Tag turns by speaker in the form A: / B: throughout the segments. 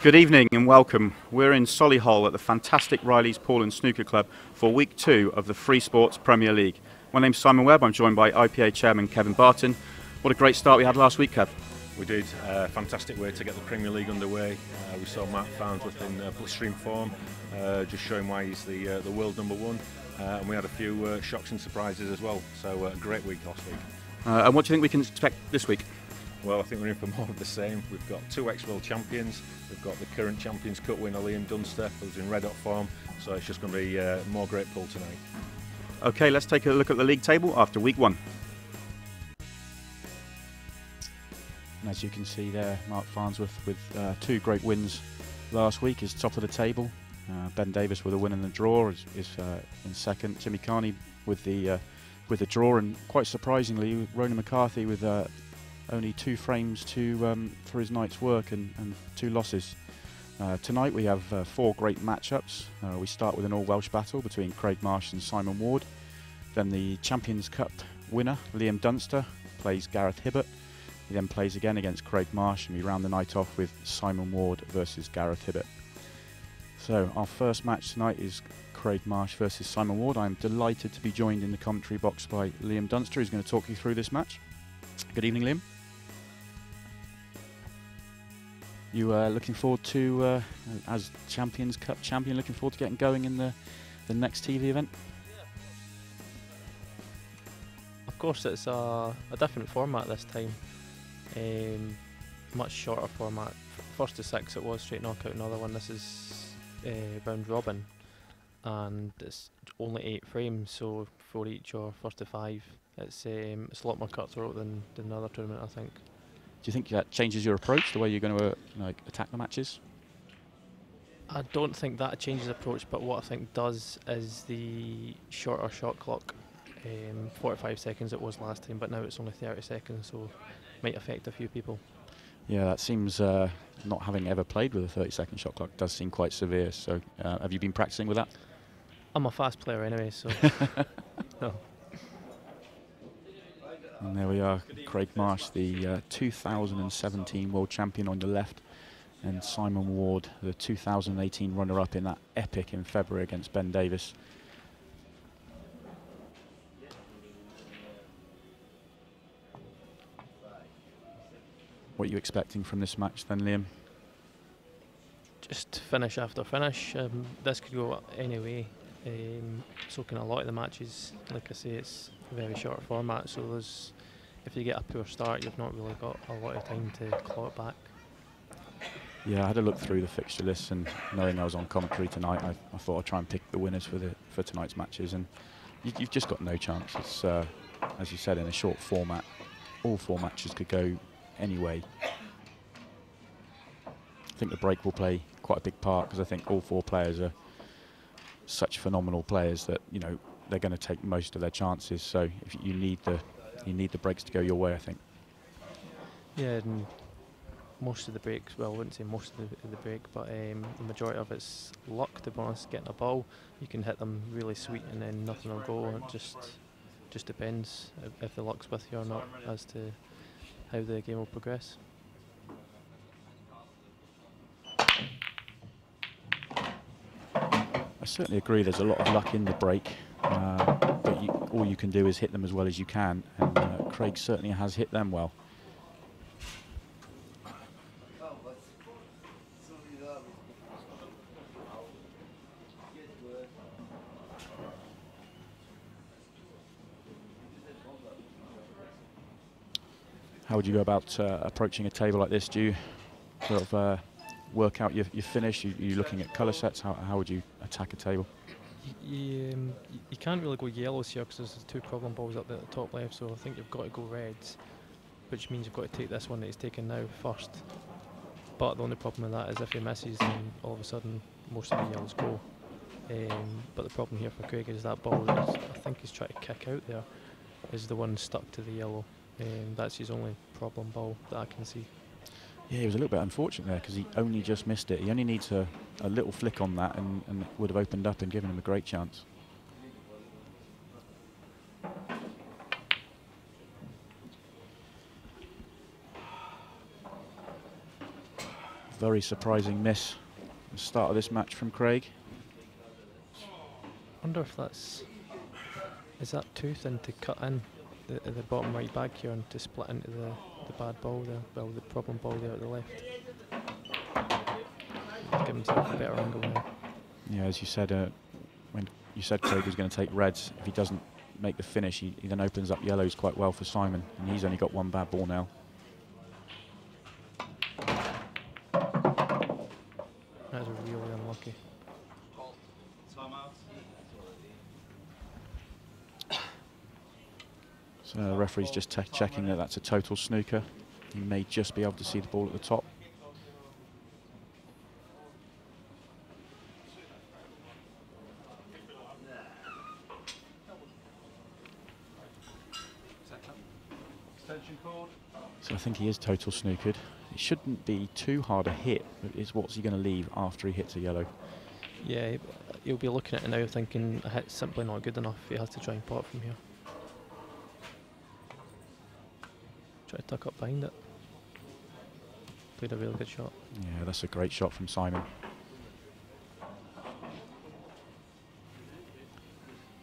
A: Good evening and welcome. We're in Solihull at the fantastic Riley's Pool and Snooker Club for week 2 of the Free Sports Premier League. My name's Simon Webb. I'm joined by IPA chairman Kevin Barton. What a great start we had last week, Kev.
B: We did. Fantastic way to get the Premier League underway. We saw Matt Farnsworth in blistering form, just showing why he's the world number one. And we had a few shocks and surprises as well. So a great week last week.
A: And what do you think we can expect this week?
B: Well, I think we're in for more of the same. We've got 2 ex-world champions. We've got the current Champions Cup winner Liam Dunster, who's in red hot form. So it's just going to be more great pool tonight.
A: Okay, let's take a look at the league table after week 1. And as you can see there, Mark Farnsworth with 2 great wins last week is top of the table. Ben Davis with a win and a draw is in second. Jimmy Carney with the draw, and quite surprisingly, Ronan McCarthy with only 2 frames for his night's work and 2 losses. Tonight we have 4 great matchups. We start with an all-Welsh battle between Craig Marsh and Simon Ward. Then the Champions Cup winner, Liam Dunster, plays Gareth Hibbert. He then plays again against Craig Marsh, and we round the night off with Simon Ward versus Gareth Hibbert. So our first match tonight is Craig Marsh versus Simon Ward. I'm delighted to be joined in the commentary box by Liam Dunster, who's going to talk you through this match. Good evening, Liam. You are looking forward to, as Champions Cup champion, looking forward to getting going in the next TV event?
C: Of course, it's a different format this time. Much shorter format. First to 6 it was straight knockout. Another one. This is round robin, and it's only 8 frames, so 4 each or first to 5. It's a lot more cutthroat than the other tournament, I think.
A: Do you think that changes your approach, the way you're going to attack the matches?
C: I don't think that changes approach, but what I think does is the shorter shot clock. 45 seconds it was last time, but now it's only 30 seconds, so might affect a few people.
A: Yeah, that seems, not having ever played with a 30-second shot clock, does seem quite severe. So have you been practicing with that?
C: I'm a fast player anyway, so no.
A: And there we are, Craig Marsh, the 2017 world champion on the left, and Simon Ward, the 2018 runner-up in that epic in February against Ben Davis. What are you expecting from this match then, Liam?
C: Just finish after finish. This could go any way. So can a lot of the matches, like I say, it's a very short format, so if you get a poor start, you've not really got a lot of time to claw it back.
A: Yeah, I had a look through the fixture list, and knowing I was on commentary tonight, I thought I'd try and pick the winners for tonight's matches, and you've just got no chance. It's, as you said, in a short format, all 4 matches could go any way. I think the break will play quite a big part, because I think all 4 players are such phenomenal players that they're going to take most of their chances. So if you need the breaks to go your way, I think.
C: Yeah, and most of the breaks, well, I wouldn't say most of the break, but the majority of it's luck, to be honest. Getting a ball, you can hit them really sweet and then nothing will go. And it just depends if the luck's with you or not as to how the game will progress.
A: I certainly agree there's a lot of luck in the break, but all you can do is hit them as well as you can, and Craig certainly has hit them well. How would you go about approaching a table like this? Do you sort of work out your finish? You're looking at colour sets? How would you attack a table?
C: You can't really go yellows here because there's 2 problem balls up there at the top left, so I think you've got to go reds, which means you've got to take this one that he's taking now first. But the only problem with that is if he misses, then all of a sudden most of the yellows go. But the problem here for Craig is that ball that I think he's trying to kick out there is the one stuck to the yellow. That's his only problem ball that I can see.
A: Yeah, he was a little bit unfortunate there because he only just missed it. He only needs a little flick on that and it would have opened up and given him a great chance. Very surprising miss at the start of this match from Craig.
C: I wonder if that's... Is that too thin to cut in the bottom right bag here and to split into the bad ball there? Well, the problem ball there at the left. Give himself a better angle now.
A: Yeah, as you said, when you said Craig was going to take reds, if he doesn't make the finish, he then opens up yellows quite well for Simon, and he's only got one bad ball now.
C: That was really unlucky.
A: So the referee's just checking that that's a total snooker. He may just be able to see the ball at the top. So I think he is total snookered. It shouldn't be too hard a hit, but it's what's he going to leave after he hits a yellow.
C: Yeah, he'll be looking at it now thinking a hit's simply not good enough. He has to try and pot from here. Try to tuck up behind it. Played a really good shot.
A: Yeah, that's a great shot from Simon.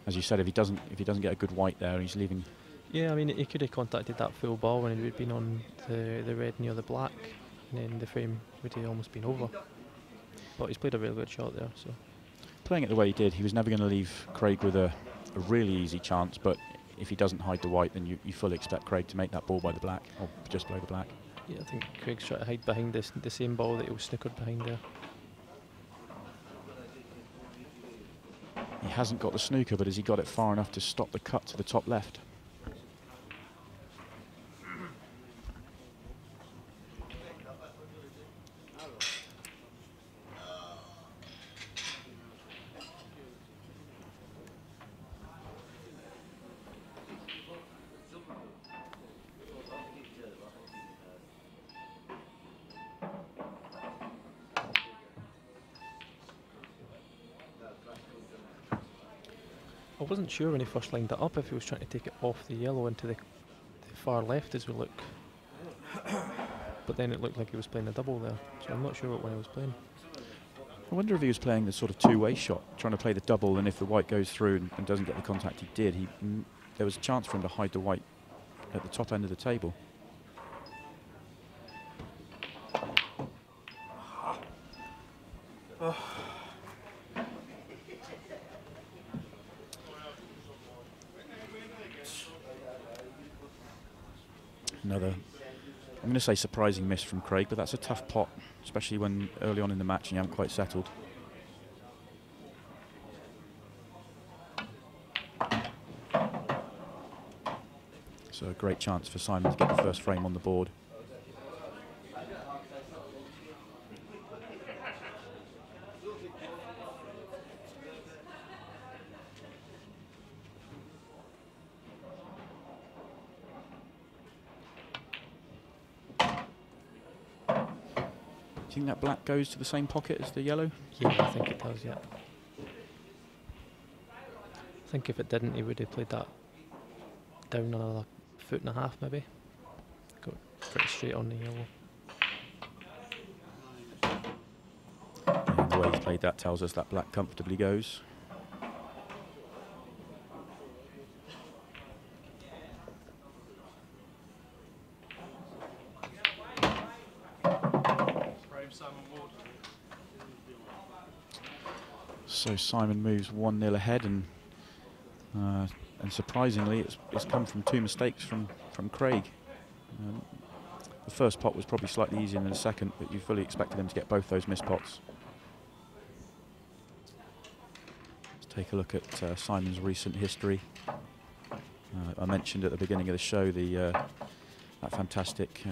A: As you said, if he doesn't get a good white there, he's leaving.
C: Yeah, I mean, he could have contacted that full ball when he would have been on the red near the black, and then the frame would have almost been over. But he's played a really good shot there. So
A: Playing it the way he did, he was never going to leave Craig with a really easy chance, but if he doesn't hide the white, then you fully expect Craig to make that ball by the black, or just below the black.
C: yeah, I think Craig's trying to hide behind the same ball that he was snookered behind there.
A: He hasn't got the snooker, but has he got it far enough to stop the cut to the top left?
C: I wasn't sure when he first lined it up if he was trying to take it off the yellow into the far left as we look. But then it looked like he was playing a double there, so I'm not sure what one he was playing.
A: I wonder if he was playing the sort of two-way shot, trying to play the double, and if the white goes through and doesn't get the contact he did, there was a chance for him to hide the white at the top end of the table. Another, I'm going to say surprising miss from Craig, but that's a tough pot, especially when early on in the match and you haven't quite settled. So a great chance for Simon to get the first frame on the board. Do you think that black goes to the same pocket as the yellow?
C: Yeah, I think it does, yeah. I think if it didn't, he would have played that down another foot and a half maybe. Got pretty straight on the yellow.
A: And the way he's played that tells us that black comfortably goes. So Simon moves 1-0 ahead, and surprisingly, it's come from two mistakes from Craig. The first pot was probably slightly easier than the second, but you fully expected him to get both those missed pots. Let's take a look at Simon's recent history. I mentioned at the beginning of the show that fantastic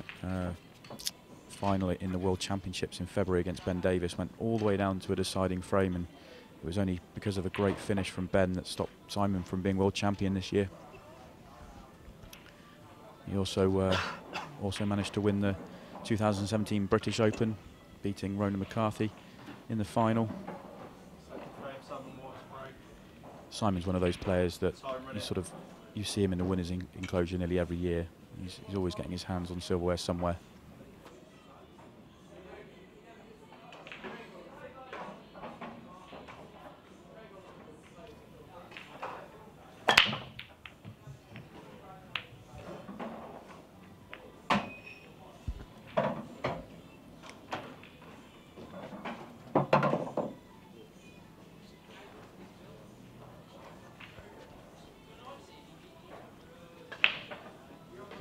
A: final in the World Championships in February against Ben Davis went all the way down to a deciding frame, and it was only because of a great finish from Ben that stopped Simon from being world champion this year. He also managed to win the 2017 British Open, beating Ronan McCarthy in the final. Simon's one of those players that you see him in the winners' enclosure nearly every year. He's always getting his hands on silverware somewhere.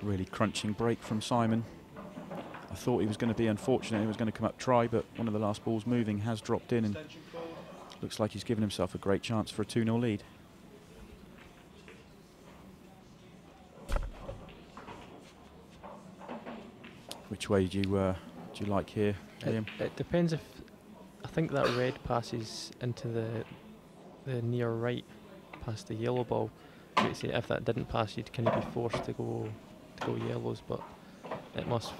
A: Really crunching break from Simon. I thought he was going to be unfortunate, he was going to come up try, but one of the last balls moving has dropped in, and looks like he's given himself a great chance for a 2-0 lead. Which way do you like here, Liam?
C: It depends if I think that red passes into the near right past the yellow ball. Like say, if that didn't pass, you'd kind of be forced to go yellows, but it must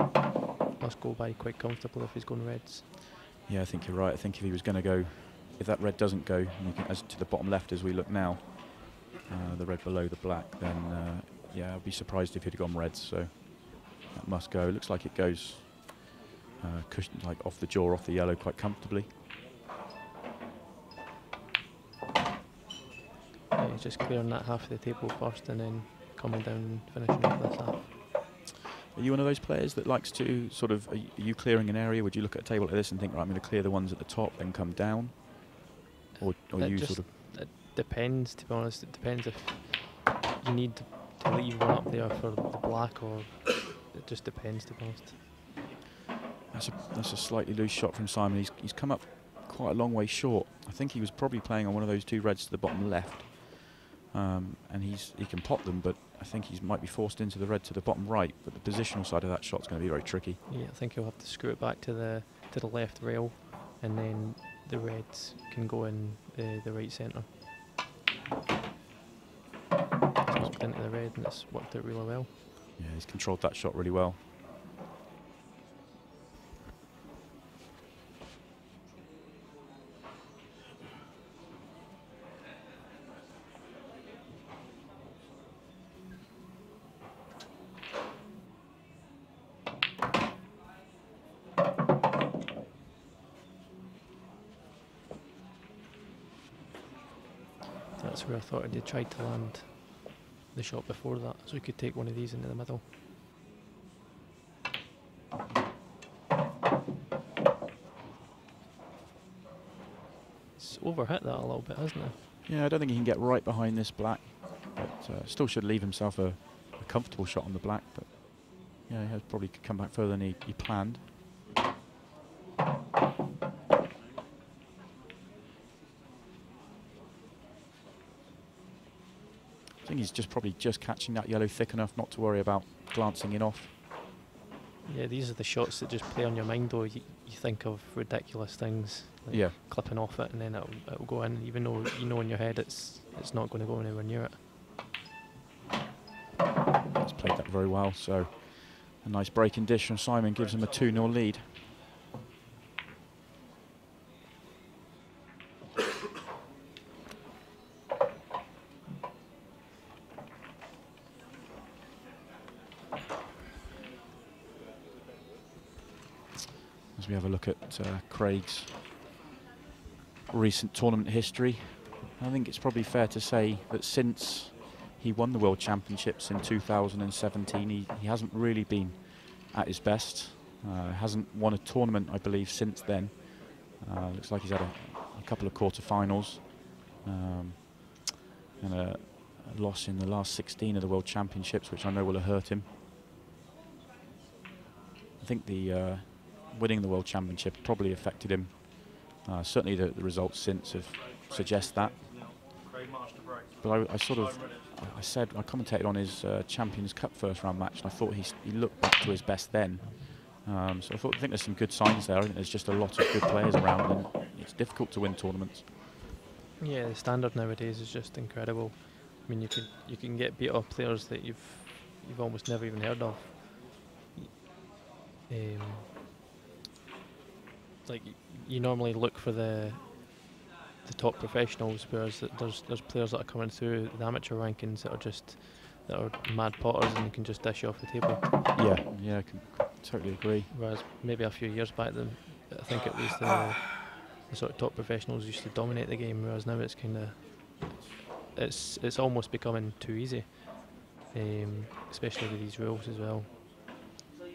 C: go by quite comfortably if he's going reds. Yeah,
A: I think you're right. I think if he was going to go, if that red doesn't go, and you can, as to the bottom left as we look now, the red below the black, then yeah, I'd be surprised if he'd have gone reds. So that must go. Looks like it goes cushioned, like off the jaw, off the yellow, quite comfortably.
C: Yeah, he's just clearing that half of the table first, and then coming down and finishing off this half.
A: Are you one of those players that likes to sort of, are you clearing an area? Would you look at a table like this and think, right, I'm going to clear the ones at the top, then come down? Or you sort of...
C: It depends, to be honest. It depends if you need to leave one up there for the black, or it just depends, to be honest.
A: That's a slightly loose shot from Simon. He's come up quite a long way short. I think he was probably playing on one of those two reds to the bottom left. And he can pot them, but I think he might be forced into the red to the bottom right. But the positional side of that shot's going to be very tricky.
C: Yeah, I think he'll have to screw it back to the left rail, and then the reds can go in the right centre. He's knocked into the red, and it's worked out really well.
A: Yeah, he's controlled that shot really well.
C: That's where I thought I'd tried to land the shot before that, so we could take one of these into the middle. It's overhit that a little bit, hasn't it?
A: Yeah, I don't think he can get right behind this black, but still should leave himself a comfortable shot on the black. But yeah, he has probably come back further than he planned. I think he's probably just catching that yellow thick enough not to worry about glancing in off.
C: Yeah, these are the shots that just play on your mind, though. You think of ridiculous things, like
A: yeah,
C: clipping off it, and then it'll go in, even though you know in your head it's not going to go anywhere near it.
A: He's played that very well, so a nice breaking dish from Simon gives him a 2-0 lead. As we have a look at Craig's recent tournament history, I think it's probably fair to say that since he won the World Championships in 2017, he hasn't really been at his best. Hasn't won a tournament, I believe, since then. Looks like he's had a couple of quarter-finals and a loss in the last 16 of the World Championships, which I know will have hurt him. I think the winning the World Championship probably affected him. Certainly the results since have suggest that. But I commentated on his Champions Cup first round match, and I thought he looked back to his best then. So I think there's some good signs there. I think there's just a lot of good players around, and it's difficult to win tournaments.
C: Yeah, the standard nowadays is just incredible. I mean, you can get beat up players that you've almost never even heard of. Like you normally look for the top professionals, whereas there's players that are coming through the amateur rankings that are mad potters and can just dish you off the table.
A: Yeah, I can totally agree.
C: Whereas maybe a few years back, I think it was the sort of top professionals used to dominate the game, whereas now it's kind of it's almost becoming too easy, especially with these rules as well.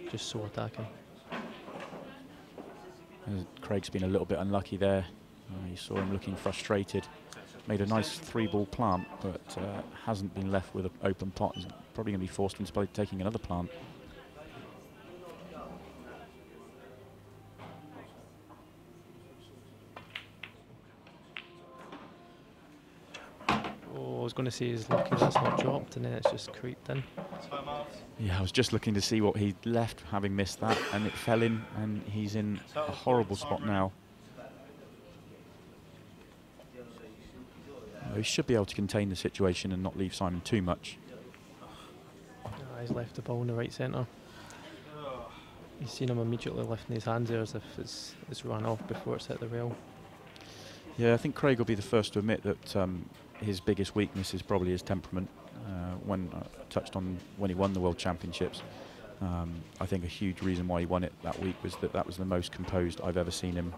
C: Just so attacking.
A: Craig's been a little bit unlucky there. You saw him looking frustrated. made a nice 3-ball plant, but hasn't been left with an open pot. He's probably going to be forced into taking another plant.
C: Oh, I was going to say he's lucky that's not dropped, and then it's just creeped in.
A: Yeah, I was just looking to see what he left, having missed that, and it fell in, and he's in a horrible spot now. He should be able to contain the situation and not leave Simon too much.
C: He's left the ball in the right centre. You've seen him immediately lifting his hands there as if it's run off before it's hit the rail.
A: Yeah, I think Craig will be the first to admit that his biggest weakness is probably his temperament. When I touched on when he won the World Championships, I think a huge reason why he won it that week was that was the most composed I've ever seen him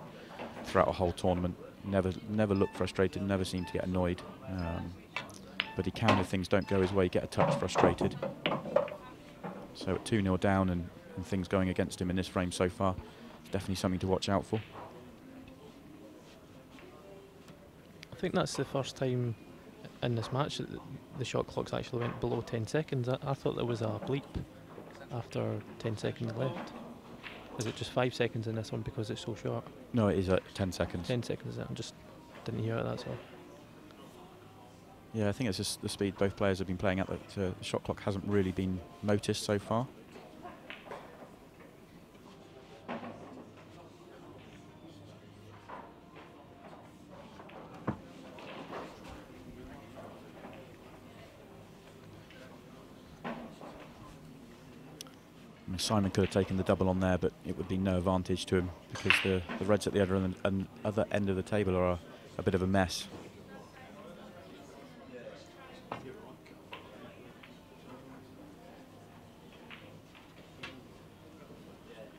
A: throughout a whole tournament. Never looked frustrated, never seemed to get annoyed. But he can, if things don't go his way, get a touch frustrated. So at 2-0 down and things going against him in this frame so far, it's definitely something to watch out for.
C: I think that's the first time in this match that the shot clocks actually went below 10 seconds. I thought there was a bleep after 10 seconds left. Is it just 5 seconds in this one because it's so short?
A: No, it is at 10 seconds.
C: 10 seconds, I just didn't hear it, that's all.
A: Yeah, I think it's just the speed both players have been playing at. That the shot clock hasn't really been noticed so far. Simon could have taken the double on there, but it would be no advantage to him because the Reds at the other end of the table are a bit of a mess.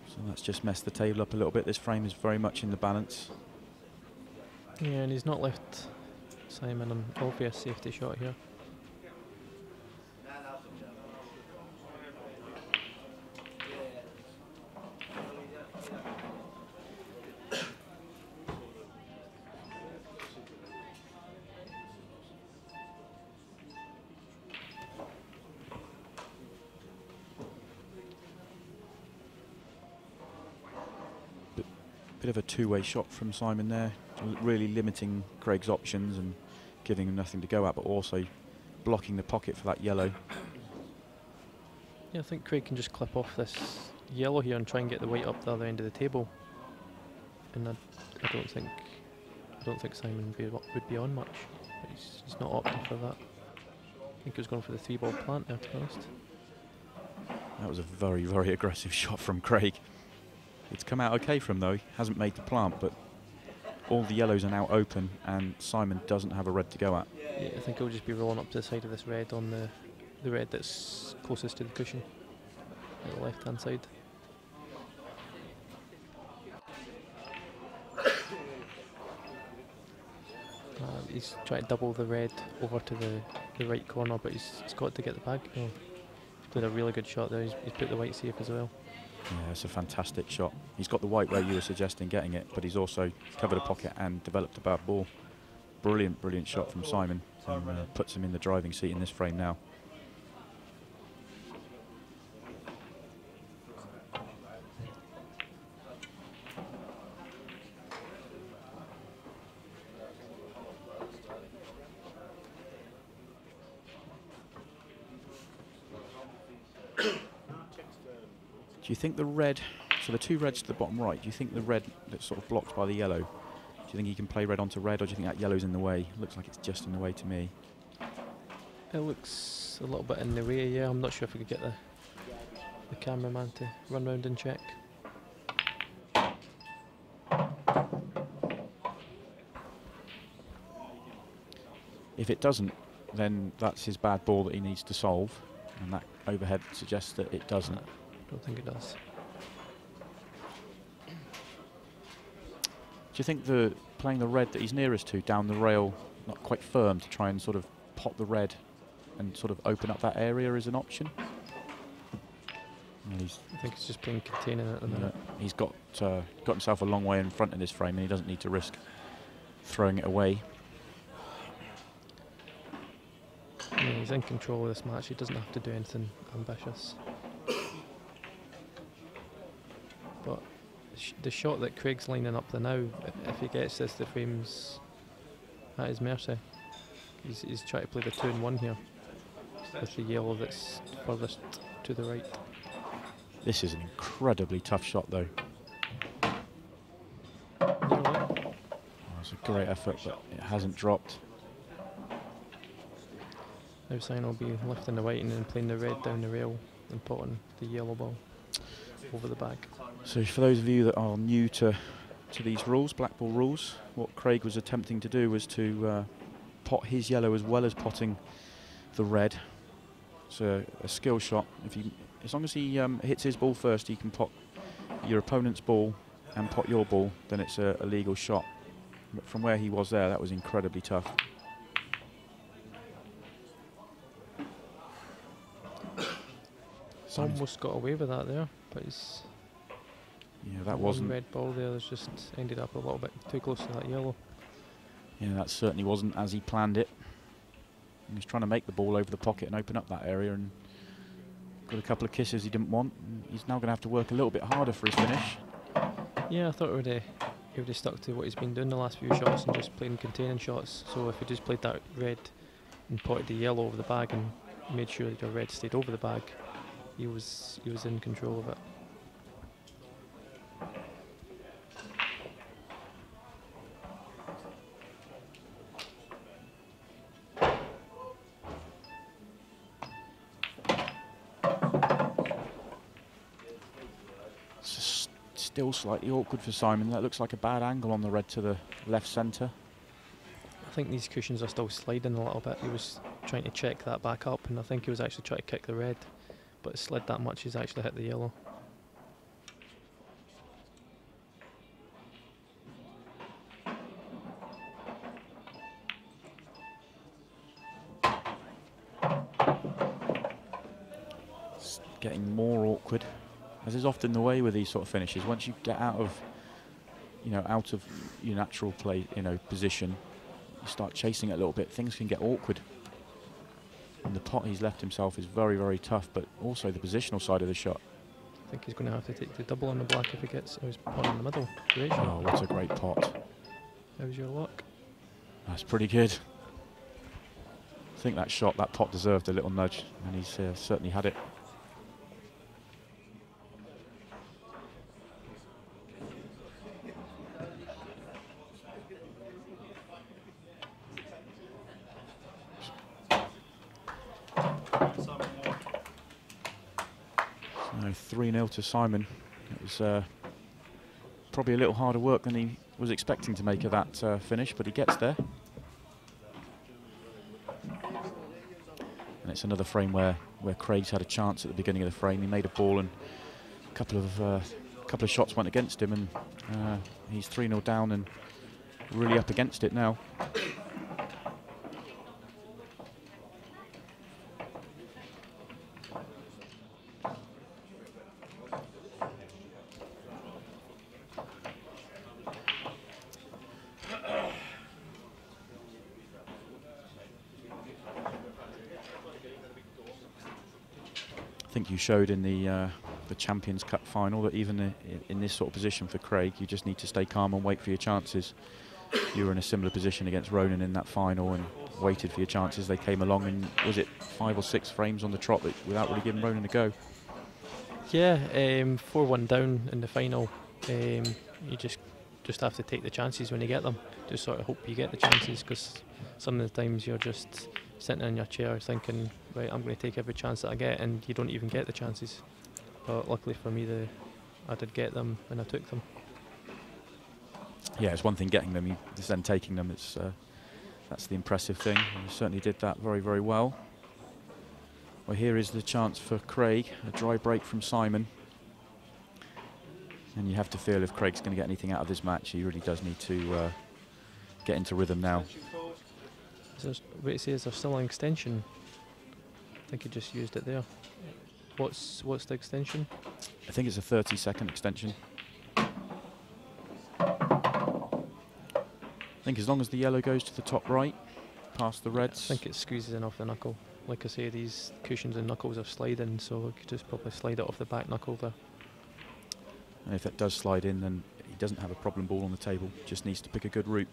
A: So that's just messed the table up a little bit. This frame is very much in the balance.
C: Yeah, and he's not left Simon an obvious safety shot here.
A: Bit of a two-way shot from Simon there, really limiting Craig's options and giving him nothing to go at, but also blocking the pocket for that yellow.
C: Yeah, I think Craig can just clip off this yellow here and try and get the white up the other end of the table. And I don't think Simon would be on much. But he's not opting for that. I think he was going for the 3-ball plant there, to be honest.
A: That was a very, very aggressive shot from Craig. It's come out okay from him though. He hasn't made the plant, but all the yellows are now open and Simon doesn't have a red to go at.
C: Yeah, I think he'll just be rolling up to the side of this red on the red that's closest to the cushion at the left-hand side. He's trying to double the red over to the right corner, but he's got to get the bag. Oh, he's played a really good shot there. He's put the white safe as well.
A: Yeah, it's a fantastic shot. He's got the white where you were suggesting getting it, but he's also covered a pocket and developed a bad ball. Brilliant, brilliant shot from Simon, and puts him in the driving seat in this frame now. Do you think the red, so the two reds to the bottom right, do you think the red that's sort of blocked by the yellow, do you think he can play red onto red, or do you think that yellow's in the way? Looks like it's just in the way to me.
C: It looks a little bit in the way, yeah. I'm not sure if we could get the cameraman to run round and check.
A: If it doesn't, then that's his bad ball that he needs to solve, and that overhead suggests that it doesn't.
C: I don't think it does.
A: Do you think playing the red that he's nearest to down the rail, not quite firm, to try and sort of pop the red and sort of open up that area is an option?
C: I think he's just playing containing at the minute.
A: He's got himself a long way in front of this frame, and he doesn't need to risk throwing it away.
C: Yeah, he's in control of this match. He doesn't have to do anything ambitious. But the shot that Craig's lining up the now, if he gets this, the frame's at his mercy. He's trying to play the 2-in-1 here with the yellow that's furthest to the right.
A: This is an incredibly tough shot, though. It's a great effort, but it hasn't dropped.
C: Now Simon will be lifting the white and then playing the red down the rail and putting the yellow ball over the bag.
A: So for those of you that are new to these rules, black ball rules, what Craig was attempting to do was to pot his yellow as well as potting the red. It's a skill shot. As long as he hits his ball first, he can pot your opponent's ball and pot your ball, then it's a legal shot. But from where he was there, that was incredibly tough.
C: Almost got away with that there, but he's
A: that wasn't
C: red ball there. That's just ended up a little bit too close to that yellow.
A: Yeah, that certainly wasn't as he planned it. He was trying to make the ball over the pocket and open up that area, and got a couple of kisses he didn't want. He's now going to have to work a little bit harder for his finish.
C: Yeah, I thought he would have stuck to what he's been doing the last few shots and just playing containing shots. So if he just played that red and potted the yellow over the bag and made sure that your red stayed over the bag, he was in control of it.
A: Still slightly awkward for Simon. That looks like a bad angle on the red to the left centre.
C: I think these cushions are still sliding a little bit. He was trying to check that back up, and I think he was actually trying to kick the red, but it slid that much he's actually hit the yellow.
A: It's getting more awkward, as is often the way with these sort of finishes. Once you get out of your natural play, position, you start chasing it a little bit, things can get awkward. And the pot he's left himself is very, very tough, but also the positional side of the shot.
C: I think he's going to have to take the double on the black if he gets his pot in the middle. Great shot.
A: Oh, what a great pot.
C: How's your luck?
A: That's pretty good. I think that pot deserved a little nudge, and he's certainly had it. So 3-0 to Simon. It was probably a little harder work than he was expecting to make of that finish, but he gets there. And it's another frame where Craig's had a chance at the beginning of the frame. He made a ball and a couple of shots went against him, and he's 3-0 down and really up against it now. I think you showed in the Champions Cup final that even in this sort of position for Craig, you just need to stay calm and wait for your chances. You were in a similar position against Ronan in that final and waited for your chances. They came along, and was it 5 or 6 frames on the trot without really giving Ronan a go?
C: Yeah, 4-1 down in the final. You just have to take the chances when you get them. Just sort of hope you get the chances, because some of the times you're just sitting in your chair thinking, right, I'm going to take every chance that I get, and you don't even get the chances. But luckily for me, I did get them and I took them. Yeah,
A: it's one thing getting them, it's then taking them. That's the impressive thing. You certainly did that very, very well. Well, here is the chance for Craig, a dry break from Simon. And you have to feel if Craig's going to get anything out of this match, he really does need to get into rhythm now.
C: Wait, is there still an extension? I think he just used it there. What's the extension?
A: I think it's a 30-second extension. I think as long as the yellow goes to the top right, past the reds.
C: I think it squeezes in off the knuckle. like I say, these cushions and knuckles are sliding, so you could just probably slide it off the back knuckle there.
A: And if that does slide in, then he doesn't have a problem ball on the table, just needs to pick a good route.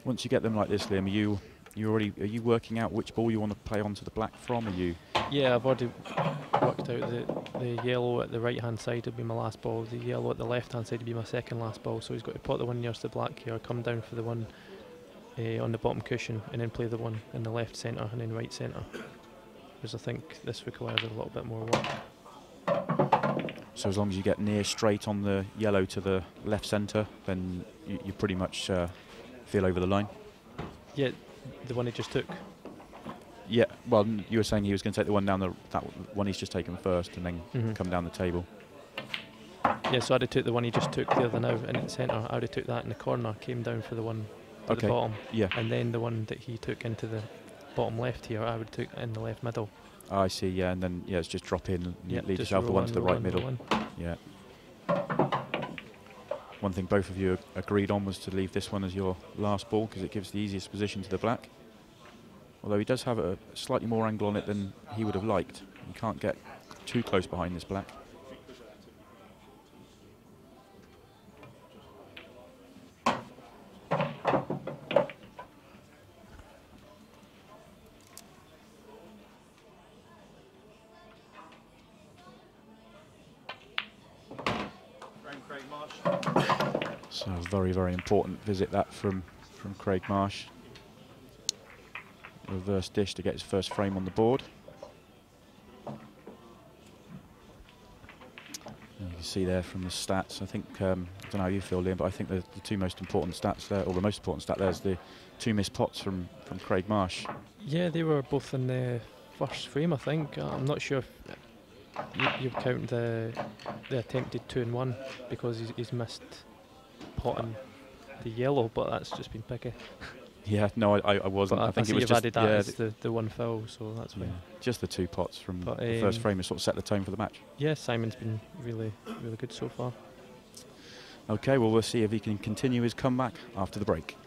A: Once you get them like this, Liam, are you working out which ball you want to play onto the black from? Are you?
C: Yeah, I've already worked out that the yellow at the right hand side would be my last ball, the yellow at the left hand side would be my second last ball, so he's got to pot the one nearest the black here, come down for the one on the bottom cushion, and then play the one in the left centre and then right centre. Because I think this requires a little bit more work.
A: So as long as you get near straight on the yellow to the left centre, then you pretty much feel over the line.
C: Yeah, the one he just took.
A: Yeah, well, you were saying he was going to take the one down that one he's just taken first, and then come down the table.
C: Yeah, so I'd have took the one he just took the other now in the centre. I would have took that in the corner, came down for the one at the bottom.
A: Yeah.
C: And then the one that he took into the bottom left here, I would took in the left middle.
A: Oh, I see. Yeah, and then it's just drop in and
C: Yeah,
A: leave yourself the one to the right middle. Yeah. One thing both of you agreed on was to leave this one as your last ball because it gives the easiest position to the black. Although he does have a slightly more angle on it than he would have liked. You can't get too close behind this black. So a very, very important visit that from Craig Marsh. Reverse dish to get his first frame on the board. And you can see there from the stats, I think, I don't know how you feel, Liam, but I think the two most important stats there, or the most important stat there is the two missed pots from Craig Marsh.
C: Yeah, they were both in the first frame, I think. I'm not sure if you count the attempted 2 and 1 because he's missed potting the yellow, but that's just been picky.
A: Yeah, no, I wasn't.
C: But
A: I think it was
C: you've
A: just
C: added that as the one fill, so that's fine.
A: Just the 2 pots from
C: But,
A: the first frame has sort of set the tone for the match.
C: Yeah, Simon's been really, really good so far.
A: Okay, well, we'll see if he can continue his comeback after the break.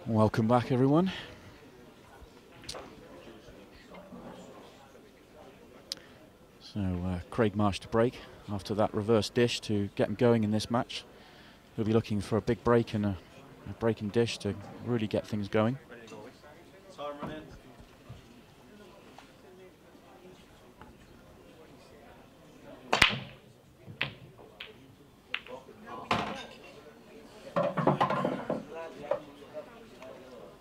A: Welcome back, everyone. So Craig Marsh to break after that reverse dish to get him going in this match. He'll be looking for a big break and a breaking dish to really get things going.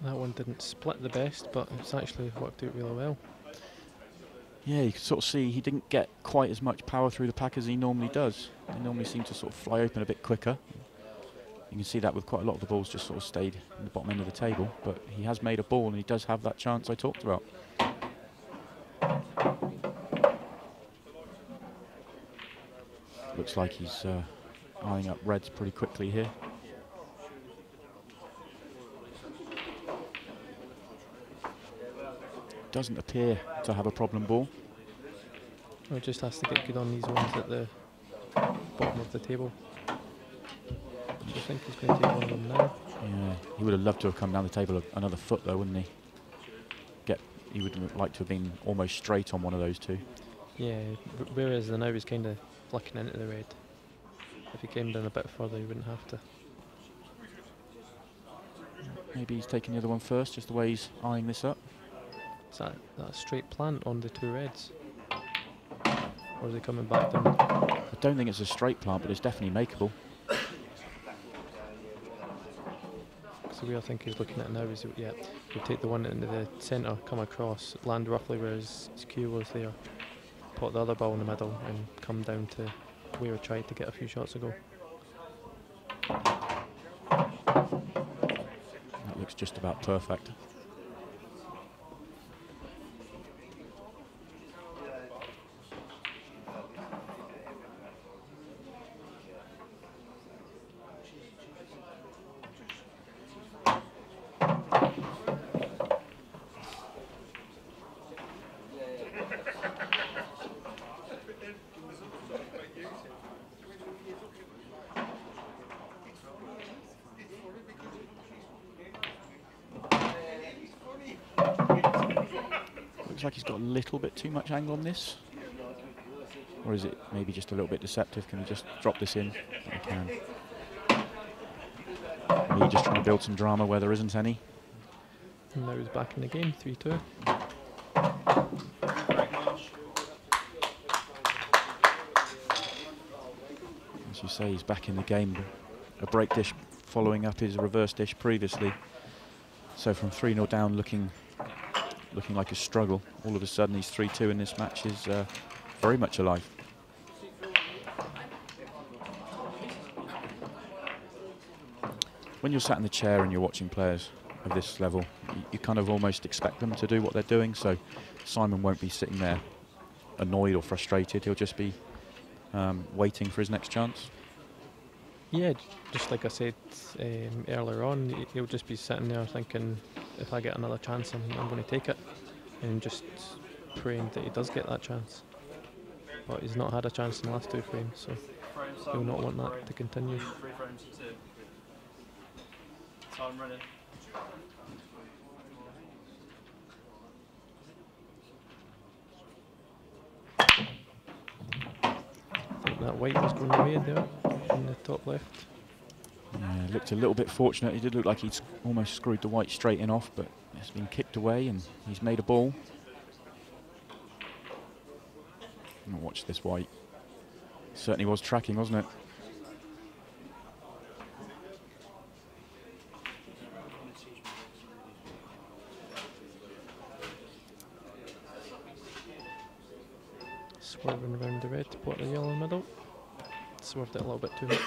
C: That one didn't split the best, but it's actually worked out really well.
A: Yeah, you can sort of see he didn't get quite as much power through the pack as he normally does. They normally seem to sort of fly open a bit quicker. You can see that with quite a lot of the balls just sort of stayed in the bottom end of the table, but he has made a ball and he does have that chance I talked about. Looks like he's eyeing up reds pretty quickly here. Doesn't appear to have a problem ball.
C: He just has to get good on these ones at the bottom of the table. I think he's going to take one of them now.
A: Yeah, he would have loved to have come down the table another foot though, wouldn't he? He would have liked to have been almost straight on one of those two.
C: Yeah, whereas the now he's kind of flicking into the red. If he came down a bit further, he wouldn't have to.
A: Maybe he's taking the other one first, just the way he's eyeing this up.
C: Is that a straight plant on the two reds? Or is he coming back down?
A: I don't think it's a straight plant, but it's definitely makeable.
C: So the way I think he's looking at it now is, yeah, he'll take the one into the centre, come across, land roughly where his cue was there, put the other ball in the middle and come down to where he tried to get a few shots ago.
A: That looks just about perfect. Looks like he's got a little bit too much angle on this. Or is it maybe just a little bit deceptive? Can he just drop this in? He can. Maybe just trying to build some drama where there isn't any.
C: And now he's back in the game, 3-2.
A: As you say, he's back in the game. A break dish following up his reverse dish previously. So from 3-0 down, looking like a struggle. All of a sudden, he's 3-2 in this match is very much alive. When you're sat in the chair and you're watching players of this level, you kind of almost expect them to do what they're doing. So Simon won't be sitting there annoyed or frustrated. He'll just be waiting for his next chance.
C: Yeah, just like I said earlier on, he'll just be sitting there thinking, if I get another chance, I'm going to take it, and just praying that he does get that chance. But he's not had a chance in the last two frames, so he'll not want that to continue.
D: Time running.
C: I think that white was going away there in the top left.
A: Yeah, looked a little bit fortunate. He did look like he'd almost screwed the white straight in off, but it's been kicked away and he's made a ball. And watch this white. Certainly was tracking, wasn't it?
C: Swerving around the red to put the yellow in the middle. Swerved it a little bit too much.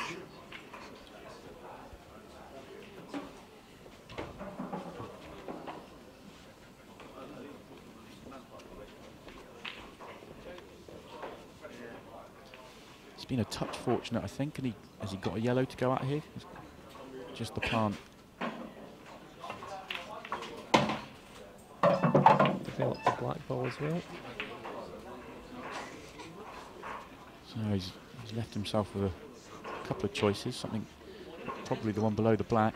A: It's been a touch fortunate, I think, and has he got a yellow to go out here? Just the plant.
C: Develop the black ball as well.
A: So he's left himself with a couple of choices, something, probably the one below the black.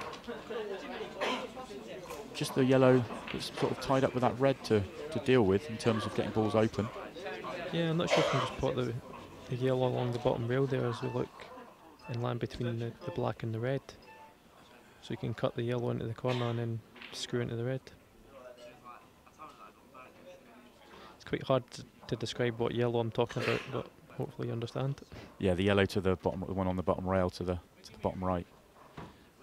A: just the yellow that's sort of tied up with that red to deal with in terms of getting balls open.
C: Yeah, I'm not sure if I can just put the yellow along the bottom rail there as we look and land between the black and the red. So you can cut the yellow into the corner and then screw into the red. It's quite hard to describe what yellow I'm talking about, but hopefully you understand.
A: Yeah, the yellow to the bottom, the one on the bottom rail to the bottom right.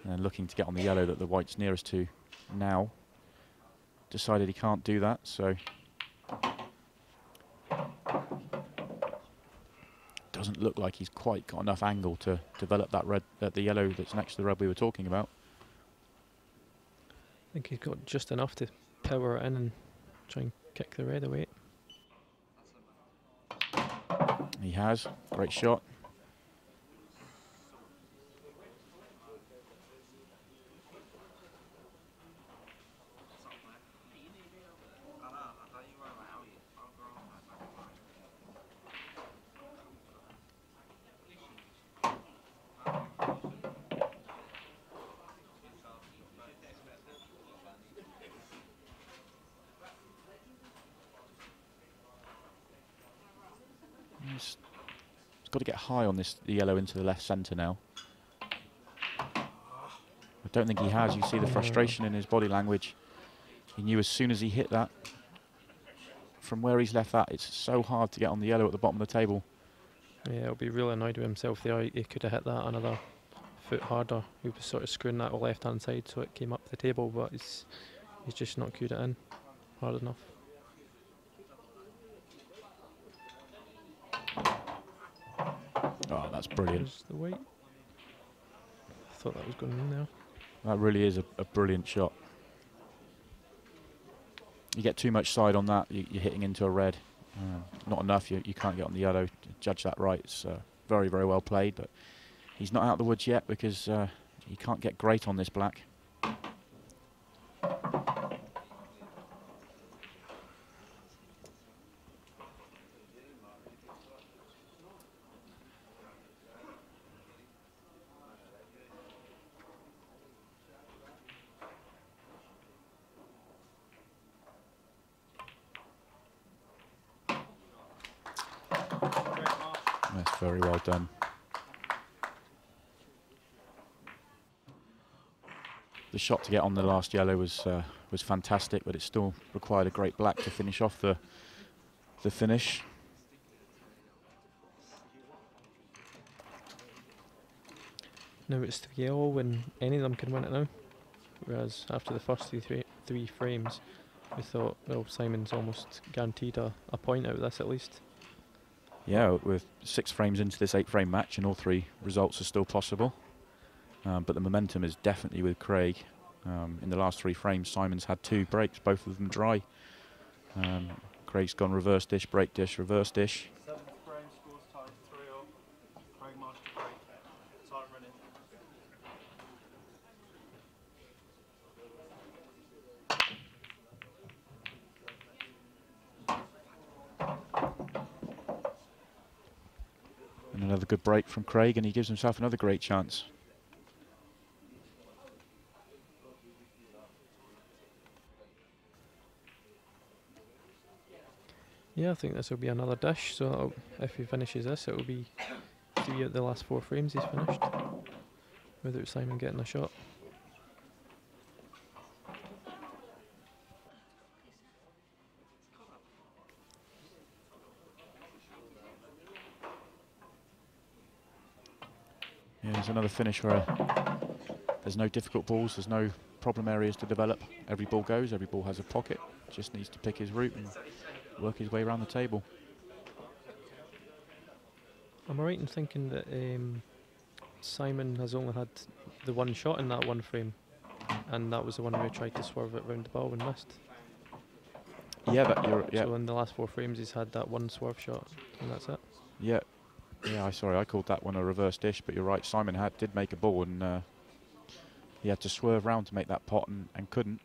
A: And then looking to get on the yellow that the white's nearest to now. Decided he can't do that, so doesn't look like he's quite got enough angle to develop that red, the yellow that's next to the red we were talking about.
C: I think he's got just enough to power it in and try and kick the red away.
A: He has. Great shot. He's got to get high on this, the yellow into the left centre now. I don't think he has. You see the frustration in his body language. He knew as soon as he hit that, from where he's left that, it's so hard to get on the yellow at the bottom of the table.
C: Yeah, he'll be really annoyed with himself there. He could have hit that another foot harder. He was sort of screwing that left hand side so it came up the table, but he's just not cued it in hard enough.
A: Oh, that's brilliant.
C: There's the white. I thought that was going in there.
A: That really is a brilliant shot. You get too much side on that, you're hitting into a red. Not enough, you can't get on the yellow. Judge that right. It's very, very well played, but he's not out of the woods yet because he can't get great on this black. That's very well done. The shot to get on the last yellow was fantastic, but it still required a great black to finish off the finish.
C: Now it's the yellow and any of them can win it now. Whereas after the first three frames, we thought, well, Simon's almost guaranteed a point out of this at least.
A: Yeah, we're 6 frames into this 8-frame match and all 3 results are still possible. But the momentum is definitely with Craig. In the last 3 frames, Simon's had 2 breaks, both of them dry. Craig's gone reverse dish, break dish, reverse dish.
D: 7th frame, scores tied 3-all. Craig marched to break. Time running.
A: And another good break from Craig, and he gives himself another great chance.
C: Yeah, I think this will be another dish. So if he finishes this, it will be 3 out the last 4 frames he's finished, without Simon getting a shot.
A: Yeah, there's another finish where there's no difficult balls, there's no problem areas to develop. Every ball goes, every ball has a pocket. Just needs to pick his route and work his way around the table.
C: Am I right in thinking that Simon has only had the 1 shot in that 1 frame, and that was the one where he tried to swerve it round the ball and missed?
A: Yeah, yeah.
C: So in the last 4 frames he's had that 1 swerve shot, and that's it.
A: Yeah. Yeah, sorry, I called that one a reverse dish, but you're right, Simon did make a ball, and he had to swerve round to make that pot and couldn't.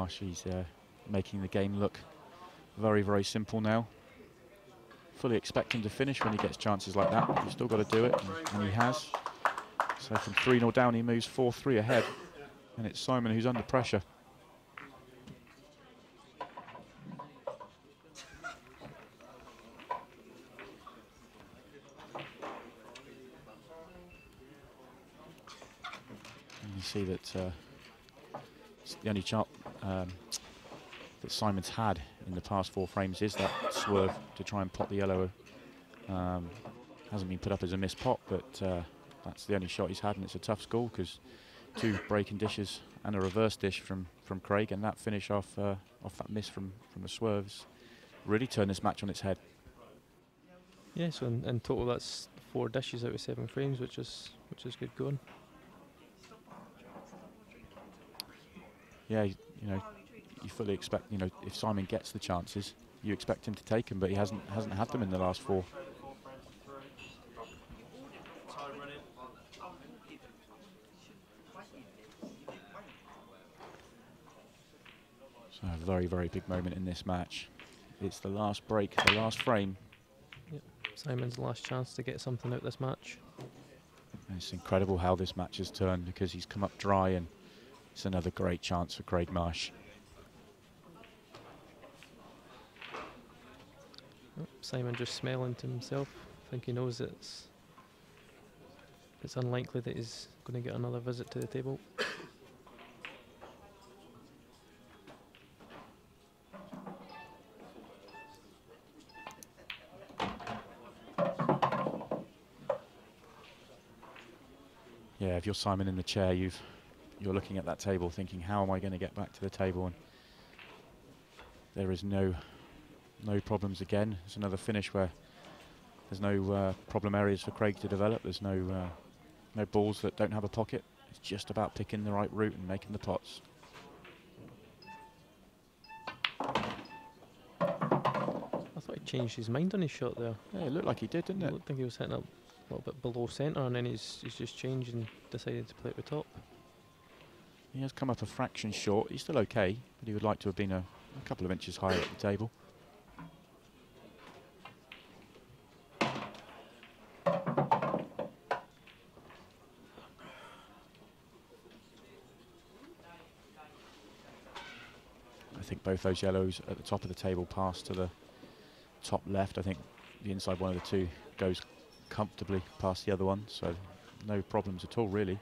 A: Marsh, he's making the game look very, very simple now. Fully expect him to finish when he gets chances like that, but you've still got to do it, and he has. So from 3-0 down, he moves 4-3 ahead, and it's Simon who's under pressure. And you see that it's the only chance that Simon's had in the past 4 frames is that swerve to try and pot the yellow. Hasn't been put up as a missed pot, but that's the only shot he's had, and it's a tough score because 2 breaking dishes and a reverse dish from Craig, and that finish off that miss from the swerves really turned this match on its head.
C: Yeah, so in total that's 4 dishes out of 7 frames, which is good going.
A: Yeah, you know, you fully expect, you know, if Simon gets the chances, you expect him to take them, but he hasn't had them in the last 4. So a very, very big moment in this match. It's the last break, the last frame.
C: Yep. Simon's last chance to get something out this match.
A: And it's incredible how this match has turned, because he's come up dry, and it's another great chance for Craig Marsh.
C: Oh, Simon just smelling to himself. I think he knows it's unlikely that he's going to get another visit to the table.
A: Yeah, if you're Simon in the chair, you're looking at that table thinking, how am I going to get back to the table? And there is no problems again. It's another finish where there's no problem areas for Craig to develop. There's no balls that don't have a pocket. It's just about picking the right route and making the pots.
C: I thought he changed his mind on his shot there.
A: Yeah, it looked like he did, didn't
C: I
A: it?
C: don't think he was hitting up a little bit below centre, and then he's just changed and decided to play at the top.
A: He has come up a fraction short. He's still okay, but he would like to have been a couple of inches higher at the table. I think both those yellows at the top of the table pass to the top left. I think the inside one of the 2 goes comfortably past the other one, so no problems at all, really.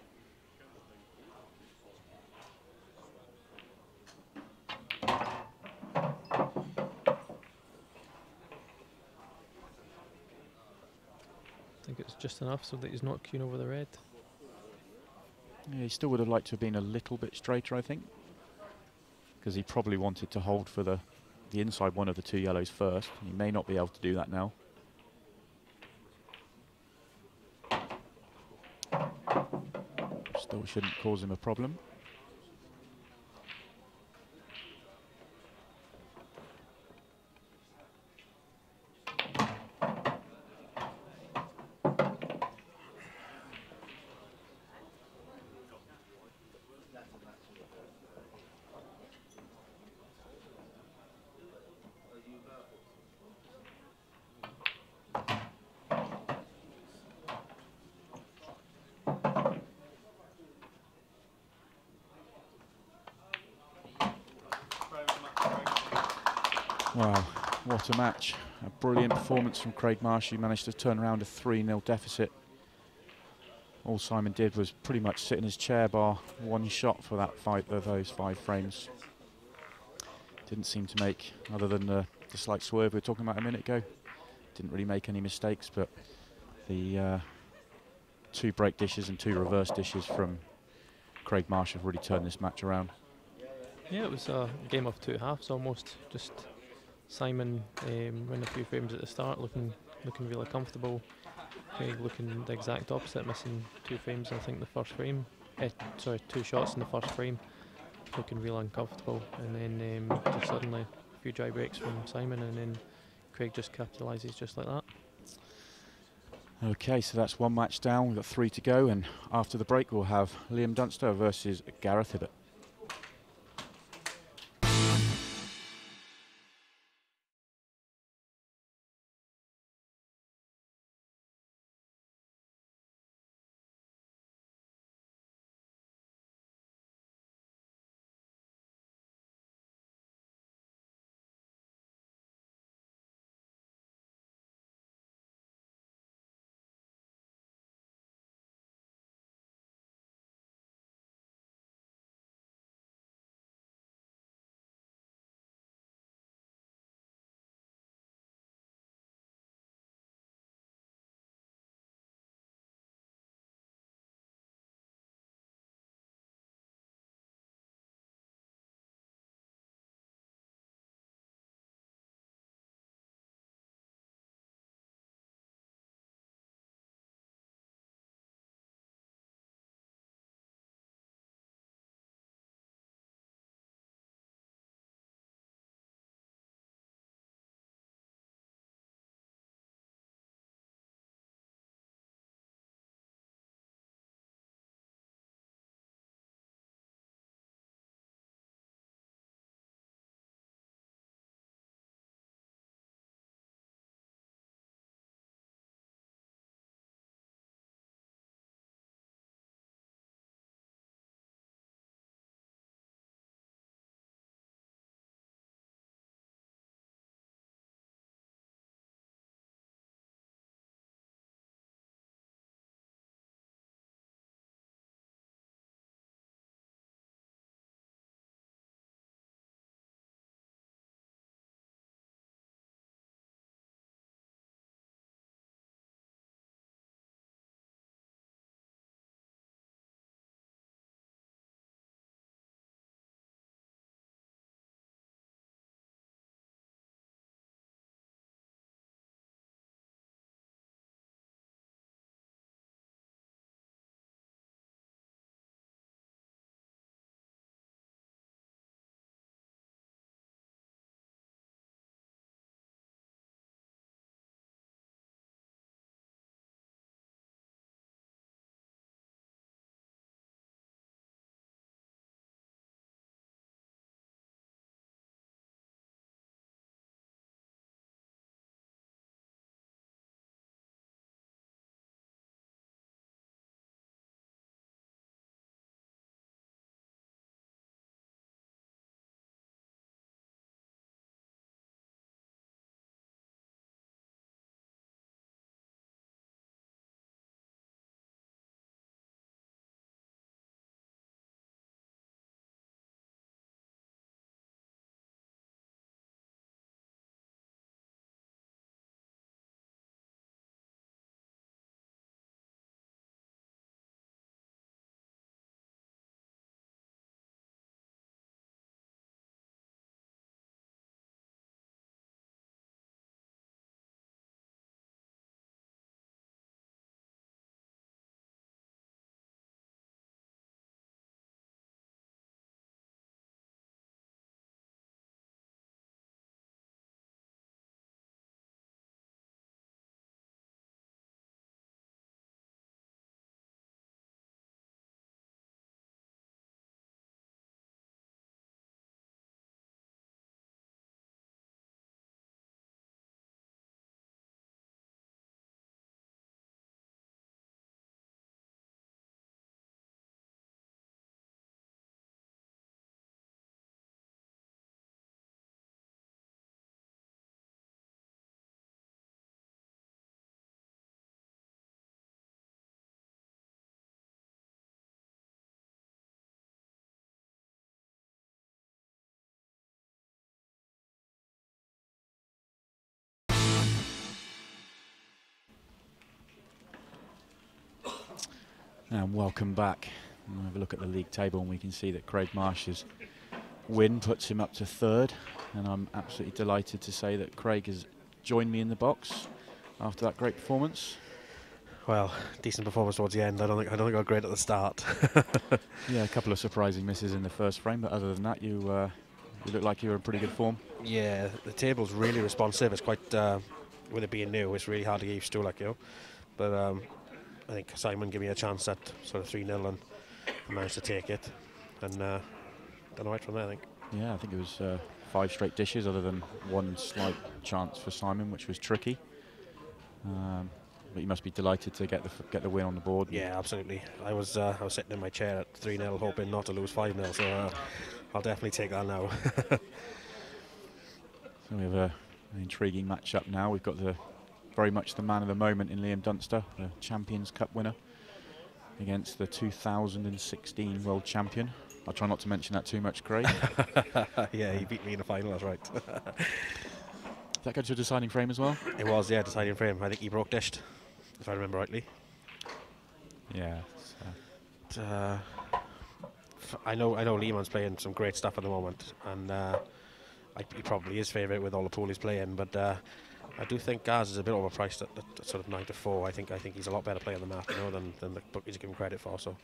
C: I think it's just enough so that he's not queuing over the red.
A: Yeah, he still would have liked to have been a little bit straighter, I think, because he probably wanted to hold for the inside one of the 2 yellows first. He may not be able to do that now. Still shouldn't cause him a problem. Wow, what a match. A brilliant performance from Craig Marsh, who managed to turn around a 3-0 deficit. All Simon did was pretty much sit in his chair, bar 1 shot for those 5 frames. Didn't seem to make, other than the slight swerve we were talking about a minute ago, didn't really make any mistakes, but the 2 break dishes and 2 reverse dishes from Craig Marsh have really turned this match around.
C: Yeah, it was a game of 2 halves almost. Just Simon win a few frames at the start, looking really comfortable. Craig looking the exact opposite, missing 2 frames. I think the first frame, 2 shots in the first frame, looking real uncomfortable. And then just suddenly a few dry breaks from Simon, and then Craig just capitalises just like that.
A: Okay, so that's 1 match down. We've got 3 to go, and after the break we'll have Liam Dunster versus Gareth Hibbert. And welcome back. We'll have a look at the league table and we can see that Craig Marsh's win puts him up to 3rd. And I'm absolutely delighted to say that Craig has joined me in the box after that great performance.
E: Well, decent performance towards the end. I don't think I got great at the start.
A: Yeah, a couple of surprising misses in the first frame, but other than that, you look like you were in pretty good form.
E: Yeah, the table's really responsive. It's quite, with it being new, it's really hard to get used to, like, you know. But I think Simon gave me a chance at sort of 3-0 and I managed to take it. And done all right from there, I think.
A: Yeah, I think it was 5 straight dishes, other than one slight chance for Simon, which was tricky. But you must be delighted to get the win on the board.
E: Yeah, absolutely. I was sitting in my chair at 3-0, hoping not to lose 5-0. So I'll definitely take that now.
A: So we have an intriguing match-up now. We've got very much the man of the moment in Liam Dunster, the Champions Cup winner, against the 2016 world champion. I'll try not to mention that too much, Craig.
E: Yeah, he beat me in the final, that's right.
A: Did that go to a deciding frame as well?
E: It was, yeah, deciding frame. I think he broke dished, if I remember rightly.
A: Yeah.
E: I know Lehman's playing some great stuff at the moment, and he probably is favourite with all the pool he's playing, but I do think Gaz is a bit overpriced at sort of 9 to 4. I think he's a lot better player than that, you know, than the bookies give him credit for. So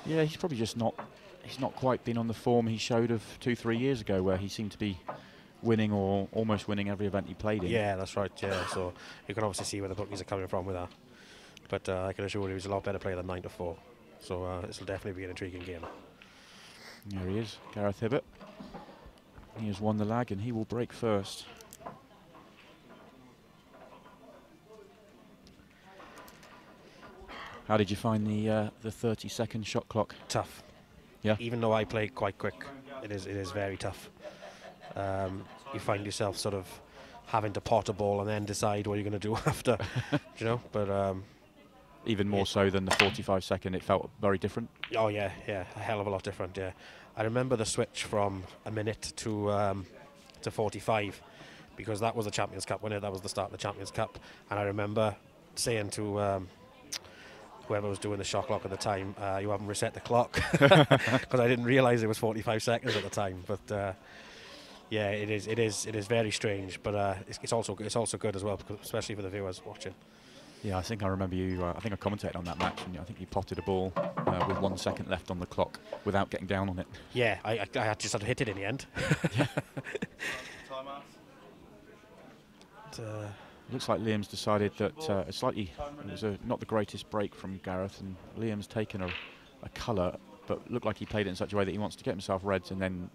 A: Yeah, he's probably just not. He's not quite been on the form he showed of 2-3 years ago, where he seemed to be winning or almost winning every event he played in.
E: yeah, that's right. Yeah, so you can obviously see where the bookies are coming from with that. But I can assure you he's a lot better player than 9 to 4. So this will definitely be an intriguing game.
A: There he is, Gareth Hibbert. He has won the lag and he will break first. How did you find the 30-second shot clock?
E: Tough.
A: Yeah.
E: Even though I play quite quick, it is very tough. You find yourself sort of having to pot a ball and then decide what you're going to do after, you know. But
A: even more so than the 45-second, it felt very different.
E: oh yeah, a hell of a lot different. Yeah, I remember the switch from a minute to 45, because that was the Champions Cup winner. That was the start of the Champions Cup, and I remember saying to whoever was doing the shot clock at the time, you haven't reset the clock, because I didn't realise it was 45 seconds at the time. But yeah, it is very strange, but it's also good as well, because especially for the viewers watching.
A: Yeah, I think I remember you. I think I commentated on that match, and I think you potted a ball with 1 second left on the clock without getting down on it.
E: Yeah, I just had to hit it in the end.
A: Looks like Liam's decided that it was not the greatest break from Gareth, and Liam's taken a colour, but looked like he played it in such a way that he wants to get himself reds and then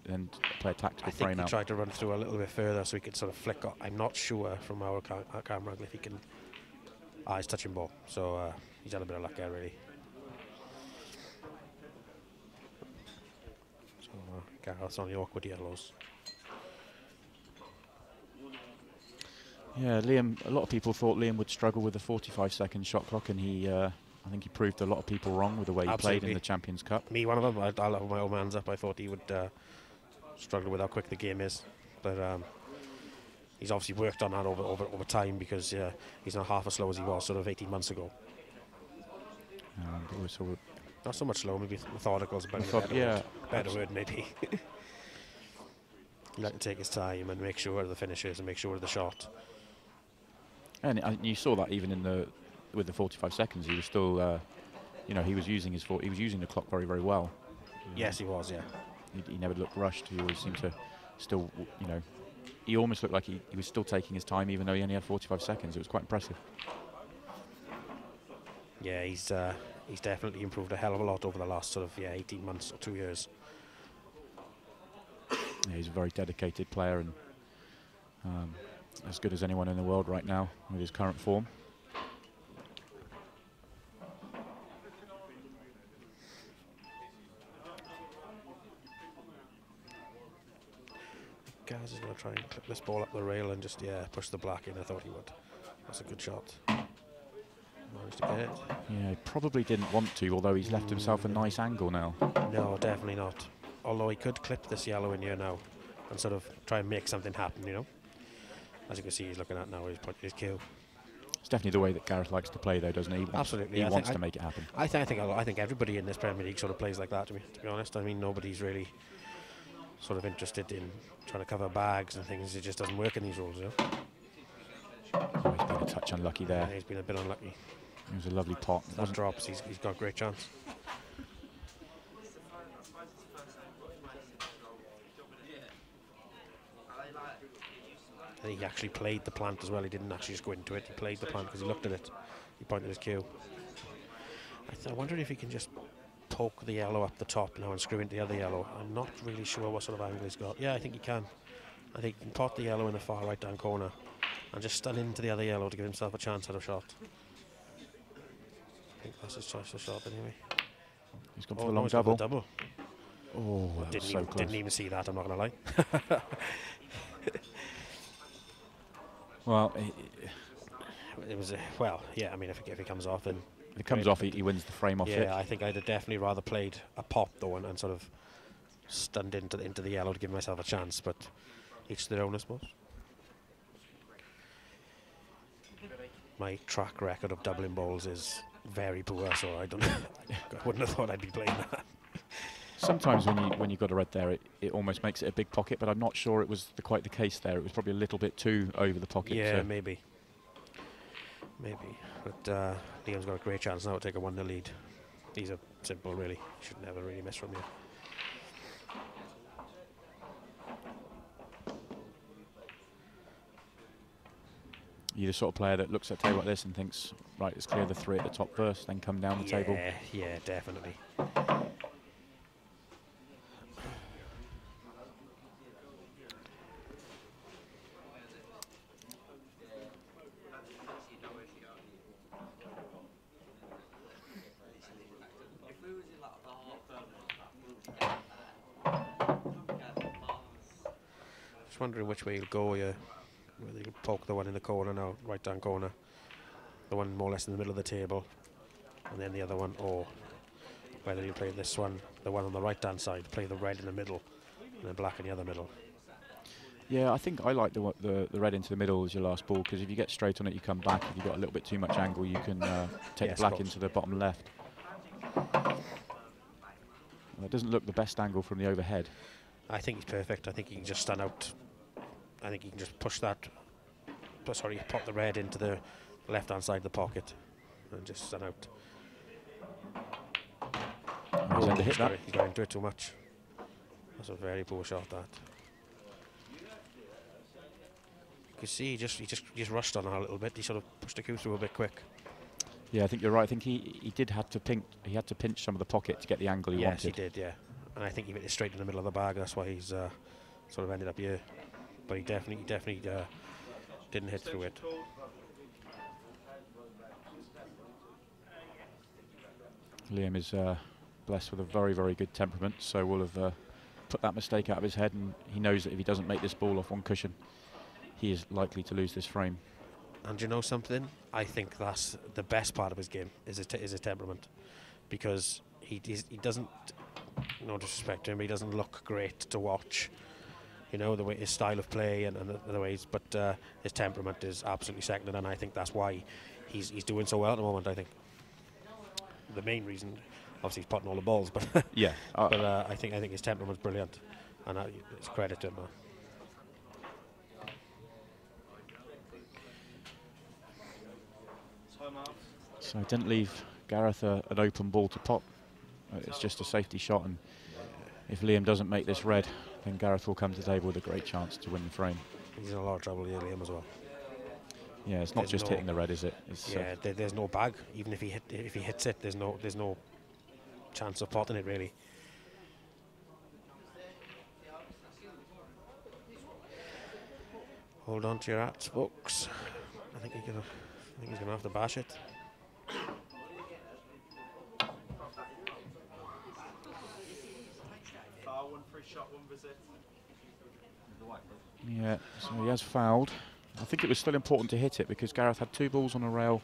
A: play a tactical frame out.
E: I think he tried to run through a little bit further so he could sort of flick up. I'm not sure from our camera angle if he can. He's touching ball, so he's had a bit of luck there, really. So Gareth's on the awkward yellows.
A: Yeah, Liam. A lot of people thought Liam would struggle with the 45-second shot clock, and I think he proved a lot of people wrong with the way he played in the Champions Cup.
E: Me, one of them. I'll have my own hands up. I thought he would struggle with how quick the game is, but he's obviously worked on that over time, because he's not half as slow as he was sort of 18 months ago. Not so much slow, maybe methodical is a better word maybe. He let him take his time and make sure of the finishes and make sure of the shot.
A: And you saw that even with the 45 seconds, he was still, he was using the clock very, very well.
E: Yes, he was. Yeah.
A: He never looked rushed. He always seemed to still, he almost looked like he was still taking his time, even though he only had 45 seconds. It was quite impressive.
E: Yeah, he's definitely improved a hell of a lot over the last sort of 18 months or 2 years.
A: Yeah, he's a very dedicated player, and as good as anyone in the world right now with his current form.
E: Gaz is going to try and clip this ball up the rail and just push the black in. I thought he would. That's a good shot. Managed to get it.
A: Yeah, he probably didn't want to, although he's left himself a nice angle now.
E: No, definitely not. Although he could clip this yellow in here now and sort of try and make something happen, you know. As you can see, he's looking at now his cue.
A: It's definitely the way that Gareth likes to play, though, doesn't he?
E: Absolutely.
A: He wants to make it happen.
E: I think everybody in this Premier League sort of plays like that. To be honest, I mean, nobody's really sort of interested in trying to cover bags and things. It just doesn't work in these rules, you know.
A: Oh, he's been a touch unlucky there.
E: Yeah, he's been a bit unlucky.
A: It was a lovely pot.
E: If that drops, he's got a great chance. And he actually played the plant as well. He didn't actually just go into it. He played the plant because he looked at it. He pointed his cue. I wonder if he can just poke the yellow up the top now and screw into the other yellow. I'm not really sure what sort of angle he's got. Yeah, I think he can. I think he can pot the yellow in the far right hand corner and just stun into the other yellow to give himself a chance at a shot. I think that's his choice of shot anyway.
A: He's gone for the long double.
E: Oh, didn't even see that, I'm not going to lie.
A: Well,
E: it was well, yeah. I mean, if he comes off, then
A: if it comes off, he wins the frame off it.
E: Yeah, I think I'd have definitely rather played a pop though and sort of stunned into the yellow to give myself a chance. But each their own, I suppose. My track record of doubling balls is very poor, so I wouldn't have thought I'd be playing that.
A: Sometimes when you got a red there, it almost makes it a big pocket, but I'm not sure it was quite the case there. It was probably a little bit too over the pocket.
E: Yeah, so maybe. But Liam's got a great chance now to take a 1-0 lead. These are simple, really. Should never really miss from here.
A: You're the sort of player that looks at a table like this and thinks, right, let's clear the 3 at the top first, then come down the table.
E: Yeah, definitely. Just wondering which way you'll go here. Whether you poke the one in the corner now, right down corner, the one more or less in the middle of the table, and then the other one, or whether you play this one, the one on the right hand side, play the red in the middle, and then black in the other middle.
A: Yeah, I think I like the red into the middle as your last ball, because if you get straight on it, you come back. If you've got a little bit too much angle, you can take the black into the bottom left. Well, it doesn't look the best angle from the overhead.
E: I think he's perfect. I think he can just stand out. I think he can just push that, pop the red into the left-hand side of the pocket and just stand out.
A: He's
E: got into it too much. That's a very poor shot, that. You can see he just rushed on her a little bit. He sort of pushed the cue through a bit quick.
A: Yeah, I think you're right. I think he did have to pinch some of the pocket to get the angle he wanted.
E: Yes, he did, yeah. And I think he hit it straight in the middle of the bag. That's why he's sort of ended up here. But he definitely didn't hit through it.
A: Liam is blessed with a very, very good temperament, so we'll have put that mistake out of his head, and he knows that if he doesn't make this ball off one cushion, he is likely to lose this frame.
E: And you know something? I think that's the best part of his game, is his temperament. Because he doesn't, no disrespect to him, he doesn't look great to watch. You know, the way his style of play and the ways, but his temperament is absolutely second, and I think that's why he's doing so well at the moment. I think the main reason, obviously, he's potting all the balls, but
A: yeah,
E: but I think his temperament's brilliant, and it's credit to him.
A: So didn't leave Gareth an open ball to pot. It's just a safety shot, and if Liam doesn't make this red, then Gareth will come to the table with a great chance to win the frame.
E: He's in a lot of trouble here, Liam, as well.
A: Yeah, it's not just hitting the red, is it? It's
E: there's no bag. Even if he hits it, there's no chance of potting it, really. Hold on to your hats, folks. I think he's gonna have to bash it.
A: Yeah, so he has fouled. I think it was still important to hit it because Gareth had 2 balls on a rail.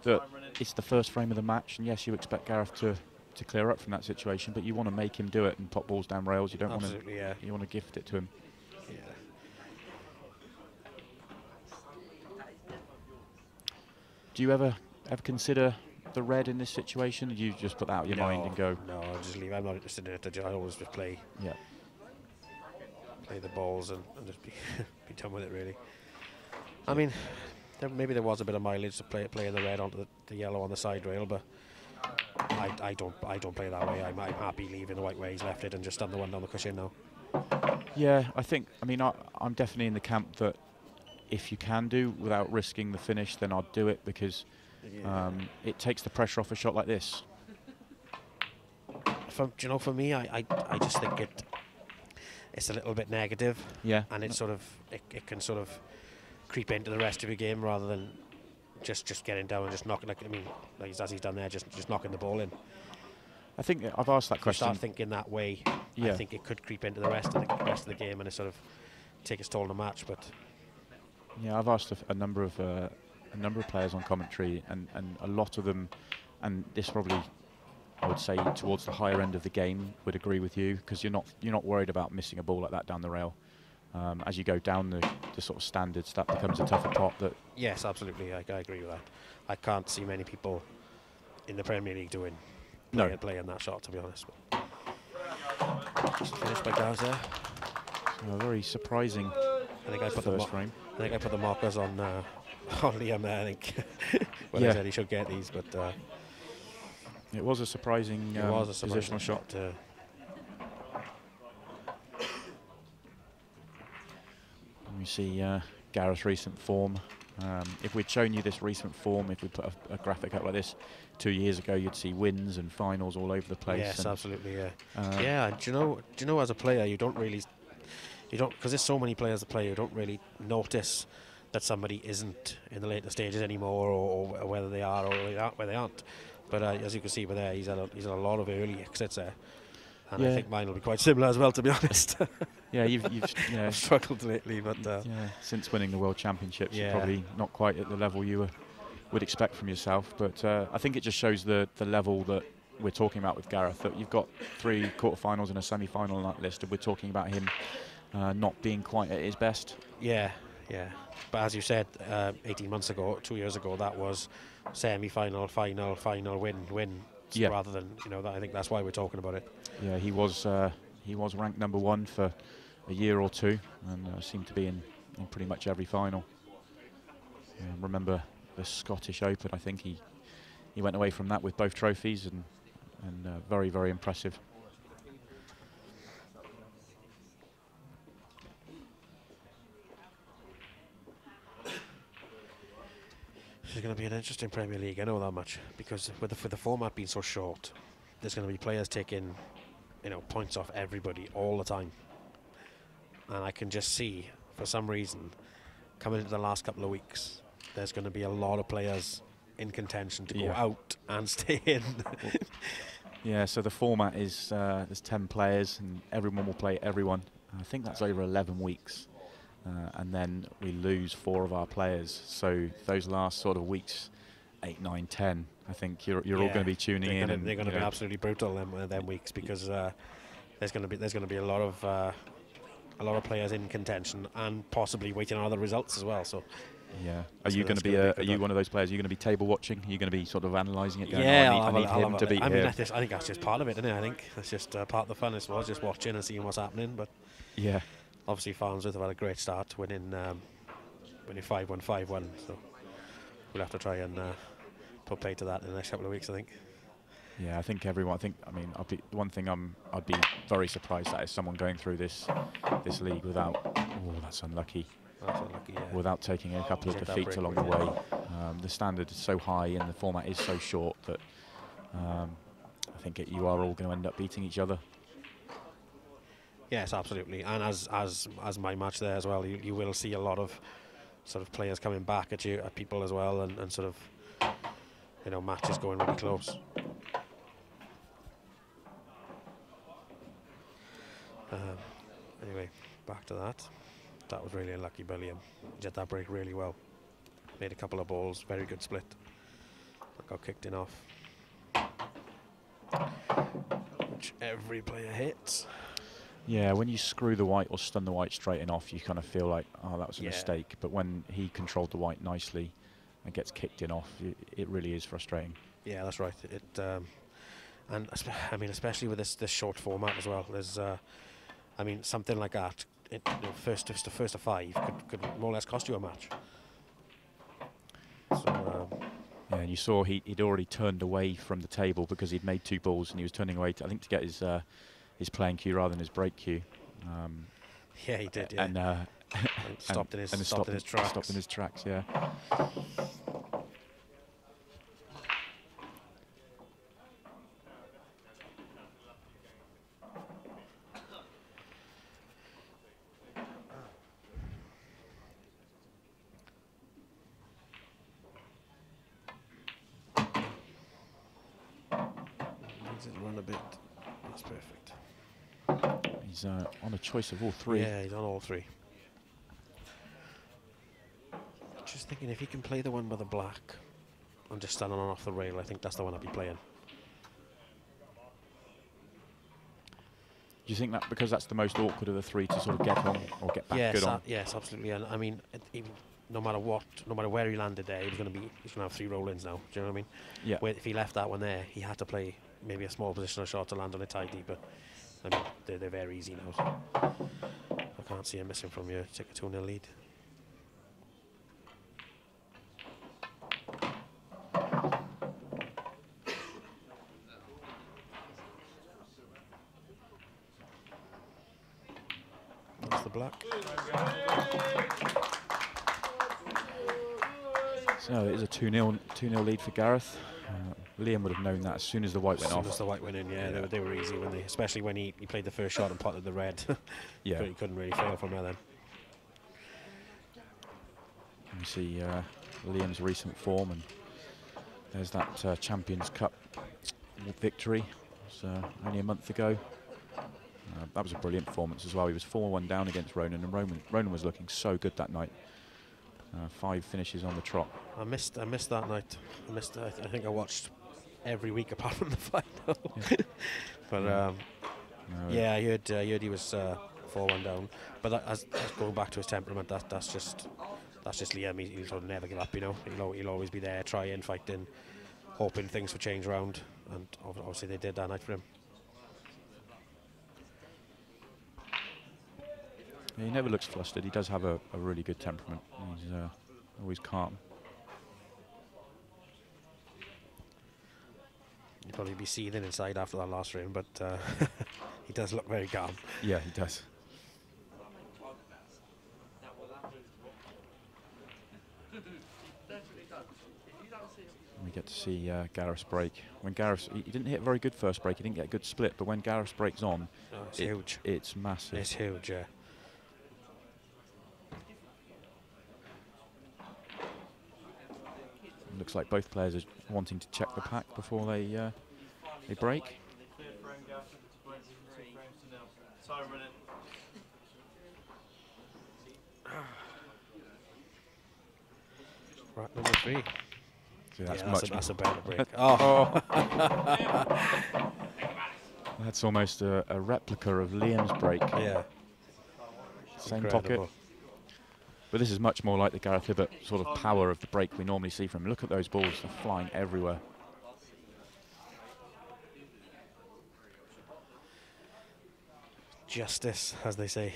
A: That it's the first frame of the match, and yes, you expect Gareth to clear up from that situation, but you want to make him do it and pop balls down rails. You don't want to.
E: Yeah.
A: You want to gift it to him.
E: Yeah.
A: Do you ever consider the red in this situation? Do you just put that out of your mind and go?
E: No, I'll just leave. I'm not interested in it. I always just play the balls and just be be done with it, really. I mean, maybe there was a bit of mileage to playing the red onto the yellow on the side rail, but I don't play that way. I'm happy leaving the white where he's left it and just stand the one down the cushion now.
A: Yeah, I'm definitely in the camp that if you can do without risking the finish, then I'd do it, because it takes the pressure off a shot like this.
E: For me, I just think it's a little bit negative.
A: Yeah.
E: And it sort of it can sort of creep into the rest of your game rather than just getting down and just knocking. Like as he's done there, just knocking the ball in.
A: I think I've asked that
E: If
A: question.
E: you start thinking that way,
A: Yeah.
E: I think it could creep into the rest of the game and it sort of take its toll in the match. But
A: Yeah, I've asked a number of players on commentary, and a lot of them, and this probably, I would say, towards the higher end of the game, would agree with you, because you're not worried about missing a ball like that down the rail. As you go down the sort of standards, that becomes a tougher pot. That
E: yes, absolutely, I agree with that. I can't see many people in the Premier League playing that shot, to be honest. Just finished by Gaz there.
A: so a very surprising
E: I think I put
A: first frame.
E: I think I put the markers on Liam there. I think when I said he should get these, but
A: It was a surprising,
E: it was a surprising
A: positional shot. You see Gareth's recent form. If we'd shown you this recent form, if we put a graphic up like this 2 years ago, you'd see wins and finals all over the place.
E: Yes, absolutely. Yeah.
A: Uh,
E: Do you know, as a player, you don't, because there's so many players to play, you don't really notice that somebody isn't in the later stages anymore, or whether they are or where they aren't. But as you can see, there he's had a lot of early exits there. And I think mine will be quite similar as well, to be honest.
A: Yeah, you've
E: struggled lately, but
A: since winning the World Championships, you're
E: Yeah.
A: probably not quite at the level you would expect from yourself. But I think it just shows the level that we're talking about with Gareth. That you've got 3 quarterfinals and a semi-final on that list, and we're talking about him not being quite at his best.
E: Yeah. But as you said, 18 months ago, 2 years ago, that was semi-final, final, win.
A: Yeah.
E: Rather than I think that's why we're talking about it.
A: Yeah, he was ranked number 1 for a year or two, and seemed to be in pretty much every final. Remember the Scottish Open? I think he went away from that with both trophies, and very, very impressive.
E: This is going to be an interesting Premier League, I know that much, because with the format being so short, there's going to be players taking points off everybody all the time. And I can just see, for some reason, coming into the last couple of weeks, there's going to be a lot of players in contention to go out and stay in.
A: Yeah, so the format is there's 10 players, and everyone will play everyone. I think that's over 11 weeks. And then we lose 4 of our players. So those last sort of weeks, 8, 9, 10, I think you're all going to be tuning in.
E: They're going to be absolutely brutal them weeks, because there's going to be a lot of players in contention and possibly waiting on other results as well. So
A: yeah, are you going to be one of those players? Are you going to be table watching? Are you going to be sort of analysing it? Going,
E: yeah,
A: I need him to beat him.
E: I think that's just part of it, isn't it? I think that's just part of the fun as well, just watching and seeing what's happening. But
A: yeah.
E: Obviously, Farnsworth have had a great start, winning 5-1, 5-1. So we'll have to try and put play to that in the next couple of weeks, I think.
A: Yeah, I think everyone. I'd be very surprised at is someone going through this league without. Oh, that's unlucky.
E: That's unlucky. Yeah.
A: Without taking a couple of defeats along the way. The standard is so high and the format is so short that I think you are all going to end up beating each other.
E: Yes, absolutely. And as my match there as well, you will see a lot of sort of players coming back at you, at people as well, and sort of matches going really close. Anyway, back to that. That was really unlucky, William. He did that break really well. Made a couple of balls, very good split. Got kicked in off, which every player hits.
A: Yeah, when you screw the white or stun the white straight in off, you kind of feel like, oh, that was a mistake. But when he controlled the white nicely, and gets kicked in off, it really is frustrating.
E: Yeah, that's right. And I mean, especially with this short format as well. There's, I mean, something like that. First to 5 could more or less cost you a match. So.
A: Yeah, and you saw he'd already turned away from the table because he'd made 2 balls, and he was turning away to, I think, to get his playing cue rather than his break cue.
E: Yeah, he did. Yeah.
A: And
E: stopped in his tracks.
A: Stopped in his tracks. Yeah.
E: Run a bit. That's perfect.
A: He's on a choice of all 3.
E: Yeah, he's on all 3. Just thinking, if he can play the one with the black and just standing on off the rail, I think that's the one I'd be playing.
A: Do you think that because that's the most awkward of the 3 to sort of get on or get back good on?
E: Yes, absolutely. And I mean, even no matter where he landed there, he's going to have 3 roll-ins now. Do you know what I mean?
A: Yeah.
E: Where if he left that one there, he had to play maybe a small positional shot to land on it tidy, but I mean, they're very easy now. So I can't see him missing from here. Take a 2-0 lead. That's the black.
A: So it is a 2-0 lead for Gareth. Liam would have known that as soon as the white went off.
E: As soon as the white went in, yeah. They were easy, when especially when he played the first shot and potted the red.
A: Yeah.
E: But he couldn't really fail from there then.
A: You see Liam's recent form, and there's that Champions Cup victory. It was only a month ago. That was a brilliant performance as well. He was 4-1 down against Ronan, and Ronan was looking so good that night. 5 finishes on the trot.
E: I missed that night. I think I watched every week apart from the final.
A: Yeah.
E: But yeah, I heard he was 4-1 down. But as going back to his temperament, that's just Liam. He'll sort of never give up. You know, he'll always be there, trying, fighting, hoping things will change around. And obviously they did that night for him.
A: Yeah, he never looks flustered. He does have a really good temperament. He's always calm.
E: He'd probably be seething inside after that last round, but he does look very calm.
A: Yeah, he does. We get to see Gareth's break. When he didn't hit a very good first break, he didn't get a good split, but when Gareth's breaks on,
E: it's huge.
A: It's massive.
E: It's huge, yeah.
A: Looks like both players are wanting to check the pack before they break.
D: Clear frame gap to 2 frames to nil. Time running.
E: Right, number 3.
A: So that's
E: that's a better break.
A: Oh. That's almost a replica of Liam's break.
E: Yeah.
A: Same
E: Incredible.
A: pocket. But this is much more like the Gareth Hibbert sort of power of the break we normally see from him. Look at those balls, they're flying everywhere.
E: Justice, as they say.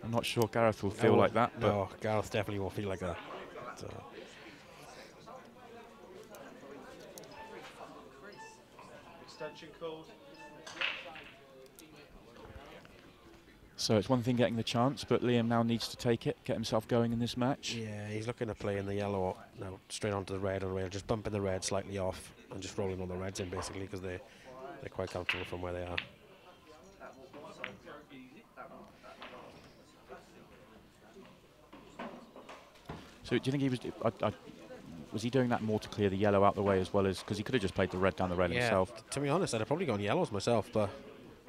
A: I'm not sure Gareth will feel like that. But
E: no, Gareth definitely won't feel like that.
D: Extension called.
A: So it's one thing getting the chance, but Liam now needs to take it, get himself going in this match.
E: Yeah, he's looking to play in the yellow now, straight onto the red on the rail, just bumping the red slightly off and just rolling all the reds in basically, because they're quite comfortable from where they are.
A: So do you think he was? Was he doing that more to clear the yellow out the way as well as because he could have just played the red down the rail himself?
E: To be honest, I'd have probably gone yellows myself, but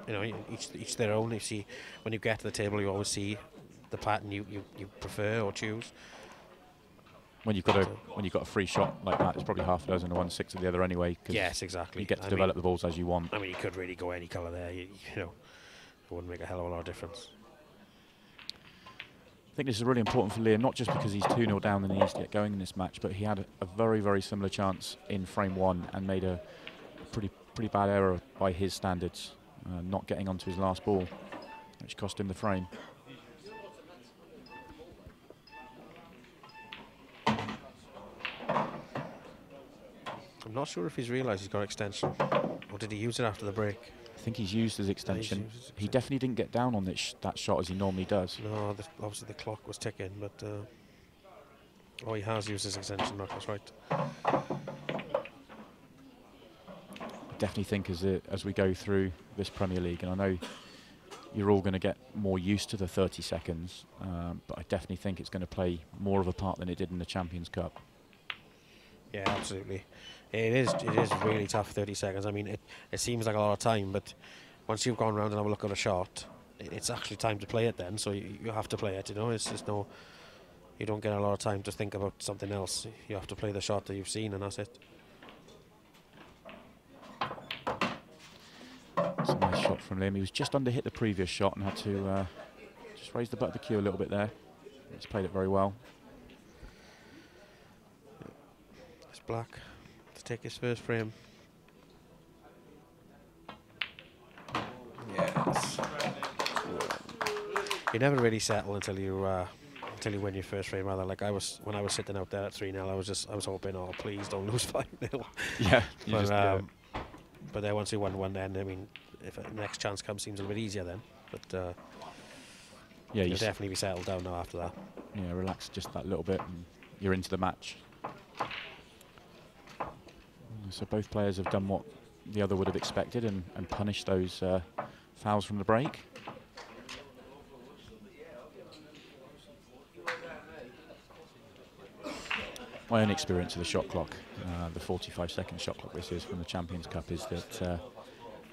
E: you know, each their own. You see, when you get to the table, you always see the pattern you prefer or choose.
A: When you've got a free shot like that, it's probably half a dozen to 1/6 of the other anyway.
E: Yes, exactly.
A: You get to develop the balls as you want.
E: I mean, you could really go any colour there. You know, it wouldn't make a hell of a lot of difference.
A: I think this is really important for Liam, not just because he's 2-0 down and he needs to get going in this match, but he had a very, very similar chance in frame 1 and made a pretty bad error by his standards, not getting onto his last ball, which cost him the frame.
E: I'm not sure if he's realised he's got extension, or did he use it after the break?
A: I think he's used his extension. He definitely didn't get down on that shot as he normally does.
E: No, obviously the clock was ticking, but oh, he has used his extension. No, that's right.
A: I definitely think as we go through this Premier League, and I know you're all going to get more used to the 30 seconds, but I definitely think it's going to play more of a part than it did in the Champions Cup.
E: Yeah, absolutely. It is really tough, 30 seconds. I mean, it seems like a lot of time, but once you've gone around and have a look at a shot, it's actually time to play it then, so you have to play it, you know. It's just you don't get a lot of time to think about something else. You have to play the shot that you've seen, and that's it.
A: It's a nice shot from Liam. He was just under hit the previous shot and had to just raise the butt of the cue a little bit there. He's played it very well.
E: It's Black to take his first frame. Yes. You never really settle until you win your first frame. Rather, like when I was sitting out there at 3-0, I was hoping, oh please don't lose 5-0.
A: Yeah.
E: But then once you won one, then I mean, if the next chance comes, seems a bit easier then. But
A: yeah,
E: you'll definitely be settled down now after that.
A: Yeah, relax just that little bit, and you're into the match. So both players have done what the other would have expected and punished those fouls from the break. My own experience of the shot clock, the 45-second shot clock this is from the Champions Cup, is that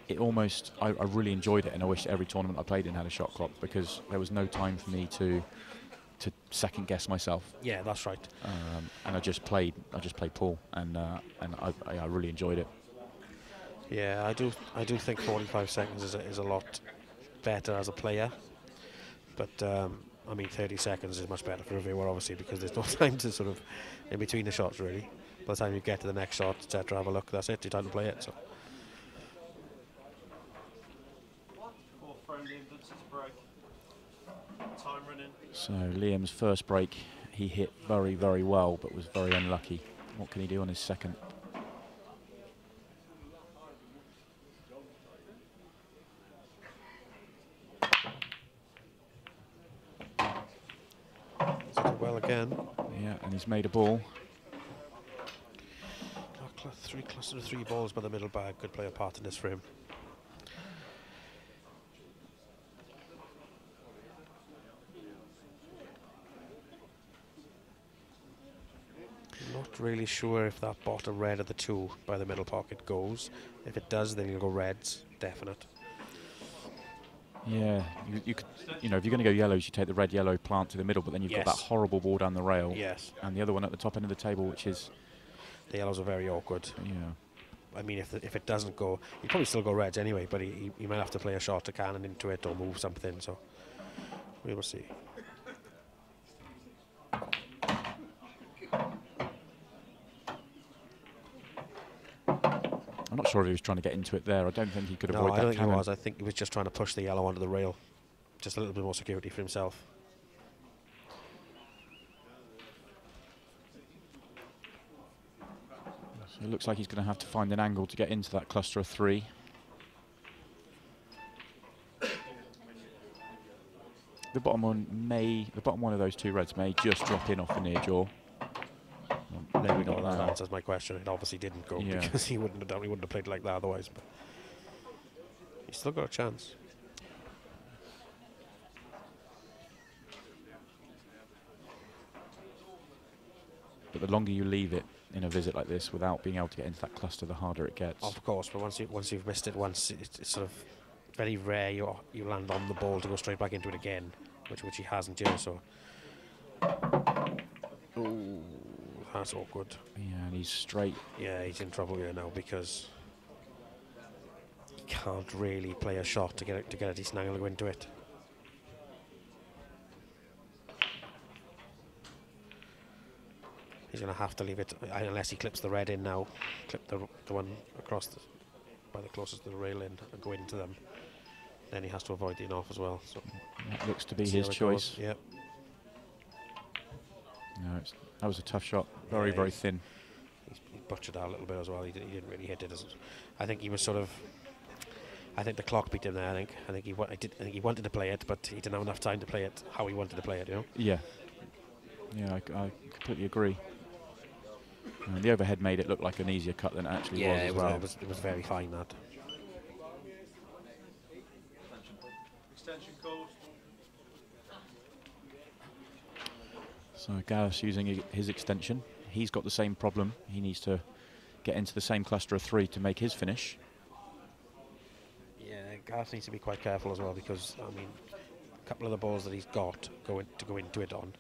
A: it almost, I really enjoyed it, and I wish every tournament I played in had a shot clock, because there was no time for me to second guess myself.
E: Yeah, that's right.
A: And I just played pool, and I really enjoyed it.
E: Yeah, I do think 45 seconds is a lot better as a player, but I mean 30 seconds is much better for a viewer, obviously, because there's no time to sort of in between the shots really. By the time you get to the next shot, etc., have a look, that's it, your time to play it. So.
D: Fourth frame, Liam Dunstan's break. Time running.
A: So Liam's first break, he hit very, very well, but was very unlucky. What can he do on his second?
E: Well again.
A: Yeah, and he's made a ball.
E: Cluster of 3 balls by the middle bag could play a part in this frame. Not really sure if that bottom red of the 2 by the middle pocket goes. If it does, then you'll go reds, definite.
A: Yeah, you could, if you're going to go yellows, you take the red-yellow plant to the middle, but then you've got that horrible ball down the rail.
E: Yes.
A: And the other one at the top end of the table, which is...
E: The yellows are very awkward.
A: Yeah.
E: I mean, if it doesn't go, you probably still go reds anyway, but he might have to play a short to cannon into it or move something, so we will see.
A: I'm not sure if he was trying to get into it there. I don't think he could avoid that.
E: No, I don't think
A: cannon.
E: he was. I think he was just trying to push the yellow onto the rail. Just a little bit more security for himself.
A: So it looks like he's going to have to find an angle to get into that cluster of 3. The bottom one of those 2 reds may just drop in off the near jaw. Well, maybe not
E: That
A: now.
E: answers my question. It obviously didn't go
A: Yeah.
E: because he wouldn't have played like that otherwise. But he's still got a chance.
A: But the longer you leave it in a visit like this without being able to get into that cluster, the harder it gets.
E: Of course, but once you've missed it once, it's sort of very rare you land on the ball to go straight back into it again, which he hasn't here. So, ooh, that's awkward.
A: Yeah, and he's straight.
E: Yeah, he's in trouble here now because he can't really play a shot to get a decent angle to go into it. He's going to have to leave it, unless he clips the red in now. Clip the one across by the closest to the railing and go into them. Then he has to avoid the in-off as well. So
A: that looks to be his choice.
E: Yep.
A: No, that was a tough shot. Very, very thin.
E: He butchered out a little bit as well. He didn't really hit it. I think he was sort of. I think the clock beat him there. I think he wanted to play it, but he didn't have enough time to play it how he wanted to play it. You know.
A: Yeah. Yeah, I completely agree. The overhead made it look like an easier cut than it actually was as well.
E: It was very fine, that.
D: Extension calls.
A: So Gareth's using his extension. He's got the same problem. He needs to get into the same cluster of 3 to make his finish.
E: Yeah, Gareth needs to be quite careful as well, because I mean, a couple of the balls that he's got go into it on,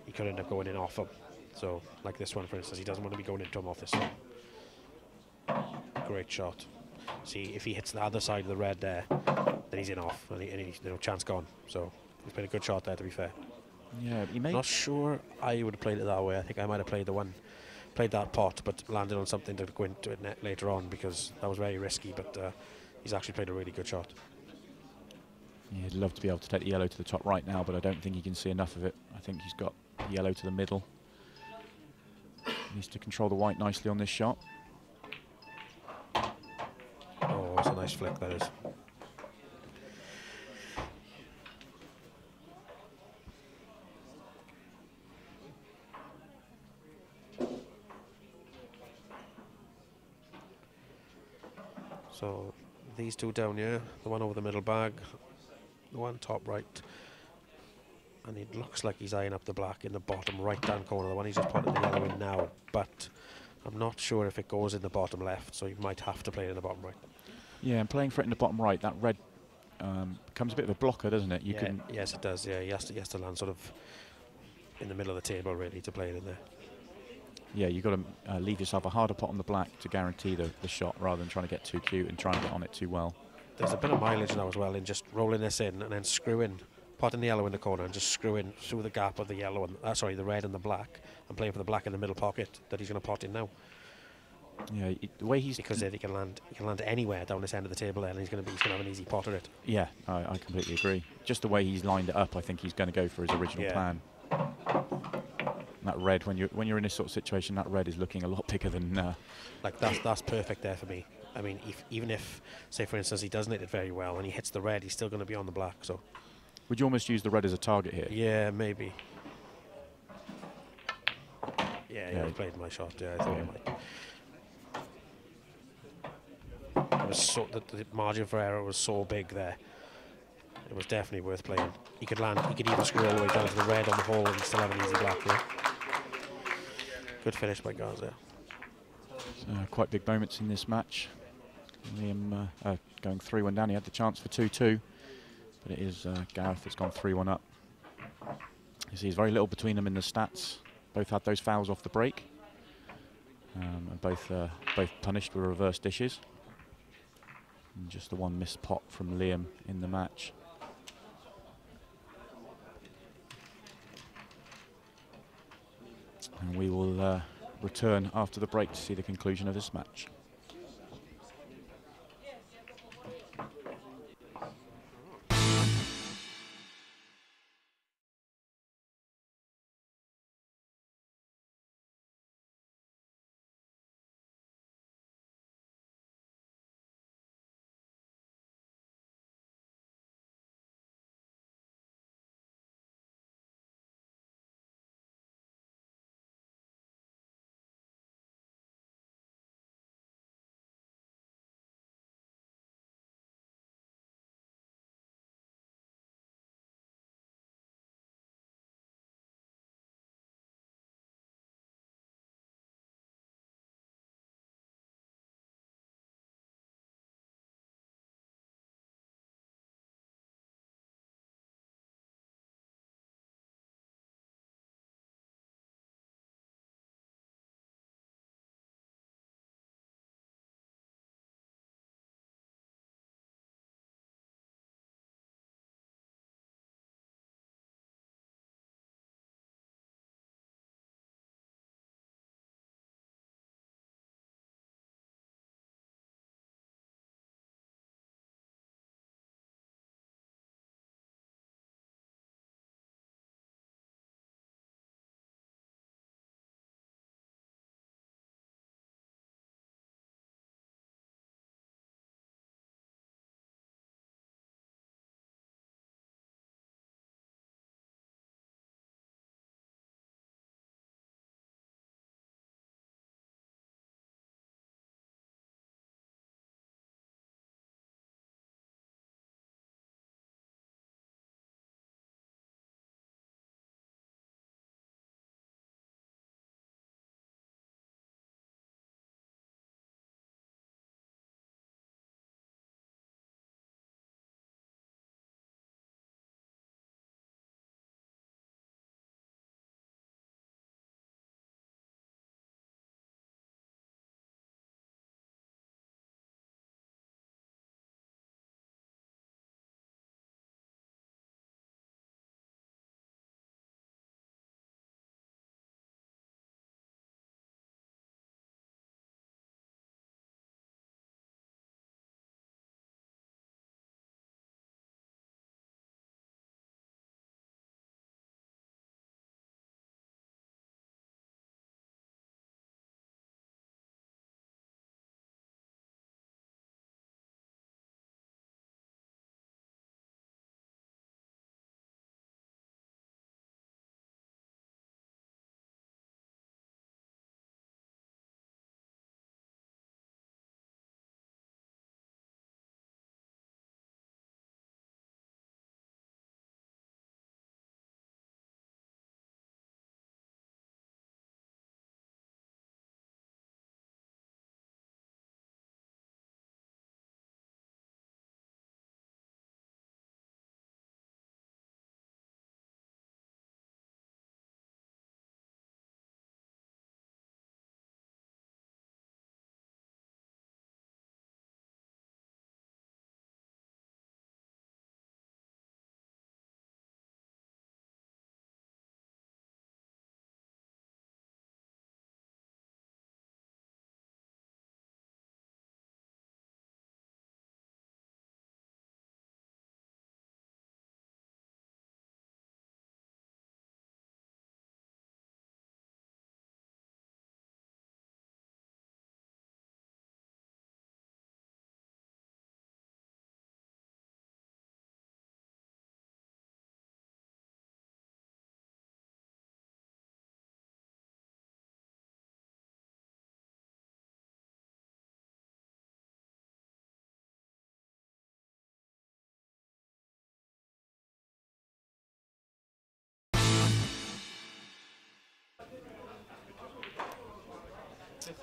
E: he could end up going in off him. So, like this one, for instance, he doesn't want to be going into him off this one. Great shot. See, if he hits the other side of the red there, then he's in off, and he's chance gone. So, he's been a good shot there, to be fair.
A: Yeah, he made.
E: Not sure I would have played it that way. I think I might have played that pot, but landed on something to go into it net later on, because that was very risky. But he's actually played a really good shot.
A: Yeah, he'd love to be able to take the yellow to the top right now, but I don't think he can see enough of it. I think he's got the yellow to the middle. He needs to control the white nicely on this shot.
E: Oh, it's a nice flick, that is. So these two down here, the one over the middle bag, the one top right, and it looks like he's eyeing up the black in the bottom right hand corner, the one he's just putting the yellow in now, but I'm not sure if it goes in the bottom left, so you might have to play it in the bottom right.
A: Yeah, and playing for it in the bottom right, that red becomes a bit of a blocker, doesn't it?
E: Yes, it does. Yeah, he has to land sort of in the middle of the table really to play it in there.
A: Yeah, you've got to leave yourself a harder pot on the black to guarantee the shot, rather than trying to get too cute and trying to get on it too well.
E: There's a bit of mileage now as well in just rolling this in and then screwing, potting the yellow in the corner and just screwing through the gap of the yellow and the red and the black, and playing for the black in the middle pocket that he's going to pot in now.
A: Yeah, the way he's,
E: because then he can land anywhere down this end of the table there, and he's going to have an easy pot at it.
A: Yeah, I completely agree. Just the way he's lined it up, I think he's going to go for his original plan. That red, when you're in this sort of situation, that red is looking a lot bigger than.
E: Like that's perfect there for me. I mean, even if, say for instance, he doesn't hit it very well and he hits the red, he's still going to be on the black. So,
A: would you almost use the red as a target here?
E: Yeah, maybe. Yeah, he played my shot. Yeah, I thought he might. It was the margin for error was so big there. It was definitely worth playing. He could even screw all the way down to the red on the hole and still have an easy black. Yeah. Good finish by Garza there.
A: Quite big moments in this match. Liam going 3-1 down. He had the chance for 2-2, but it is Gareth that's gone 3-1 up. You see, there's very little between them in the stats. Both had those fouls off the break, and both punished with reverse dishes. And just the one missed pot from Liam in the match. And we will return after the break to see the conclusion of this match.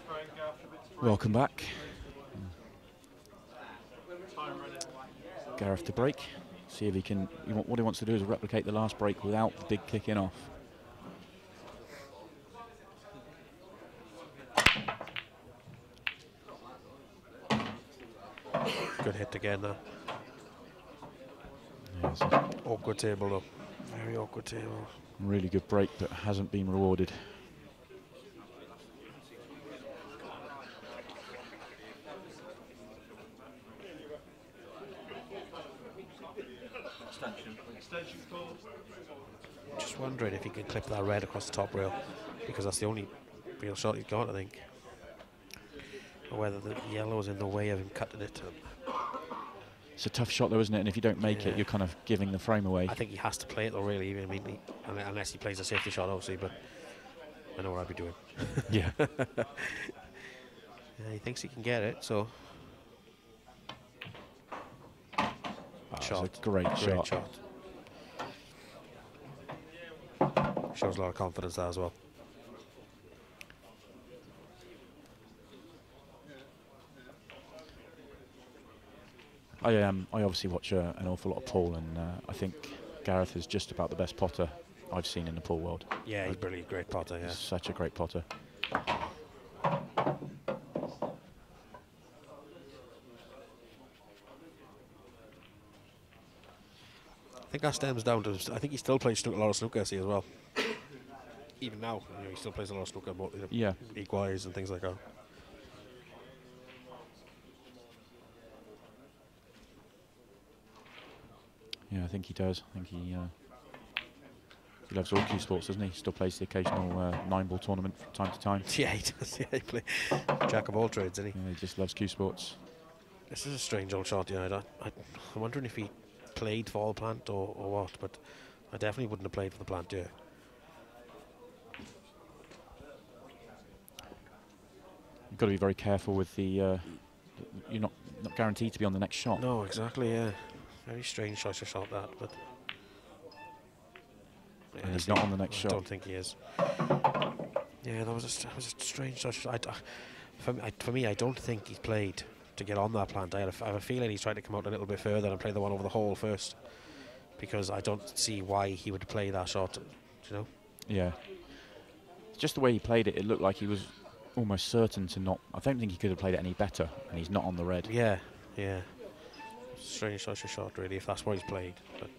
D: throwing Gareth a bit to break.
A: Welcome back.
D: Time running.
A: Gareth to break. See if he can. What he wants to do is replicate the last break without the big kicking off.
E: Good hit again there.
A: Yeah, it's a
E: Awkward table though. Very awkward table.
A: really good break, but hasn't been rewarded.
D: Extension called.
E: Just wondering if he can clip that red across the top rail, because that's the only real shot he's got, I think. Or whether the yellow is in the way of him cutting it.
A: It's a tough shot though, isn't it? And if you don't make it, you're kind of giving the frame away.
E: I think he has to play it though, really. I mean, unless he plays a safety shot, obviously, but I know what I'd be doing.
A: Yeah.
E: Yeah, he thinks he can get it, so.
A: It's a great shot.
E: Shows a lot of confidence there as well.
A: I obviously watch an awful lot of pool, and I think Gareth is just about the best potter I've seen in the pool world.
E: Yeah, he's really a great potter, yeah.
A: He's such a great potter.
E: I think that stems down to, I think he still plays a lot of snooker, see, as well. Even now, he still plays a lot of snooker,
A: Yeah.
E: league-wise and things like that.
A: Yeah, I think he does. I think he loves all cue sports, doesn't he? Still plays the occasional 9-ball tournament from time to time.
E: Yeah, he does. Yeah, he plays jack of all trades, isn't he?
A: Yeah, he just loves cue sports.
E: This is a strange old shot, yeah. I'm wondering if he played for all plant or what, but I definitely wouldn't have played for the plant, yeah.
A: You've got to be very careful with the. You're not guaranteed to be on the next shot.
E: No, exactly, yeah. Very strange choice of shot, that, but. Yeah,
A: And he's not on the next shot.
E: I don't think he is. Yeah, that was a strange choice. For me, I don't think he's played to get on that plant. I have a feeling he's trying to come out a little bit further and play the one over the hole first, because I don't see why he would play that shot, you know?
A: Yeah. Just the way he played it, it looked like he was almost certain to not. I don't think he could have played it any better, and he's not on the red.
E: Yeah, yeah. Strange choice of shot, really, if that's what he's played, but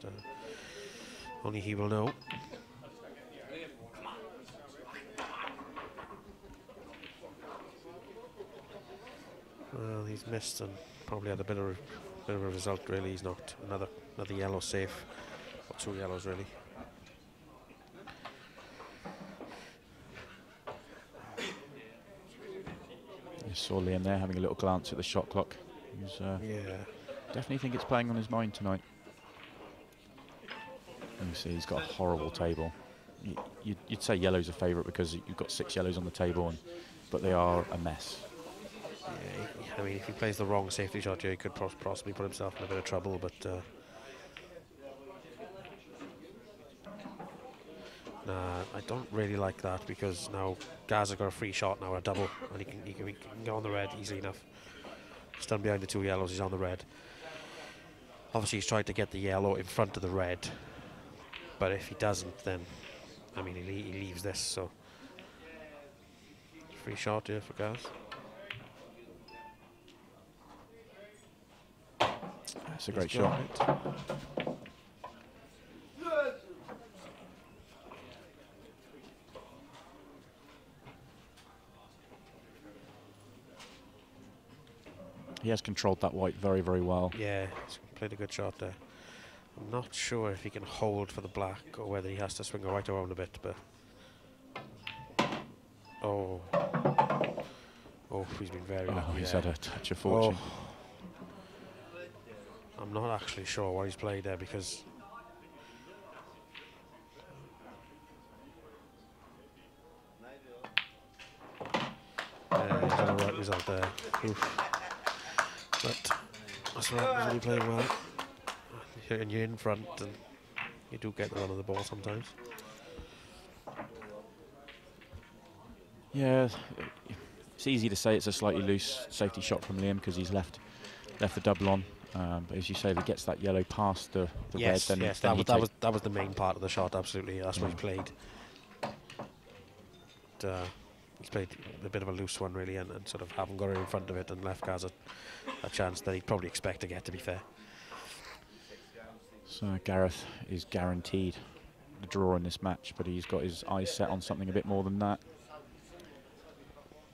E: only he will know. Well, he's missed and probably had a bit of a result, really. He's not another yellow safe, or 2 yellows, really.
A: You saw Liam there having a little glance at the shot clock. He's,
E: Yeah.
A: definitely think it's playing on his mind tonight. You see, he's got a horrible table. You'd say yellow's a favourite because you've got 6 yellows on the table, but they are a mess.
E: Yeah, I mean, if he plays the wrong safety shot here, he could possibly put himself in a bit of trouble, but nah, I don't really like that, because now Gaz has got a free shot now, a double, and he can go on the red easily enough. Stand behind the 2 yellows, he's on the red. Obviously, he's tried to get the yellow in front of the red, but if he doesn't, then, I mean, he leaves this, so. Free shot here for Gaz.
A: That's a great shot. He has controlled that white very, very well.
E: Yeah, he's played a good shot there. I'm not sure if he can hold for the black or whether he has to swing right around a bit, but. Oh. Oh, he's been very lucky.
A: He's
E: there.
A: had a touch of fortune.
E: Oh. I'm not actually sure what he's played there, because. Yeah, he's got a right result there. Oof. But that's right, he's really playing well. And you're in front, and you do get the run of the ball sometimes.
A: Yeah, It's easy to say it's a slightly loose safety shot from Liam because he's left the double on. But as you say, if he gets that yellow past the red, then
E: yes,
A: then
E: that was the main part of the shot. Absolutely, that's what he played. He's played a bit of a loose one really, and sort of haven't got it in front of it, and left Gaz a chance that he'd probably expect to get. To be fair.
A: So Gareth is guaranteed the draw in this match, but he's got his eyes set on something a bit more than that.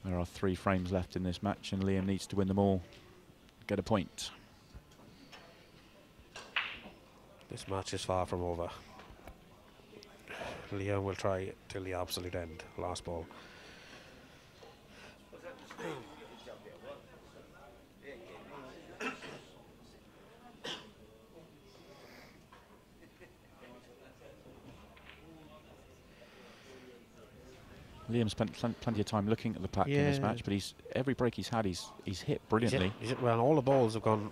A: There are 3 frames left in this match, and Liam needs to win them all, get a point.
E: This match is far from over. Liam will try till the absolute end. Last ball.
A: Liam spent plenty of time looking at the pack in this match, but every break he's had, he's hit brilliantly.
E: Well, all the balls have gone.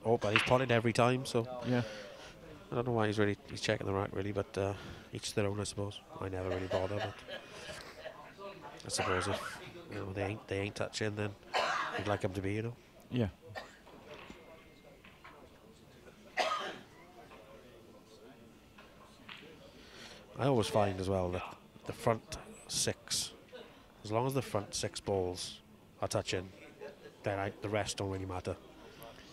E: Oh, but he's potted every time, so
A: yeah.
E: I don't know why he's checking the rack really, but each their own, I suppose. I never really bother, but I suppose if they ain't touching, then you'd like them to be,
A: Yeah.
E: I always find as well that the front 6, as long as the front 6 balls are touching, then the rest don't really matter.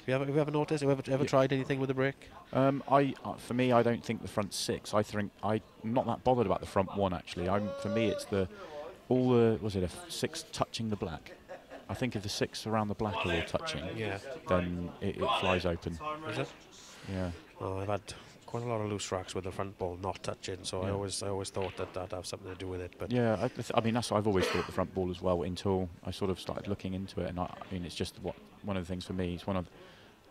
E: Have you ever noticed? Have you ever tried anything with the break?
A: For me, I don't think the front 6. I think I'm not that bothered about the front 1 actually. For me, it's was it a 6 touching the black? I think if the 6 around the black are all touching, then it flies open.
E: Is it?
A: Yeah.
E: Oh, I've had quite a lot of loose racks with the front ball not touching, so I always thought that'd have something to do with it. But
A: yeah, I mean that's what I've always thought, the front ball as well, until I sort of started looking into it, and I mean it's just one of the things for me.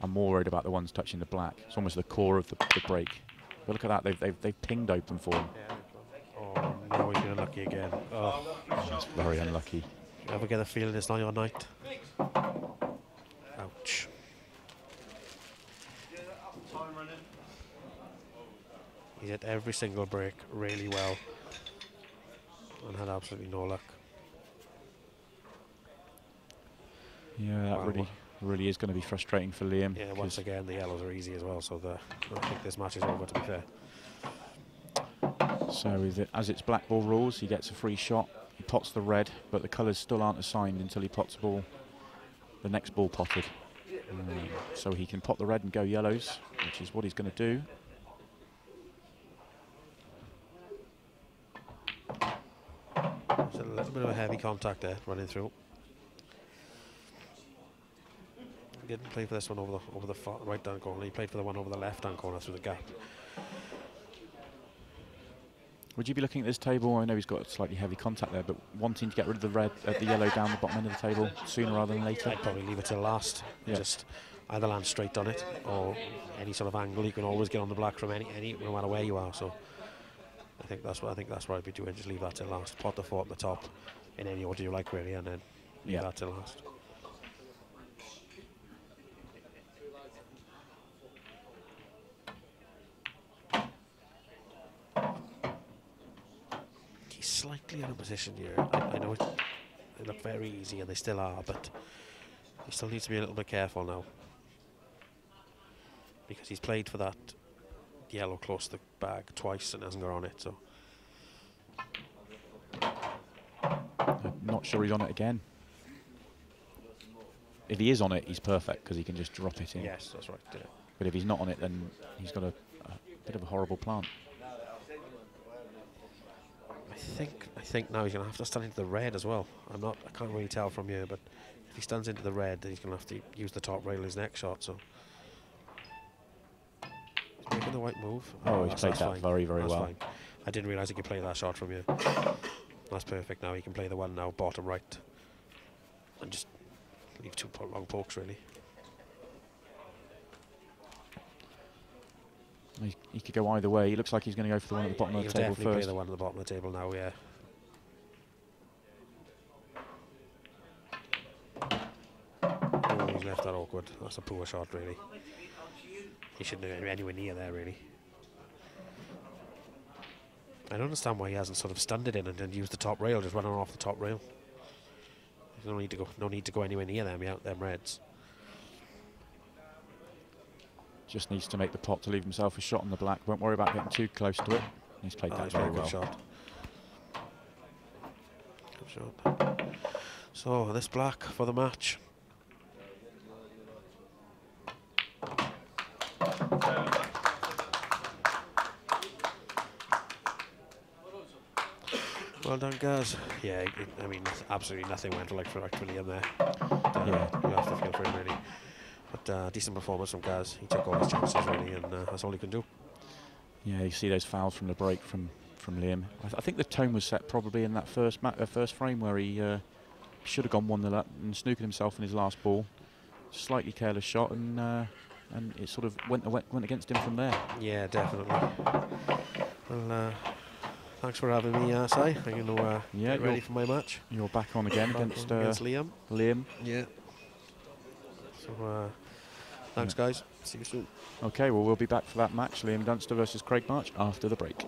A: I'm more worried about the ones touching the black. It's almost the core of the break. But look at that, they've pinged open for him.
E: Oh, now he's been unlucky again. Oh,
A: that's very unlucky.
E: You ever get a feeling it's not your night? Ouch. He hit every single break really well and had absolutely no luck.
A: Yeah, that really is going to be frustrating for Liam.
E: Yeah, once again the yellows are easy as well, so I think this match is over, to be fair.
A: So as it's black ball rules, he gets a free shot, he pots the red, but the colours still aren't assigned until he pots the next ball potted. So he can pot the red and go yellows, which is what he's going to do.
E: There's a little bit of a heavy contact there running through. He didn't play for this one over the far right hand corner. He played for the one over the left hand corner through the gap.
A: Would you be looking at this table? I know he's got slightly heavy contact there, but wanting to get rid of the yellow down the bottom end of the table sooner rather than later?
E: I'd probably leave it till last.
A: Yeah.
E: Just either land straight on it or any sort of angle. You can always get on the black from any no matter where you are. So I think that's what I'd be doing. Just leave that till last. Pot the 4 at the top in any order you like, really, and then leave that till last. He's slightly out of position here. I know they look very easy, and they still are, but he still needs to be a little bit careful now, because he's played for that yellow close to the bag twice and hasn't got on it. So
A: I'm not sure he's on it again. If he is on it, he's perfect because he can just drop it in.
E: yes, that's right. Yeah.
A: But if he's not on it, then he's got a bit of a horrible plant.
E: I think now he's going to have to stand into the red as well. I can't really tell from here, but if he stands into the red, then he's going to have to use the top rail in his next shot. So he's making the right move.
A: Oh, he's played that
E: fine.
A: very, very
E: That's
A: well.
E: fine. I didn't realise he could play that shot from here. That's perfect. Now he can play the one now bottom right and just leave 2 long pokes, really.
A: He could go either way. He looks like he's going to go for the one at the bottom of the table
E: He'll definitely
A: first.
E: play the one at the bottom of the table now, yeah. Oh, he's left that awkward. That's a poor shot, really. He shouldn't have been anywhere near there, really. I don't understand why he hasn't sort of stunned it in and used the top rail, just running off the top rail. no need to go anywhere near them. Yeah, them reds.
A: Just needs to make the pot to leave himself a shot on the black. Won't worry about getting too close to it. He's played that
E: He's
A: very
E: played a
A: well.
E: good shot. Good shot. So this black for the match. Well done, Gaz. Yeah, I mean, absolutely nothing went for Liam there.
A: Yeah.
E: You have to feel for him, really. But decent performance from Gaz. He took all his chances, really, and that's all he can do.
A: Yeah, you see those fouls from the break from Liam. I think the tone was set probably in that first frame where he should have gone 1-0 up and snookered himself in his last ball. Slightly careless shot, and it sort of went against him from there.
E: Yeah, definitely. Well, thanks for having me, Si. I'm going to get ready for my match.
A: You're back on again against
E: Liam. Yeah. So, thanks, guys. See you soon.
A: Okay, well, we'll be back for that match, Liam Dunster versus Craig March, after the break.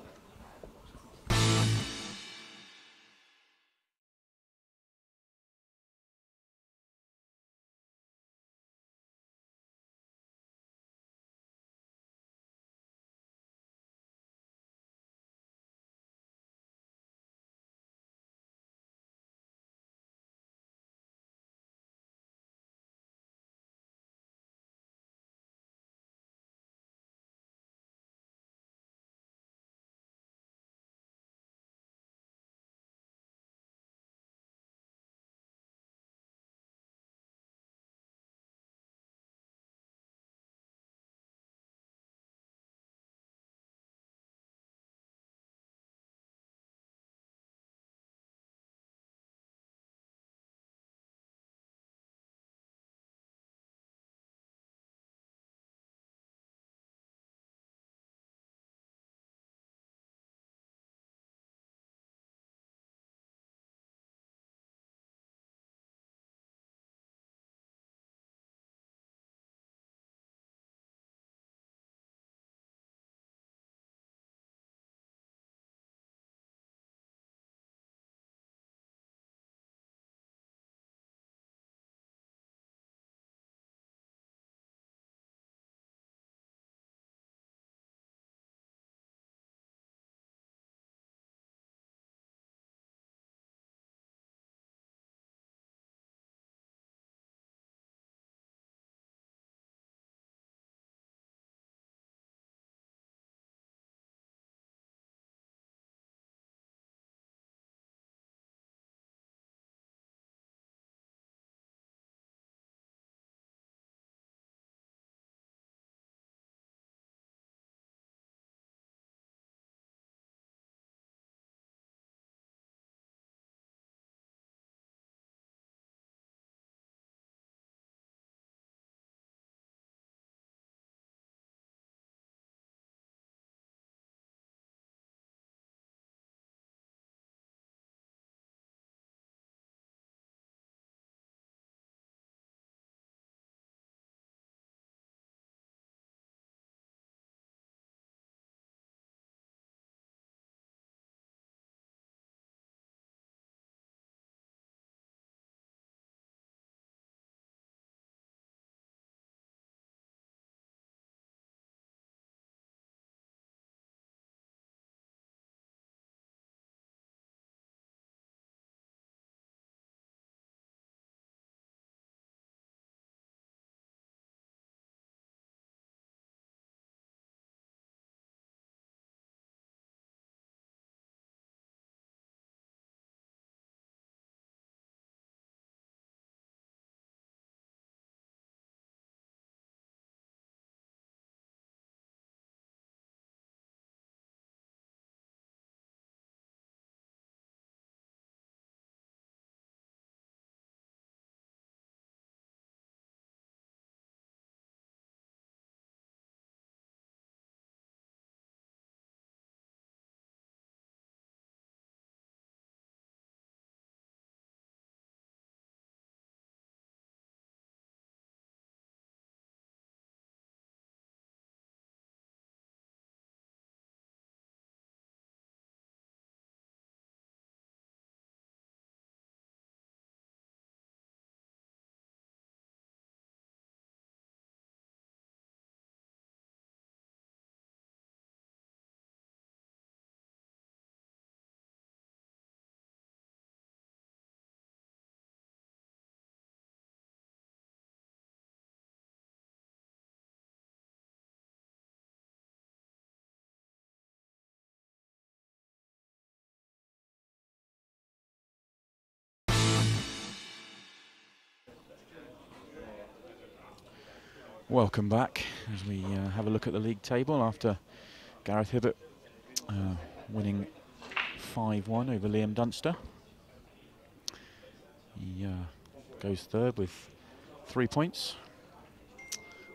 A: Welcome back as we have a look at the league table after Gareth Hibbert winning 5-1 over Liam Dunster. He goes third with 3 points.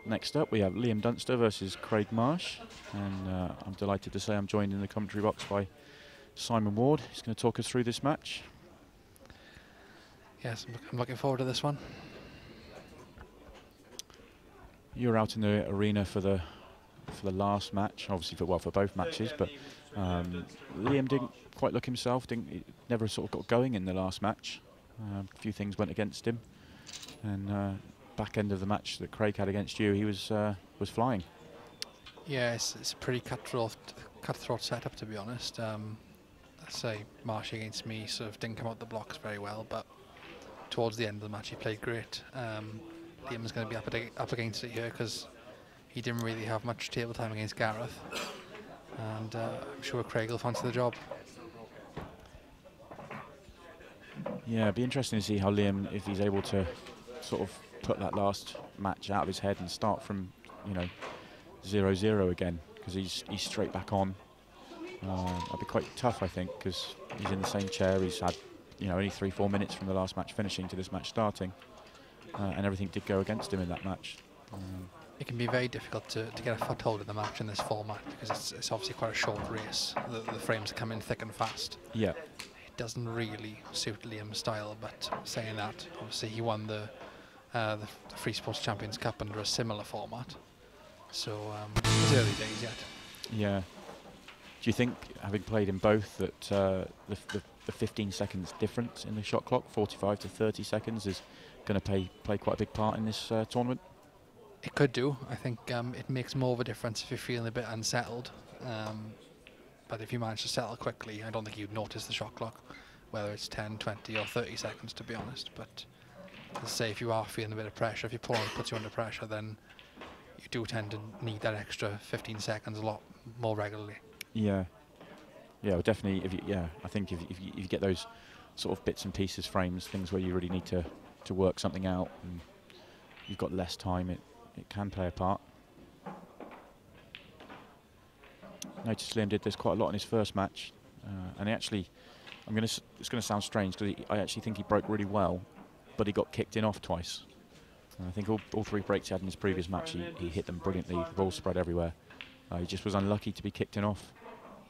A: Next up we have Liam Dunster versus Craig Marsh, and I'm delighted to say I'm joined in the commentary box by Simon Ward. He's going to talk us through this match.
F: Yes, I'm looking forward to this one.
A: You were out in the arena for the last match, obviously for both matches, but Liam didn't quite look himself. Never sort of got going in the last match. A few things went against him, and back end of the match that Craig had against you, he was flying.
F: Yeah, it's a pretty cutthroat setup, to be honest. I'd say Marsh against me sort of didn't come out the blocks very well, but towards the end of the match he played great. Liam's going to be up against it here because he didn't really have much table time against Gareth, and I'm sure Craig will fancy the job.
A: Yeah, it'd be interesting to see how Liam, if he's able to sort of put that last match out of his head and start from 0-0 again, because he's straight back on. That'd be quite tough, I think, because he's in the same chair. He's had only 3-4 minutes from the last match finishing to this match starting. And everything did go against him in that match.
F: It can be very difficult to get a foothold in the match in this format because it's obviously quite a short race. The frames come in thick and fast.
A: Yeah.
F: It doesn't really suit Liam's style, but saying that, obviously he won the Free Sports Champions Cup under a similar format. So it's early days yet.
A: Yeah. Do you think, having played in both, that the 15 seconds difference in the shot clock, 45 to 30 seconds, is going to play quite a big part in this tournament?
F: It could do. I think it makes more of a difference if you're feeling a bit unsettled. But if you manage to settle quickly, I don't think you'd notice the shot clock, whether it's 10, 20 or 30 seconds, to be honest. But as I say, if you are feeling a bit of pressure, if your opponent puts you under pressure, then you do tend to need that extra 15 seconds a lot more regularly.
A: Yeah. Yeah, well, definitely. I think if you get those sort of bits and pieces frames, things where you really need to work something out and you've got less time, it can play a part. Noticed Liam did this quite a lot in his first match, and it's going to sound strange because I actually think he broke really well, but he got kicked in off twice. And I think all 3 breaks he had in his previous match, he hit them brilliantly. The ball spread everywhere. He just was unlucky to be kicked in off.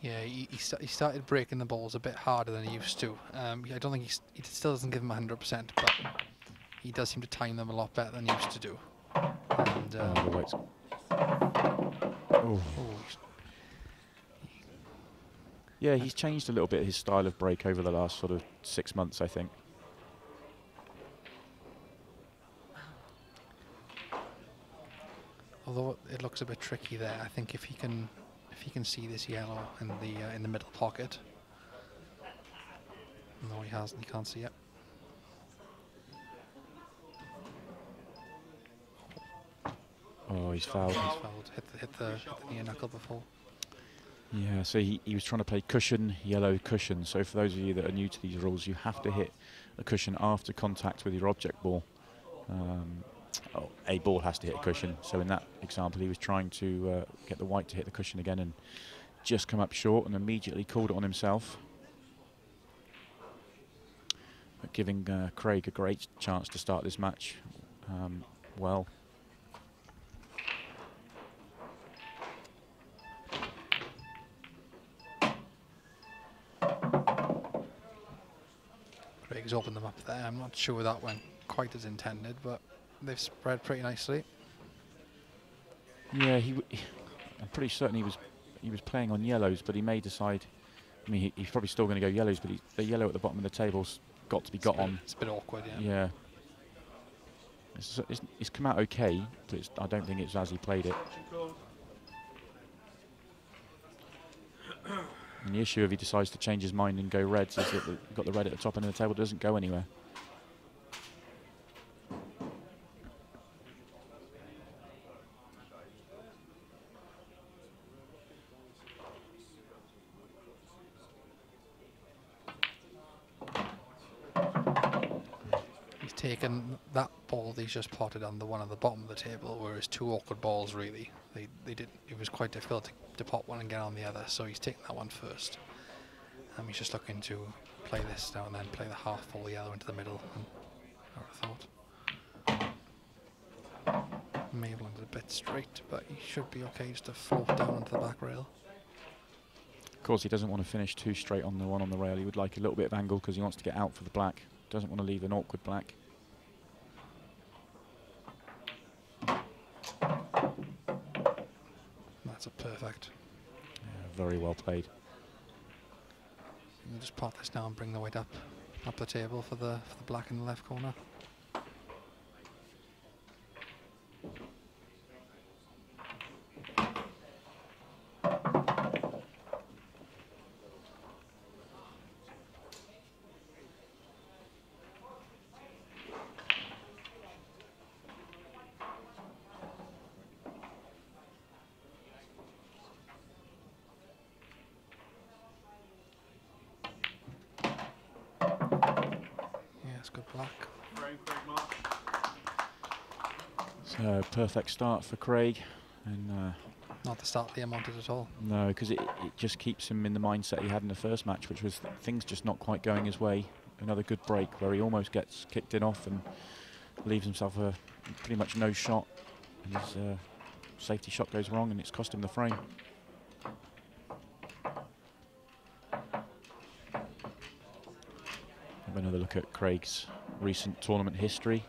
F: Yeah, he started breaking the balls a bit harder than he used to. I don't think he still doesn't give them 100%, but he does seem to time them a lot better than he used to do. And
A: yeah, he's changed a little bit his style of break over the last sort of 6 months, I think.
F: Although it looks a bit tricky there, I think if he can see this yellow in the middle pocket. No, he hasn't. He can't see it.
A: Oh, he's fouled.
F: He's fouled. Hit the near knuckle before.
A: Yeah, so he was trying to play cushion, yellow cushion. So for those of you that are new to these rules, you have to hit a cushion after contact with your object ball. A ball has to hit a cushion. So in that example, he was trying to get the white to hit the cushion again and just come up short and immediately called it on himself. But giving Craig a great chance to start this match well.
F: Craig's opened them up there. I'm not sure that went quite as intended, but they've spread pretty nicely.
A: Yeah, I'm pretty certain he was playing on yellows, but he may decide. I mean, he's probably still going to go yellows, but the yellow at the bottom of the table's got to be got on.
F: It's a bit awkward, yeah.
A: Yeah. It's come out okay, but I don't think it's as he played it. And the issue if he decides to change his mind and go reds is that you've got the red at the top end of the table, doesn't go anywhere.
F: taken that ball that he's just plotted on the one at the bottom of the table, whereas two awkward balls really. They did. It was quite difficult to pop one and get on the other, so he's taken that one first. He's just looking to play this now and then play the half ball yellow into the middle. And I would have thought Maitland's a bit straight, but he should be okay just to float down onto the back rail.
A: Of course, he doesn't want to finish too straight on the one on the rail. He would like a little bit of angle because he wants to get out for the black. Doesn't want to leave an awkward black.
F: That's a perfect.
A: Yeah, very well played.
F: We'll just pot this now and bring the weight up the table for the black in the left corner. Good black.
A: So perfect start for Craig, and
F: not the start Liam wanted at all.
A: no, because it just keeps him in the mindset he had in the first match, which was things just not quite going his way. Another good break where he almost gets kicked in off and leaves himself a pretty much no shot, and his safety shot goes wrong and it's cost him the frame. Have another look at Craig's recent tournament history.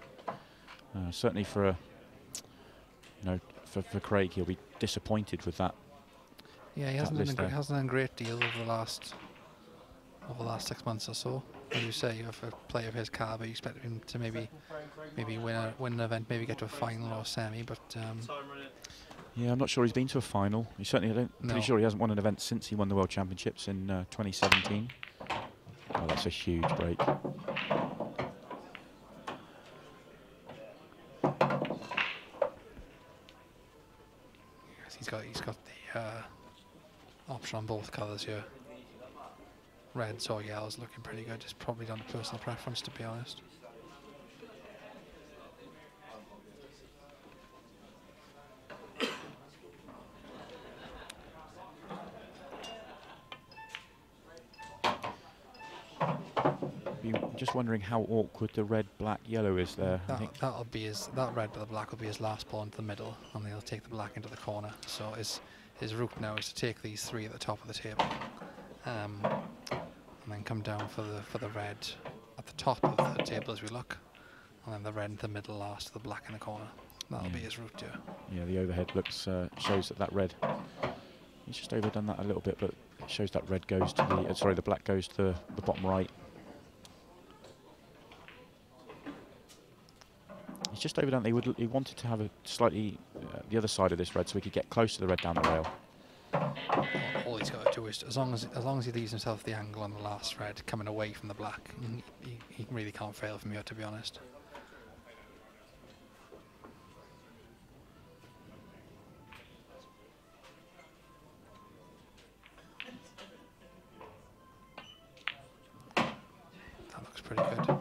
A: Certainly for for Craig, he'll be disappointed with that.
F: Yeah, he hasn't done a great deal over the last 6 months or so. As you say, if a player of his caliber, you expect him to maybe win an event, maybe get to a final or semi. But
A: yeah, I'm not sure he's been to a final. He certainly pretty sure he hasn't won an event since he won the World Championships in 2017. Oh, that's a huge break.
F: Yes, he's got the option on both colours here. Reds or yellows looking pretty good. It's probably down to personal preference, to be honest.
A: Just wondering how awkward the red, black, yellow is there.
F: That'll be that red, but the black will be his last ball into the middle, and he'll take the black into the corner. So his route now is to take these three at the top of the table, and then come down for the red at the top of the table as we look, and then the red in the middle last, the black in the corner. That'll be his route, yeah. Yeah,
A: the overhead looks shows that red. He's just overdone that a little bit, but it shows that red goes to the the black goes to the bottom right. He's just overdone. He wanted to have a slightly the other side of this red so he could get close to the red down the rail.
F: All he's got to do is, as long as he leaves himself the angle on the last red coming away from the black, he really can't fail from here, to be honest. That looks pretty good.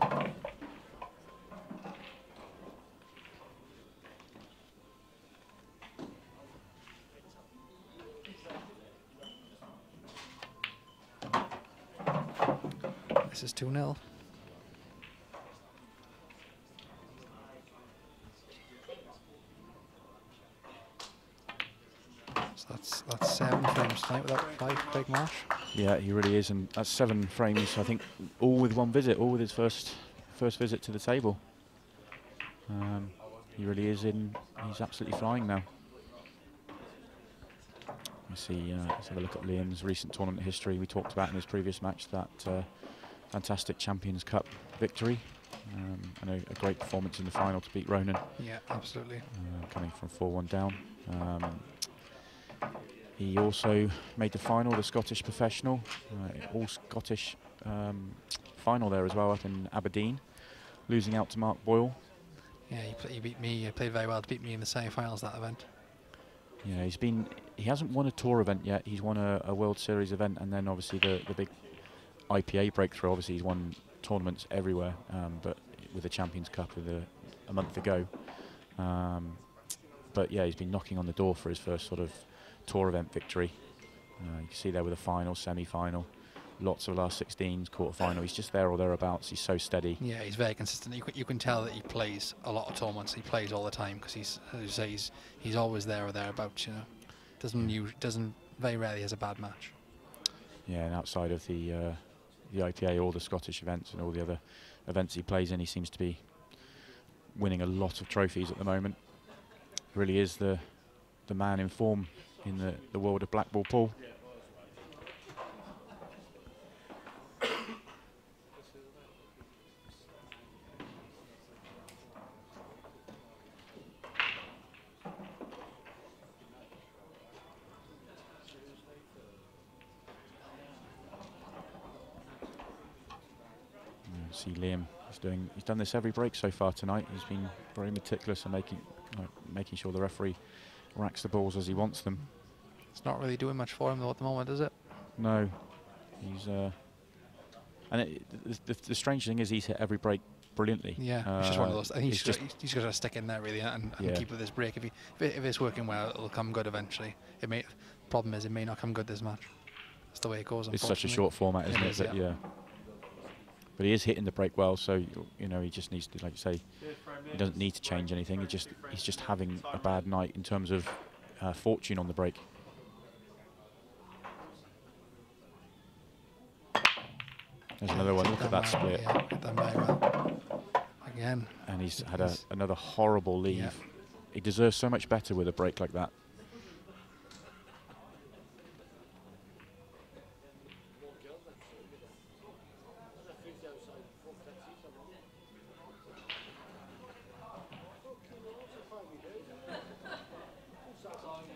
F: This is 2-0. So that's 7 frames tonight without Craig Marsh.
A: Yeah, he really is, and that's 7 frames. I think all with one visit, all with his first visit to the table. He really is in. He's absolutely flying now. Let's see. Let's have a look at Liam's recent tournament history. We talked about in his previous match that fantastic Champions Cup victory, and a great performance in the final to beat Ronan.
F: Yeah, absolutely.
A: Coming from 4-1 down. He also made the final, the Scottish Professional, all Scottish final there as well up in Aberdeen, losing out to Mark Boyle.
F: Yeah, he beat me. He played very well to beat me in the semi-finals that event.
A: Yeah, he hasn't won a tour event yet. He's won a World Series event, and then obviously the big IPA breakthrough. Obviously, he's won tournaments everywhere, but with the Champions Cup a month ago. But yeah, he's been knocking on the door for his first sort of tour event victory. You can see there with a final, semi-final, lots of last 16s, quarter-final. He's just there or thereabouts. He's so steady.
F: Yeah, he's very consistent. You can tell that he plays a lot of tournaments. He plays all the time because he's, as you say, he's always there or thereabouts. You know, doesn't very rarely has a bad match.
A: Yeah, and outside of the IPA, all the Scottish events and all the other events he plays in, he seems to be winning a lot of trophies at the moment. Really is the man in form in the world of blackball pool. See Liam, he's done this every break so far tonight. He's been very meticulous in making sure the referee racks the balls as he wants them.
F: It's not really doing much for him though at the moment, is it?
A: No, he's and the strange thing is he's hit every break brilliantly.
F: Yeah, it's just one of those. I think he's got to stick in there really and keep with this break. If it's working well, it'll come good eventually. Problem is it may not come good this match. That's the way it goes.
A: It's such a short format, isn't it? But yeah. But he is hitting the break well, so you know he just needs to, like you say, he doesn't need to change anything. He's just having a bad night in terms of fortune on the break. There's another one. Look at that split.
F: Yeah, done very well. Again.
A: And he's had another horrible leave. Yeah. He deserves so much better with a break like that.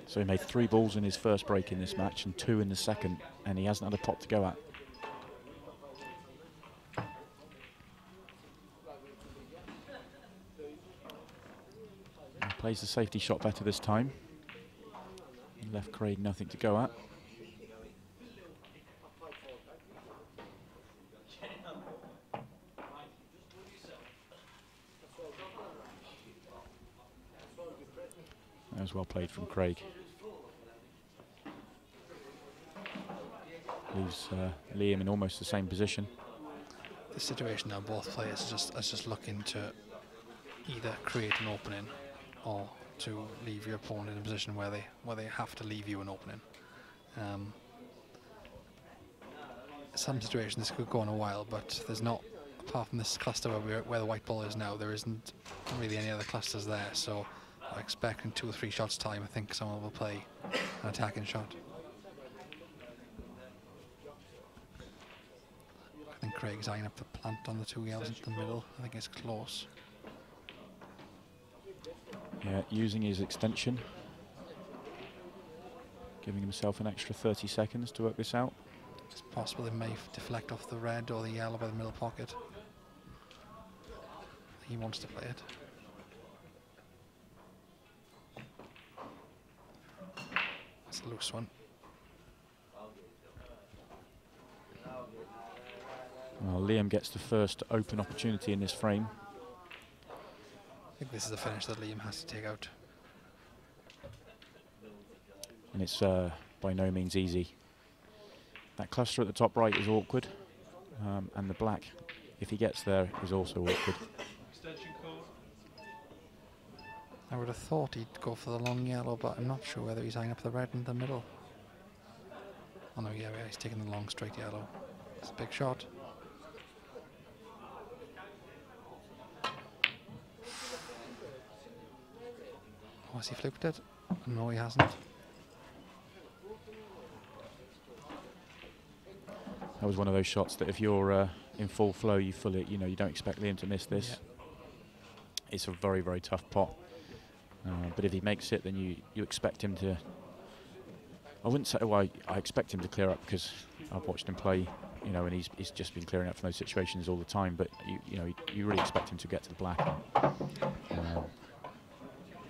A: So he made 3 balls in his first break in this match and 2 in the second, and he hasn't had a pot to go at. He plays the safety shot better this time. He left Craig nothing to go at. That was well played from Craig. Leaves Liam in almost the same position.
F: The situation now, both players are just looking to either create an opening or to leave your opponent in a position where they have to leave you an opening. Some situations this could go on a while, but there's not, apart from this cluster where the white ball is now, there isn't really any other clusters there. So I expect in 2 or 3 shots time, I think someone will play an attacking shot. I think Craig's eyeing up the plant on the 2 yellows into the middle. I think it's close.
A: Yeah, using his extension. Giving himself an extra 30 seconds to work this out.
F: It's possible it may deflect off the red or the yellow by the middle pocket. He wants to play it. That's a loose one.
A: Well, Liam gets the first open opportunity in this frame.
F: I think this is the finish that Liam has to take out.
A: And it's by no means easy. That cluster at the top right is awkward. And the black, if he gets there, is also awkward.
F: I would have thought he'd go for the long yellow, but I'm not sure whether he's eyeing up the red in the middle. Oh no, yeah, he's taking the long straight yellow. It's a big shot. Oh, has he flipped it? No, he hasn't.
A: That was one of those shots that if you're in full flow, you don't expect Liam to miss this. Yeah. It's a very, very tough pot. But if he makes it, then you expect him to. I wouldn't say, well, I expect him to clear up because I've watched him play, and he's just been clearing up from those situations all the time. But you really expect him to get to the black and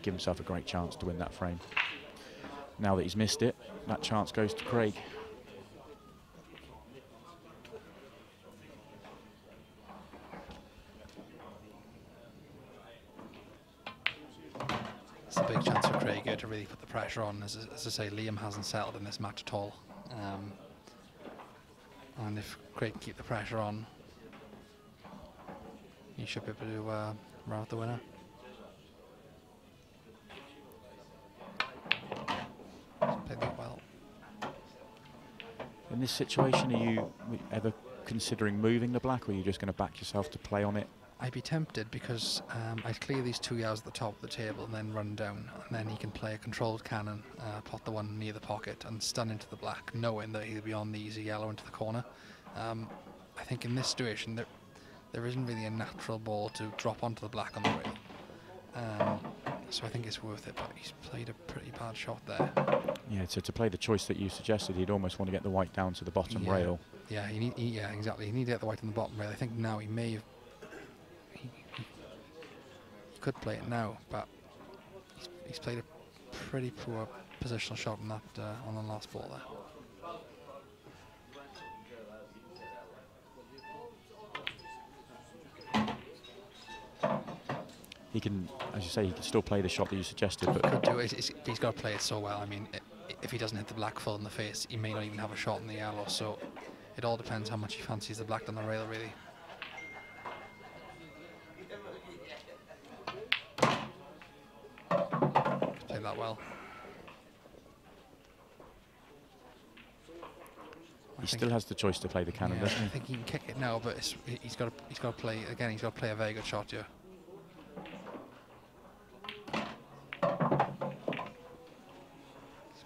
A: give himself a great chance to win that frame. Now that he's missed it, that chance goes to Craig.
F: Craig here to really put the pressure on. As I say, Liam hasn't settled in this match at all. And if Craig can keep the pressure on, he should be able to round out the winner. Played that well.
A: In this situation, are you ever considering moving the black, or are you just going to back yourself to play on it?
F: I'd be tempted because I'd clear these 2 yards at the top of the table and then run down, and then he can play a controlled cannon, pot the one near the pocket and stun into the black, knowing that he'll be on the easy yellow into the corner. I think in this situation there isn't really a natural ball to drop onto the black on the rail. So I think it's worth it, but he's played a pretty bad shot there.
A: Yeah, so to play the choice that you suggested, he'd almost want to get the white down to the bottom rail.
F: Yeah, yeah, exactly. He need to get the white on the bottom rail. I think now he may have... He could play it now, but he's played a pretty poor positional shot on that on the last ball there.
A: He can, as you say, he can still play the shot that you suggested, but
F: Could do it. He's got to play it so well. I mean, if he doesn't hit the black full in the face, he may not even have a shot in the yellow. So it all depends how much he fancies the black on the rail, really. Played that well.
A: he still has the choice to play the cannon, doesn't
F: I
A: he?
F: think he can kick it now, but he's got to play again. He's got to play a very good shot here.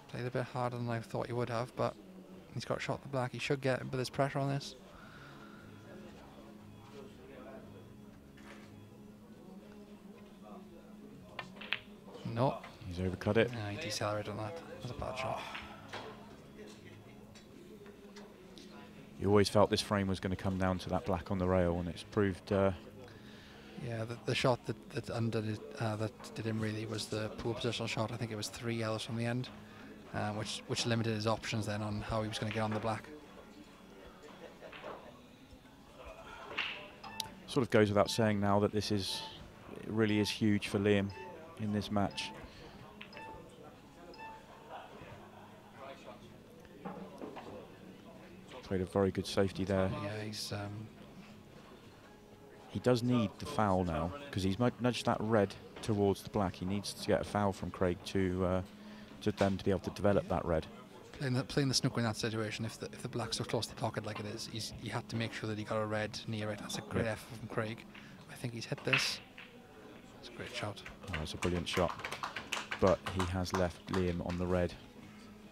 F: Played a bit harder than I thought he would have, but he's got a shot at the black. He should get it, but there's pressure on this. No.
A: He's overcut it.
F: Yeah, he decelerated on that. That was a bad shot.
A: You always felt this frame was going to come down to that black on the rail, and it's proved...
F: Yeah, the shot that undid it, that did him really was the poor positional shot. I think it was 3 yellows from the end, which limited his options then on how he was going to get on the black.
A: Sort of goes without saying now that it really is huge for Liam in this match. Played a very good safety there.
F: Yeah, he's...
A: He does need the foul now, because he's nudged that red towards the black. He needs to get a foul from Craig to them to be able to develop that red.
F: Playing the snooker in that situation, if the black's so close to the pocket like it is, he had to make sure that he got a red near it. That's a great effort from Craig. I think he's hit this. It's a great shot.
A: Oh, that's a brilliant shot. But he has left Liam on the red.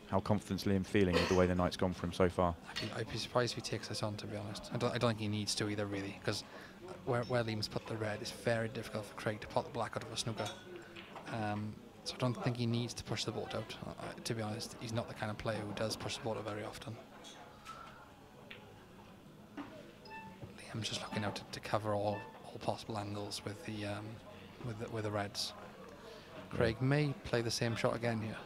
A: How confident's Liam feeling with the way the night's gone for him so far?
F: I'd be surprised if he takes this on, to be honest. I don't think he needs to either, really, because where Liam's put the red, it's very difficult for Craig to pot the black out of a snooker. So I don't think he needs to push the boat out. To be honest, he's not the kind of player who does push the boat out very often. Liam's just looking out to cover all possible angles with the reds. Craig may play the same shot again here.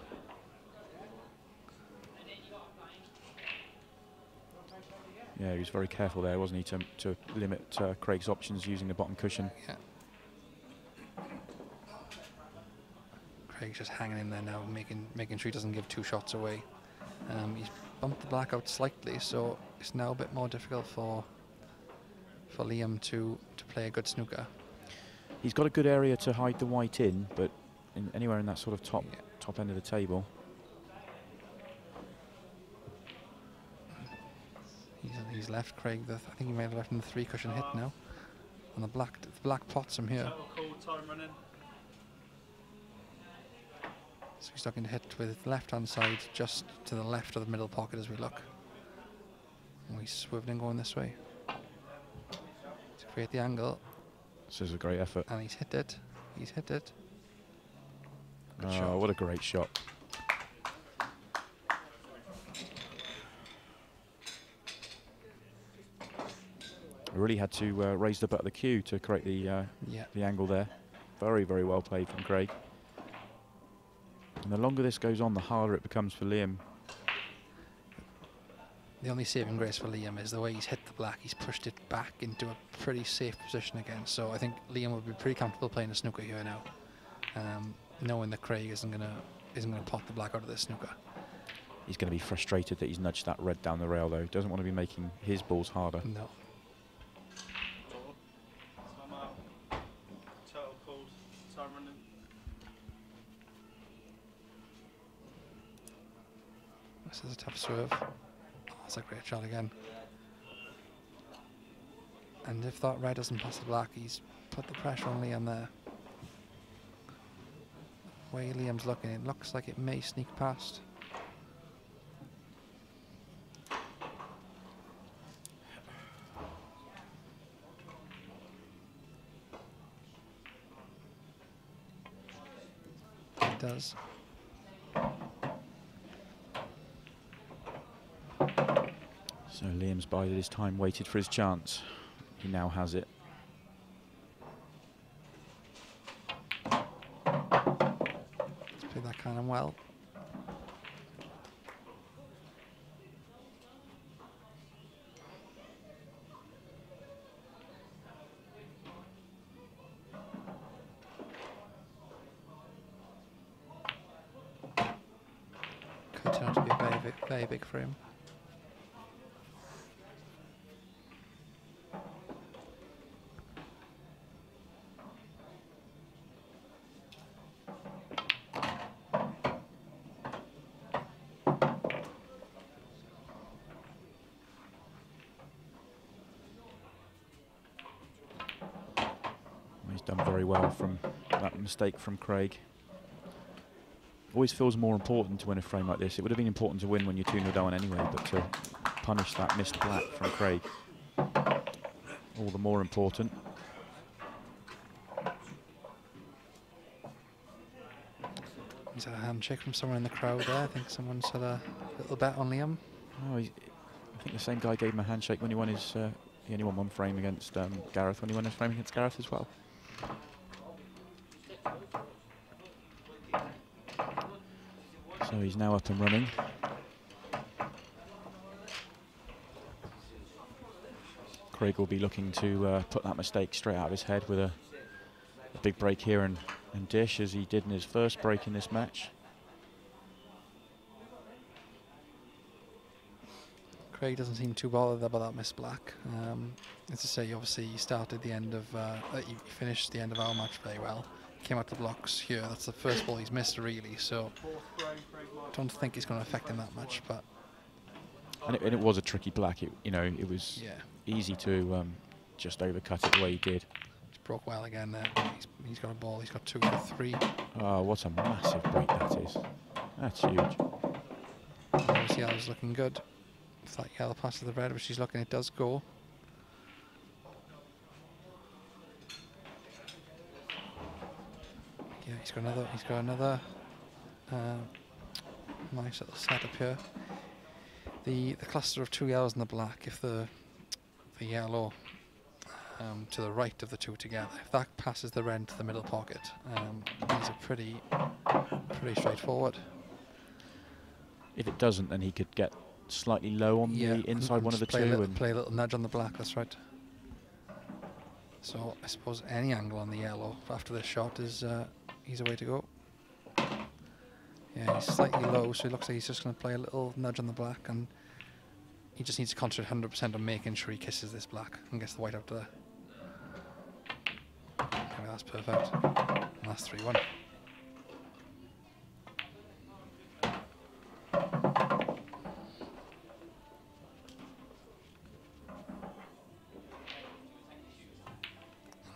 A: Yeah, he was very careful there, wasn't he, to limit Craig's options using the bottom cushion.
F: Yeah. Craig's just hanging in there now, making sure he doesn't give 2 shots away. He's bumped the black out slightly, so it's now a bit more difficult for Liam to play a good snooker.
A: He's got a good area to hide the white in, but anywhere in that sort of top end of the table.
F: He's left Craig. I think he might have left him the 3 cushion hit now, and the black pots him here.
D: Time running.
F: So he's looking to hit with left hand side, just to the left of the middle pocket as we look. And he's swiveling going this way to create the angle.
A: This is a great effort.
F: And he's hit it. He's hit it. Good
A: Oh,
F: shot.
A: what a great shot. Really had to raise the butt of the cue to create the angle there. Very, very well played from Craig. And the longer this goes on, the harder it becomes for Liam.
F: The only saving grace for Liam is the way he's hit the black. He's pushed it back into a pretty safe position again. So I think Liam would be pretty comfortable playing a snooker here now. knowing that Craig isn't gonna pot the black out of this snooker.
A: He's going to be frustrated that he's nudged that red down the rail, though. Doesn't want to be making his balls harder.
F: No.
D: Time out. Turtle called. Time running.
F: This is a tough swerve. Oh, that's a great shot again. And if that red doesn't pass the black, he's put the pressure on Liam there. The way Liam's looking, it looks like it may sneak past. It does.
A: So Liam's bided his time, waited for his chance. He now has it.
F: Let's play that cannon well. Could turn out to be a very big frame.
A: He's done very well from that mistake from Craig. Always feels more important to win a frame like this. It would have been important to win when you're 2-0 down anyway, but to punish that missed black from Craig, all the more important.
F: He's had a handshake from someone in the crowd there. I think someone's had a little bet on Liam.
A: Oh, I think the same guy gave him a handshake when he won his. He only won one frame against Gareth. When he won his frame against Gareth as well. So he's now up and running. Craig will be looking to put that mistake straight out of his head with a big break here and dish, as he did in his first break in this match.
F: Craig doesn't seem too bothered about that miss black. As I say, obviously he started the end of, he finished the end of our match very well. Came out the blocks here. That's the first ball he's missed really. So don't think it's going to affect him that much. But
A: and it was a tricky black. It was easy to just overcut it the way he did.
F: He's broke well again there. He's got a ball. He's got 2 for 3.
A: Oh, what a massive break that is. That's huge.
F: Obviously, yellow's looking good. If that yellow passes the red, which he's looking, it does go. Yeah, he's got another nice little setup here. The cluster of 2 yellows and the black. If the yellow to the right of the 2 together, if that passes the red to the middle pocket, these are pretty straightforward.
A: If it doesn't, then he could get slightly low on the inside one of the 2 and
F: play a little nudge on the black. That's right. So I suppose any angle on the yellow after this shot is he's a way to go. Yeah, he's slightly low, so it looks like he's just going to play a little nudge on the black, and he just needs to concentrate 100% on making sure he kisses this black and gets the white out there. Okay, that's perfect. And that's 3-1.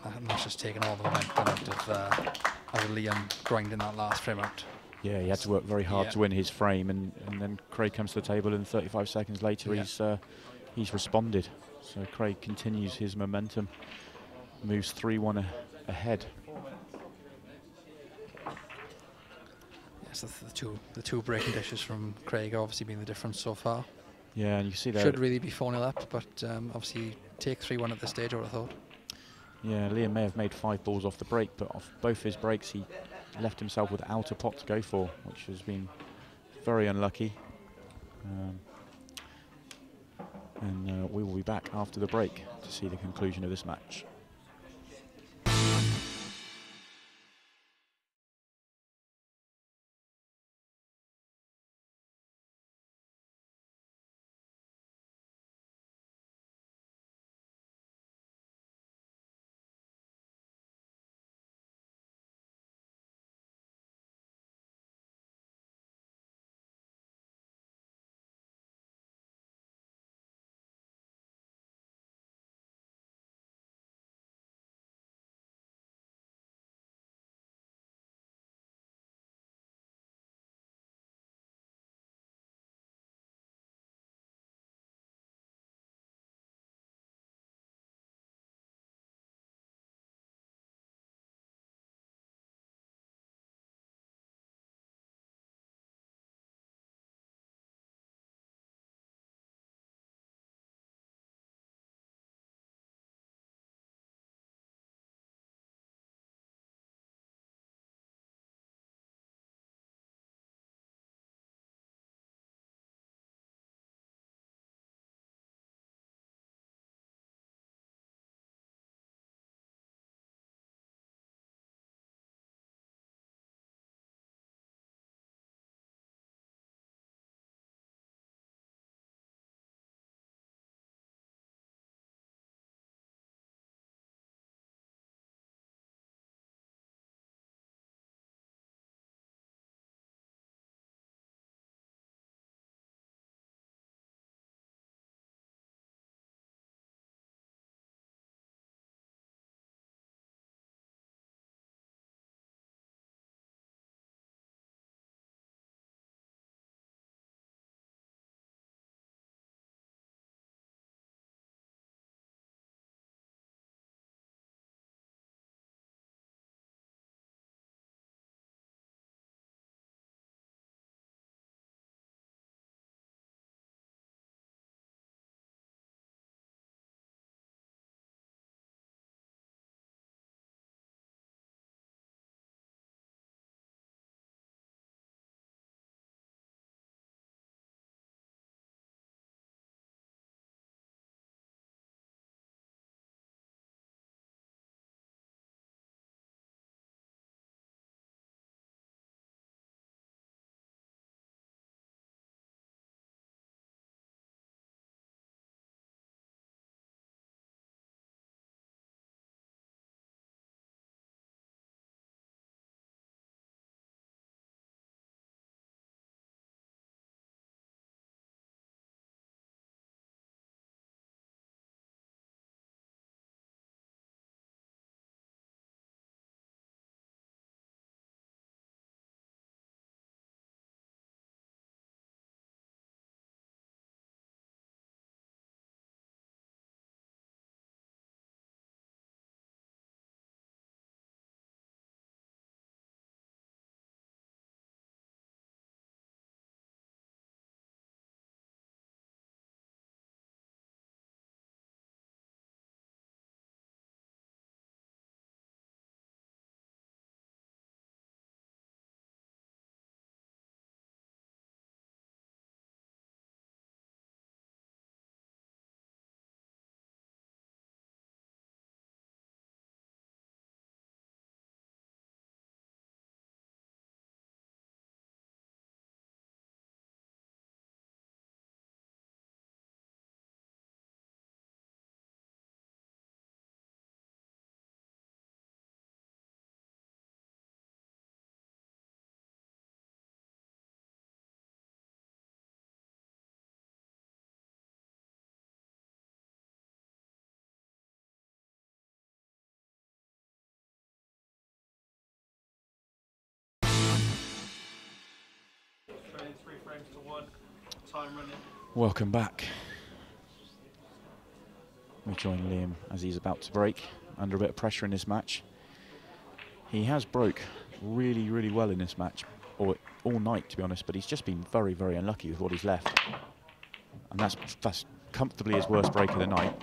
F: And that's just taken all the momentum out of Liam grinding that last frame out.
A: yeah, he had to work very hard to win his frame, and then Craig comes to the table, and 35 seconds later he's responded. So Craig continues his momentum, moves 3-1 ahead.
F: Yes, the two breaking dishes from Craig have obviously been the difference so far.
A: Yeah, and you see that
F: Should really be 4-0 up, but obviously take 3-1 at this stage, I would have thought.
A: Yeah, Liam may have made 5 balls off the break, but off both his breaks he left himself without a pot to go for, which has been very unlucky. And we will be back after the break to see the conclusion of this match.
D: frames to 1. Time running.
A: Welcome back. We join Liam as he's about to break, under a bit of pressure in this match. He has broke really, really well in this match, or all night to be honest, but he's just been very, very unlucky with what he's left. And that's comfortably his worst break of the night.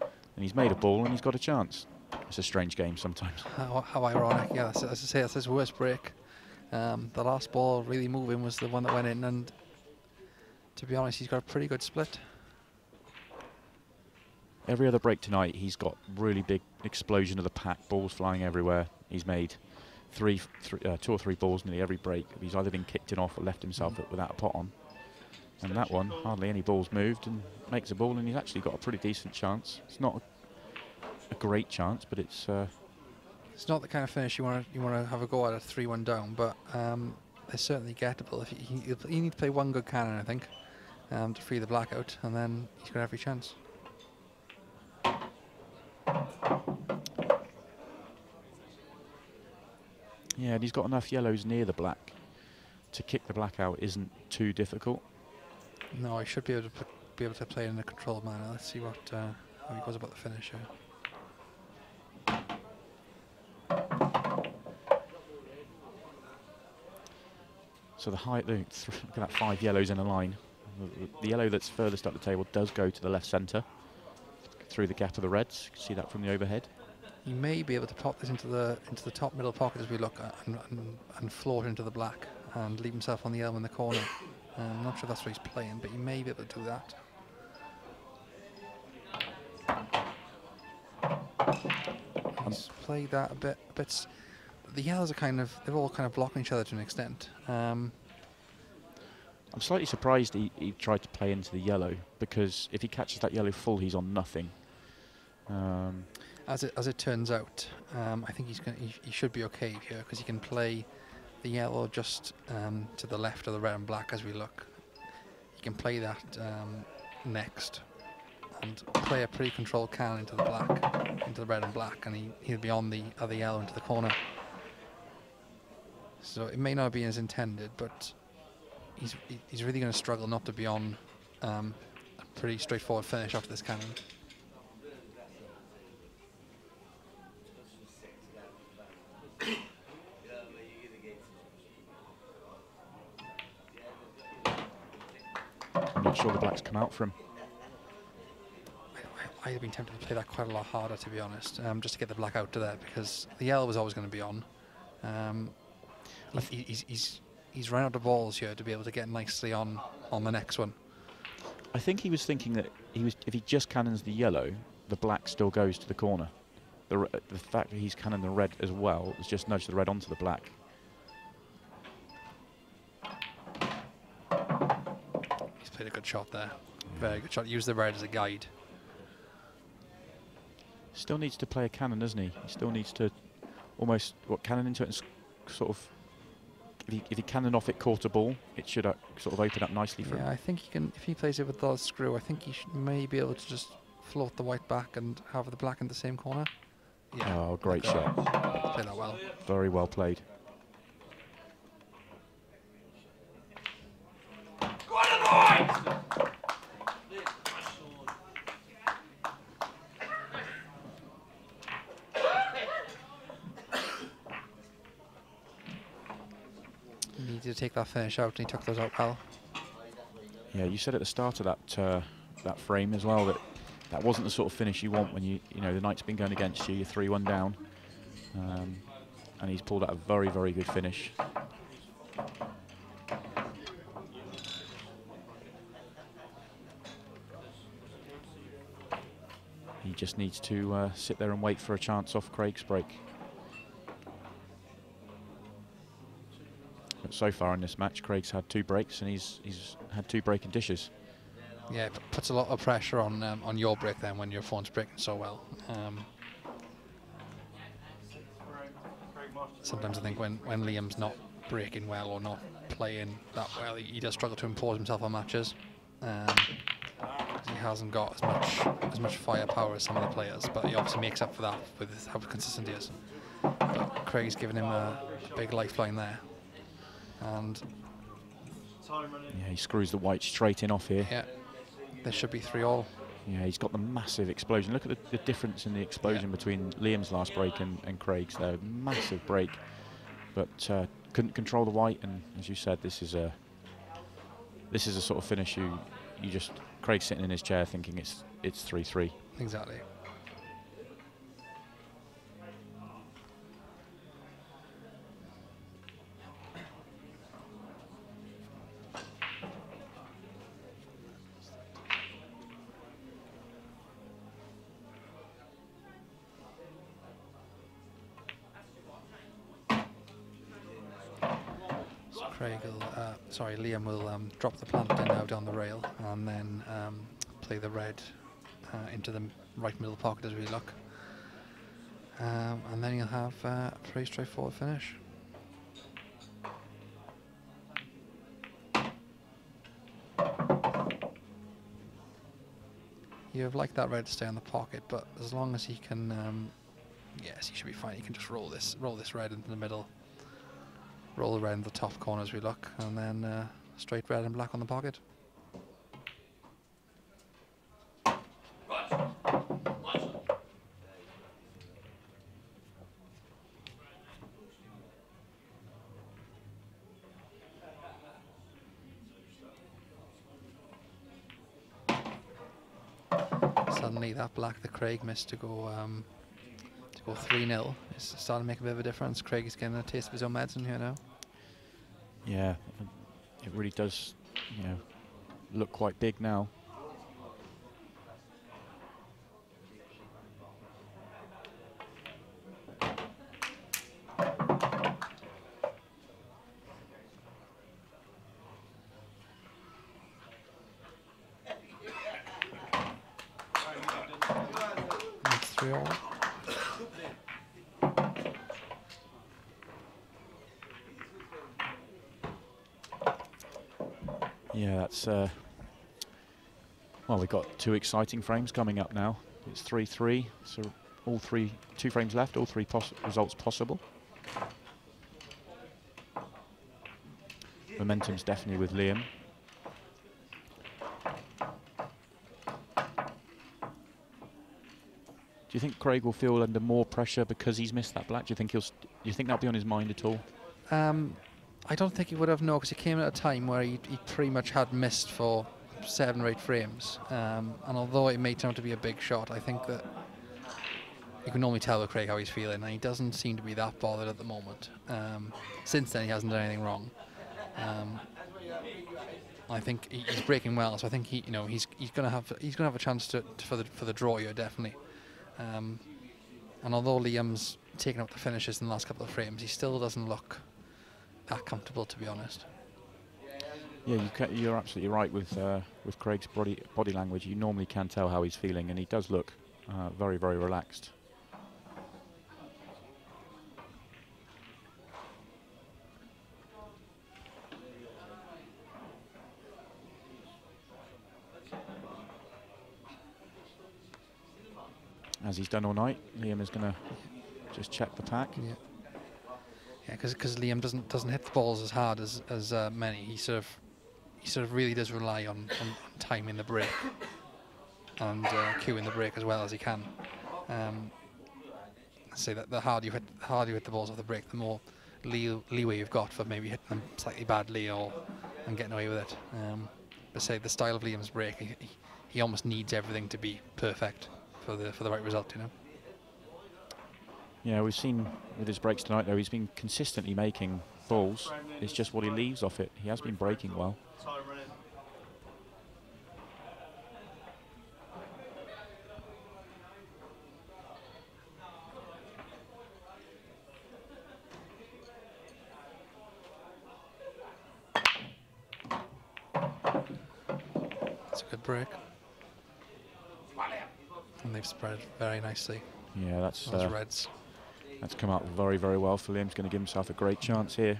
A: And he's made a ball and he's got a chance. It's a strange game sometimes.
F: How ironic, yeah, as I say, that's his worst break. The last ball really moving was the one that went in, and to be honest, he's got a pretty good split.
A: Every other break tonight, he's got really big explosion of the pack, balls flying everywhere. He's made two or three balls nearly every break. He's either been kicked in off or left himself without a pot on. And that one, hardly any balls moved, and makes a ball, and he's actually got a pretty decent chance. It's not a great chance, but it's
F: not the kind of finish you want to have a go at a 3-1 down, but they're certainly gettable. If you need to play one good cannon, I think, to free the blackout, and then he's got every chance.
A: Yeah, and he's got enough yellows near the black to kick the black out isn't too difficult.
F: No, I should be able to play in a controlled manner. Let's see what how he goes about the finish here.
A: So look at that 5 yellows in a line. The yellow that's furthest up the table does go to the left centre through the gap of the reds. You can see that from the overhead.
F: He may be able to pop this into the top middle pocket as we look at and float into the black and leave himself on the yellow in the corner. I'm not sure that's what he's playing, but he may be able to do that. He's played that a bit. The yellows are they're all kind of blocking each other to an extent.
A: I'm slightly surprised he tried to play into the yellow, because if he catches that yellow full, he's on nothing.
F: As it turns out, I think he should be okay here, because he can play the yellow just to the left of the red and black as we look. He can play that next and play a pretty controlled cannon into the black, into the red and black, and he'll be on the other yellow into the corner. So it may not be as intended, but he's really going to struggle not to be on a pretty straightforward finish after this cannon.
A: I'm not sure the black's come out for him.
F: I'd have been tempted to play that quite a lot harder, to be honest, just to get the black out to there, because the yellow was always going to be on. He's run out of balls here to be able to get nicely on the next one.
A: I think he was thinking that if he just cannons the yellow, the black still goes to the corner. The fact that he's cannon the red as well has just nudged the red onto the black.
F: He's played a good shot there. Very good shot. Use the red as a guide.
A: Still needs to play a cannon, doesn't he? He still needs to almost cannon into it and sort of. If he cannon off it quarter ball, it should sort of open up nicely for him.
F: Yeah, I think he can. If he plays it with the screw, I think he may be able to just float the white back and have the black in the same corner. Yeah.
A: Oh, great shot.
F: Played that well.
A: Very well played.
F: He needed to take that finish out, and he took those out well.
A: Yeah, you said at the start of that frame as well that wasn't the sort of finish you want when the night's been going against you. You're 3-1 down, and he's pulled out a very, very good finish. He just needs to sit there and wait for a chance off Craig's break. But so far in this match, Craig's had 2 breaks, and he's had 2 breaking dishes.
F: Yeah, it puts a lot of pressure on your break then when your phone's breaking so well. Sometimes I think when Liam's not breaking well or not playing that well, he does struggle to impose himself on matches. He hasn't got as much firepower as some of the players, but he obviously makes up for that with how consistent he is. But Craig's given him a big lifeline there, and
D: Time running.
A: Yeah, he screws the white straight in off here.
F: Yeah, there should be 3-all.
A: Yeah, he's got the massive explosion. Look at the difference in the explosion between Liam's last break and Craig's there. Massive break, but couldn't control the white. And as you said, this is a sort of finish you just Craig's sitting in his chair thinking it's 3-3.
F: Exactly. Liam will drop the plantain now down the rail and then play the red into the right middle pocket as we look. And then he'll have a pretty straightforward finish. You have liked that red to stay on the pocket, but as long as he can, yes, he should be fine. He can just roll this red into the middle. Roll around the top corner as we look, and then straight red and black on the pocket. Suddenly that black that Craig missed to go 3-0 is starting to make a bit of a difference. Craig is getting a taste of his own medicine here now.
A: Yeah, it really does, look quite big now.
F: It's 3-all.
A: Yeah, that's well, we've got two exciting frames coming up now. It's 3-3, so two frames left, all three results possible. Momentum's definitely with Liam. Do you think Craig will feel under more pressure because he's missed that black? Do you think do you think that'll be on his mind at all?
F: I don't think he would have, no, because he came at a time where he pretty much had missed for 7 or 8 frames. And although it may turn out to be a big shot, I think that you can normally tell with Craig how he's feeling, and he doesn't seem to be that bothered at the moment. Since then, he hasn't done anything wrong. I think he's breaking well, so I think he's going to have a chance for the draw here, definitely. And although Liam's taken up the finishes in the last couple of frames, he still doesn't look that comfortable, to be honest.
A: Yeah, you're absolutely right with Craig's body language. You normally can tell how he's feeling, and he does look very, very relaxed. As he's done all night, Liam is going to just check the pack.
F: Yeah. Yeah, because Liam doesn't hit the balls as hard as many. He sort of really does rely on timing the break and cueing the break as well as he can. Say that the harder you hit the balls off the break, the more leeway you've got for maybe hitting them slightly badly and getting away with it. But say the style of Liam's break, he almost needs everything to be perfect for the right result,
A: Yeah, we've seen with his breaks tonight, though, he's been consistently making balls. It's just what he leaves off it. He has been breaking well.
D: Time running.
F: It's a good break. And they've spread very nicely.
A: Yeah, that's
F: Those reds.
A: That's come out very, very well for Liam. He's going to give himself a great chance here.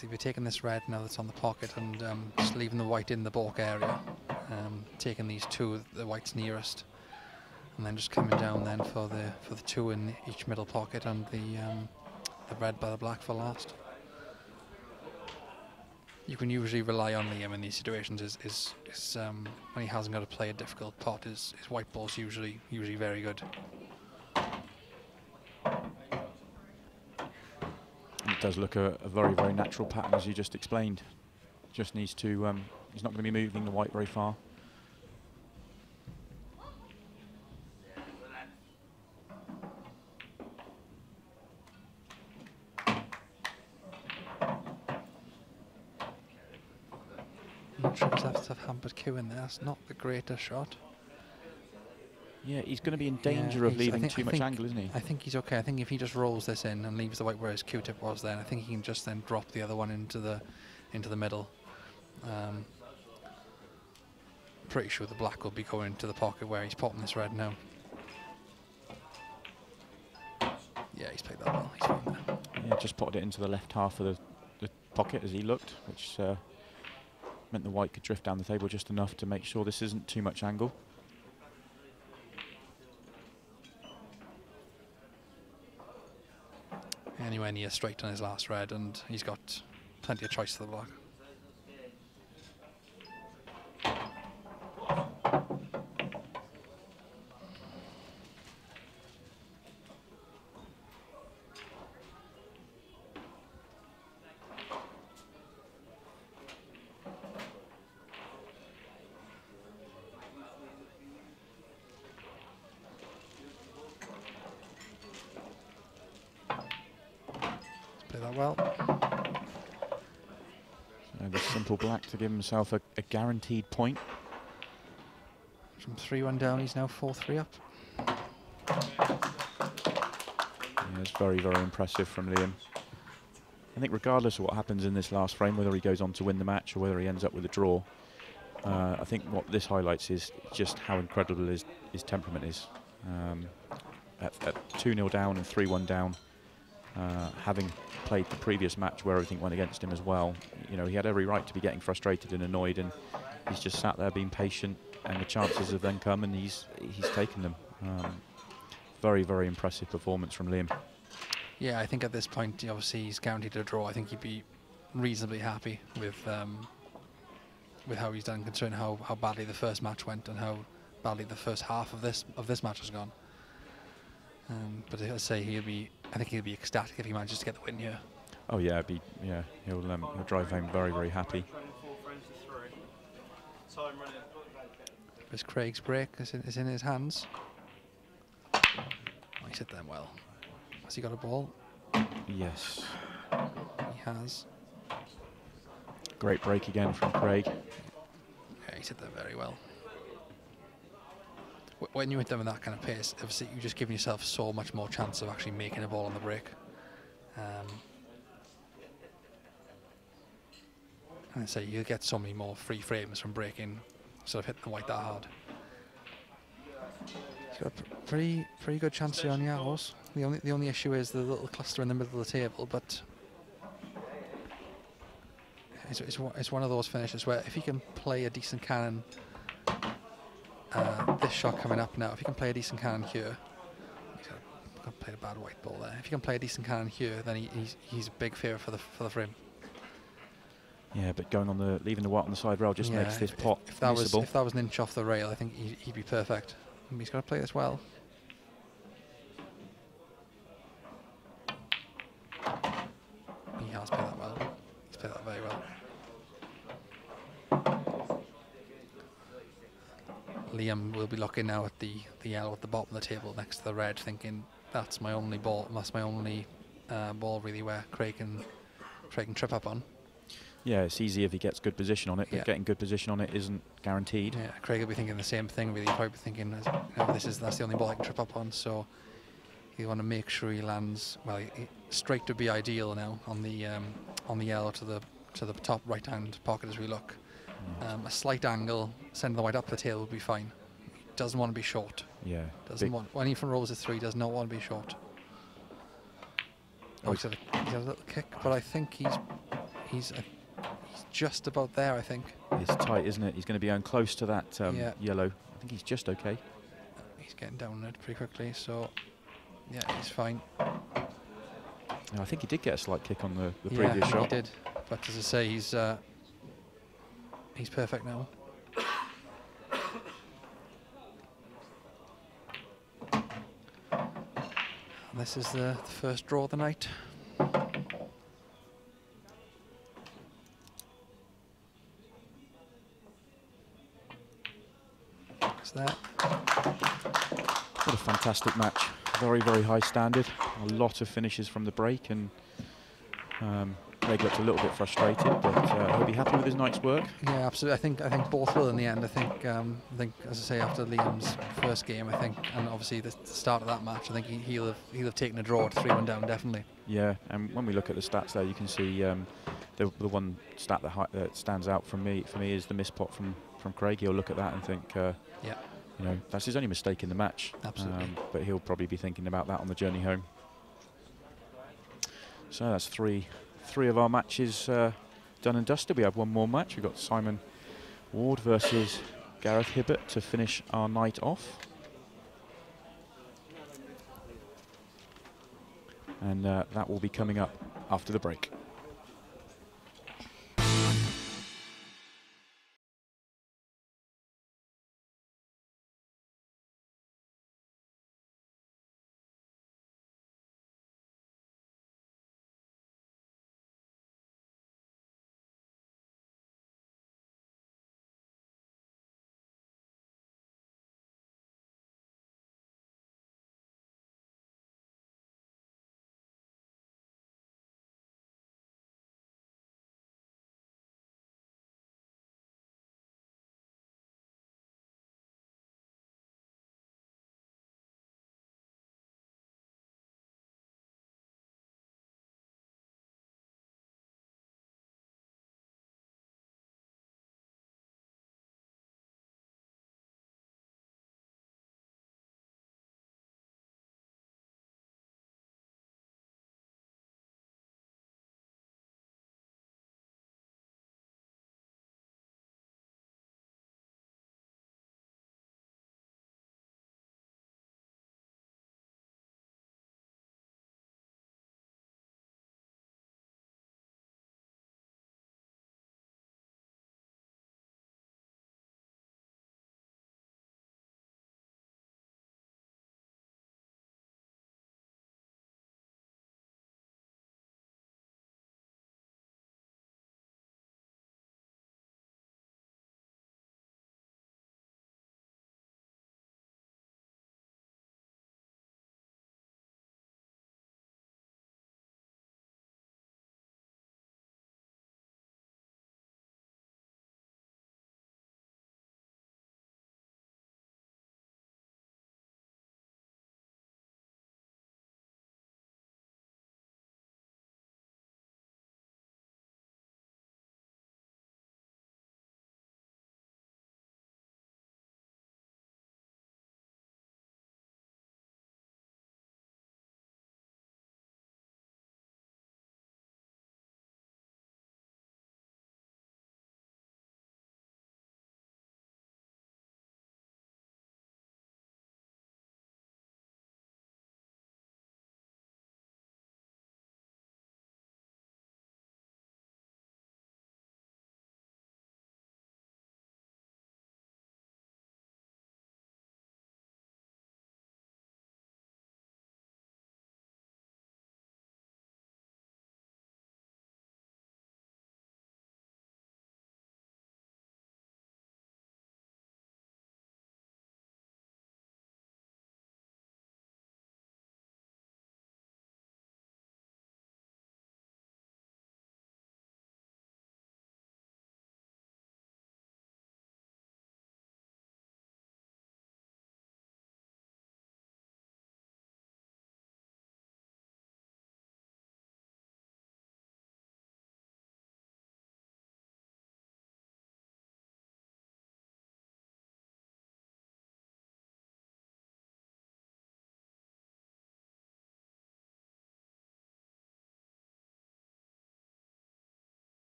F: So if you're taking this red now that's on the pocket and just leaving the white in the balk area, taking these two, the whites nearest, and then just coming down then for the two in each middle pocket and the red by the black for last. You can usually rely on Liam in these situations. Is when he hasn't got to play a difficult pot, his white ball's usually very good.
A: It does look a very, very natural pattern, as you just explained. Just needs to, he's not going to be moving the white very far.
F: I'm not sure if have hampered Q in there. That's not the greatest shot.
A: Yeah, he's going to be in danger of leaving too much angle, isn't he?
F: I think he's okay. I think if he just rolls this in and leaves the white where his Q-tip was, then I think he can just then drop the other one into the middle. Pretty sure the black will be going into the pocket where he's popping this red now. Yeah, he's played that well. He's fine there.
A: Yeah, just potted it into the left half of the pocket as he looked, which meant the white could drift down the table just enough to make sure this isn't too much angle.
F: Anywhere near straight on his last red, and he's got plenty of choice to the black. Play that well.
A: So the simple black to give himself a guaranteed point.
F: From 3-1 down, he's now 4-3 up.
A: Yeah, it's very, very impressive from Liam. I think regardless of what happens in this last frame, whether he goes on to win the match or whether he ends up with a draw, I think what this highlights is just how incredible his temperament is. At 2-0 down and 3-1 down, having played the previous match where everything went against him as well, you know, he had every right to be getting frustrated and annoyed, and he's just sat there being patient, and the chances have then come and he's taken them. Very, very impressive performance from Liam.
F: Yeah, I think at this point, obviously he's guaranteed a draw. I think he'd be reasonably happy with how he's done, considering how badly the first match went and how badly the first half of this match has gone. But I'd say I think he'll be ecstatic if he manages to get the win here.
A: Oh yeah, he'll drive home very, very happy.
F: There's Craig's break is in his hands. Oh, he's hit them well. Has he got a ball?
A: Yes.
F: He has.
A: Great break again from Craig.
F: Yeah, he's hit them very well. When you hit them at that kind of pace, obviously you're just giving yourself so much more chance of actually making a ball on the break. And so you get so many more free frames from breaking, sort of hitting the white that hard. He's got a pretty good chance here on Yarrows. The only issue is the little cluster in the middle of the table, but it's one of those finishes where if he can play a decent cannon. This shot coming up now, if you can play a decent cannon here, he's played a bad white ball there. If you can play a decent cannon here, then he's a big favourite for the frame.
A: Yeah, but leaving the white on the side rail just makes this pot missable.
F: If that was an inch off the rail, I think he'd be perfect. He's got to play this well. He has played that well. He's played that very well. Liam will be looking now at the yellow at the bottom of the table next to the red, thinking that's my only ball. That's my only ball really where Craig can trip up on.
A: Yeah, it's easy if he gets good position on it, but getting good position on it isn't guaranteed.
F: Yeah, Craig will be thinking the same thing. Really, probably thinking, that's the only ball I can trip up on. So you want to make sure he lands well. Straight would be ideal now on the yellow to the top right hand pocket as we look. A slight angle, sending the white up the tail would be fine. He doesn't want to be short.
A: Yeah.
F: When he front rolls a 3, does not want to be short. Oh, he's had a little kick, but I think He's just about there, I think.
A: It's tight, isn't it? He's going to be going close to that
F: Yeah.
A: yellow. I think he's just okay.
F: He's getting down it pretty quickly, so yeah, he's fine.
A: No, I think he did get a slight kick on the
F: Yeah,
A: previous
F: I think
A: shot.
F: he did. But as I say, he's perfect now. And this is the first draw of the night. Is that?
A: What a fantastic match. Very, very high standard. A lot of finishes from the break, and Craig looked a little bit frustrated, but he'll be happy with his night's work.
F: Yeah, absolutely. I think both will in the end. I think as I say, after Liam's first game, I think, and obviously the start of that match, I think he'll have taken a draw at 3-1 down, definitely.
A: Yeah, and when we look at the stats there, you can see the one stat that stands out for me is the miss pot from Craig. He'll look at that and think,
F: yeah,
A: you know, that's his only mistake in the match.
F: Absolutely.
A: But he'll probably be thinking about that on the journey home. So that's three of our matches done and dusted. We have one more match. We've got Simon Ward versus Gareth Hibbert to finish our night off. And that will be coming up after the break.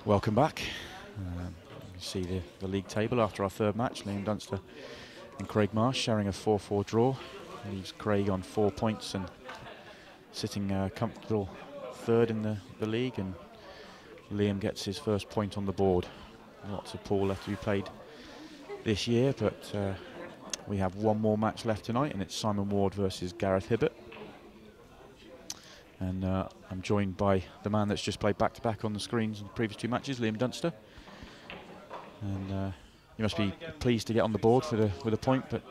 A: Welcome back. You can see the league table after our third match. Liam Dunster and Craig Marsh sharing a 4-4 draw. Leaves Craig on 4 points and sitting comfortable third in the league, and Liam gets his first point on the board. Lots of pool left to be played this year, but we have one more match left tonight, and it's Simon Ward versus Gareth Hibbert. And I'm joined by the man that's just played back-to-back on the screens in the previous 2 matches, Liam Dunster. And you must be pleased to get on the board with a point, but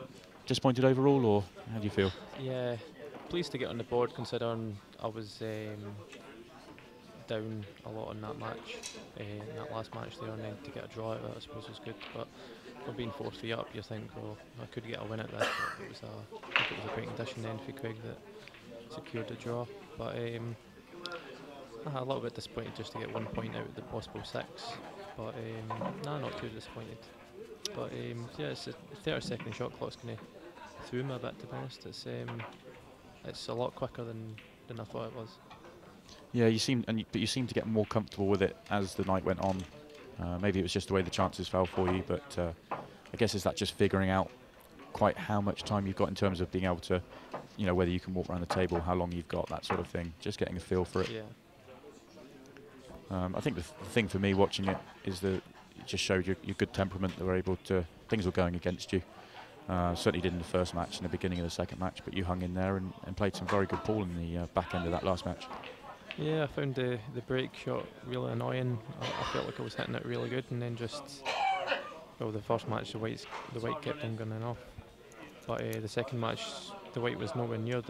A: disappointed overall, or how do you feel?
C: Yeah, pleased to get on the board considering I was down a lot in that match, in that last match there, and then to get a draw out of it I suppose was good. But for being 4-3 up, you think, well, I could get a win at this, but it was I think it was a great condition then for Craig that secured the draw. But a little bit disappointed just to get 1 point out of the possible 6, but no, not too disappointed. But yeah, it's the 30-second shot clock's kind of threw me a bit, to be honest. It's a lot quicker than I thought it was.
A: Yeah, but you seem to get more comfortable with it as the night went on. Maybe it was just the way the chances fell for you, but I guess is that just figuring out quite how much time you've got in terms of being able to, whether you can walk around the table, how long you've got, that sort of thing. Just getting a feel for it.
C: Yeah.
A: I think the thing for me watching it is that it just showed your good temperament. That were able to, things were going against you. Certainly did in the first match and the beginning of the second match, but you hung in there and played some very good pool in the back end of that last match.
C: Yeah, I found the break shot really annoying. I felt like I was hitting it really good, and then the first match the white kept on going off, but the second match the white was nowhere near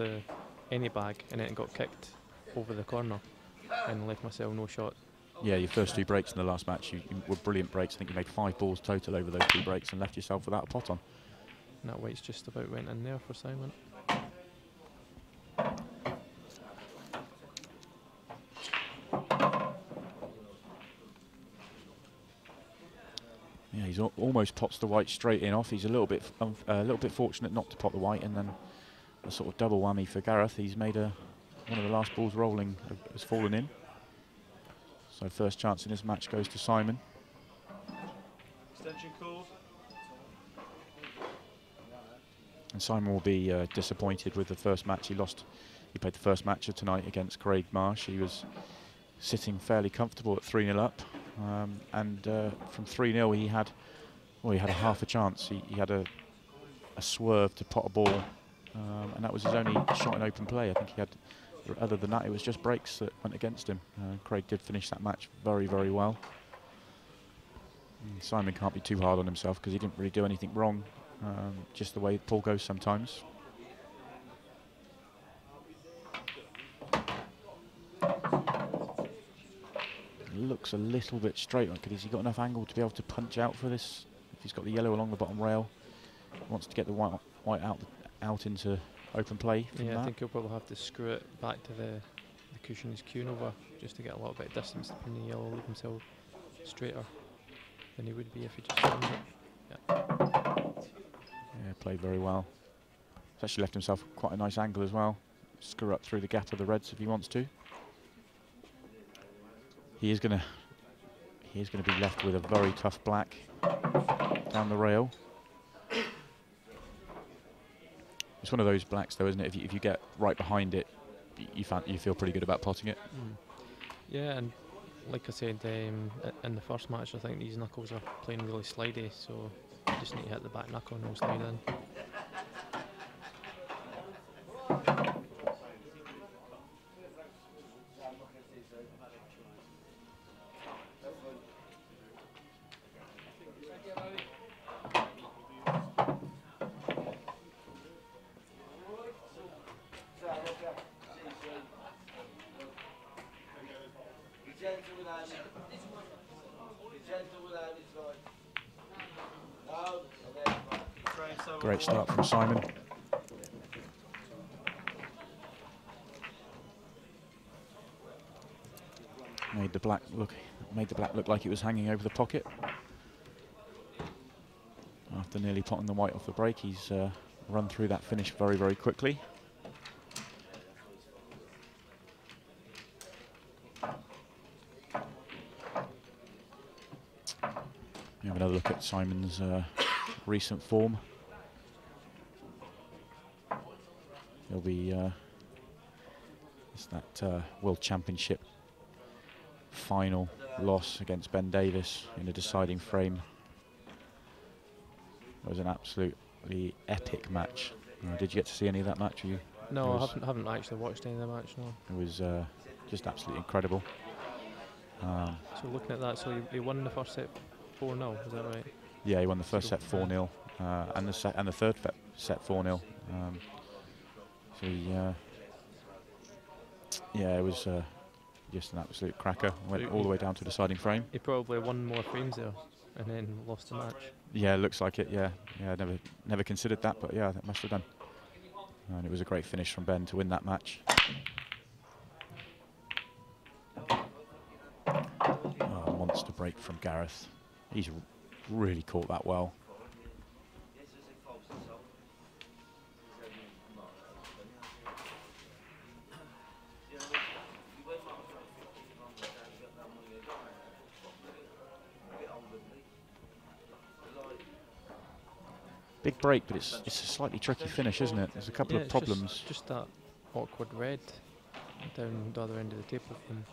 C: any bag, and then it got kicked over the corner and left myself no shot.
A: Yeah, your first 2 breaks in the last match you were brilliant breaks. I think you made 5 balls total over those 2 breaks and left yourself without a pot on.
C: And that white's just about went in there for Simon.
A: Yeah, he's almost pots the white straight in off. He's a little bit fortunate not to pot the white, and then a sort of double whammy for Gareth. He's made one of the last balls rolling has fallen in. So first chance in this match goes to Simon.
D: Extension called.
A: And Simon will be disappointed with the first match he lost. He played the first match of tonight against Craig Marsh. He was sitting fairly comfortable at 3-0 up, and from 3-0 he had a half a chance. He had a swerve to pot a ball, and that was his only shot in open play. I think he had. Other than that, it was just breaks that went against him. Craig did finish that match very, very well. And Simon can't be too hard on himself because he didn't really do anything wrong. Just the way the pool goes sometimes. Looks a little bit straight. Has he got enough angle to be able to punch out for this? If he's got the yellow along the bottom rail, he wants to get the white out into open play.
C: Yeah, I think he'll probably have to screw it back to the cushion he's queuing over just to get a little bit of distance between the yellow, leave himself straighter than he would be if he just turned it.
A: Yeah, played very well. He's actually left himself quite a nice angle as well. Screw up through the gap of the reds if he wants to. He is going to be left with a very tough black down the rail. It's one of those blacks, though, isn't it? If you get right behind it, you feel pretty good about potting it.
C: Yeah, and like I said in the first match, I think these knuckles are playing really slidey, so you just need to hit the back knuckle and they'll slide in.
A: Great start from Simon. Made the black look like it was hanging over the pocket. After nearly potting the white off the break, he's run through that finish very, very quickly. We have another look at Simon's recent form. He'll be it's that World Championship final loss against Ben Davis in a deciding frame. It was an absolutely epic match. Did you get to see any of that match?
C: No, I haven't actually watched any of the match, no.
A: It was just absolutely incredible.
C: So looking at that, so he won the first set 4-0, is that right?
A: Yeah, he won the first set 4-0 and the third set 4-0. So yeah, it was just an absolute cracker. Went all the way down to the deciding frame.
C: He probably won more frames there and then lost the match.
A: Yeah, it looks like it. Yeah, I never considered that, but yeah, that must have done. And it was a great finish from Ben to win that match. Oh, monster break from Gareth. He's really caught that well. Big break, but it's a slightly tricky finish, isn't it? There's a couple of problems.
C: Just that awkward red down the other end of the table from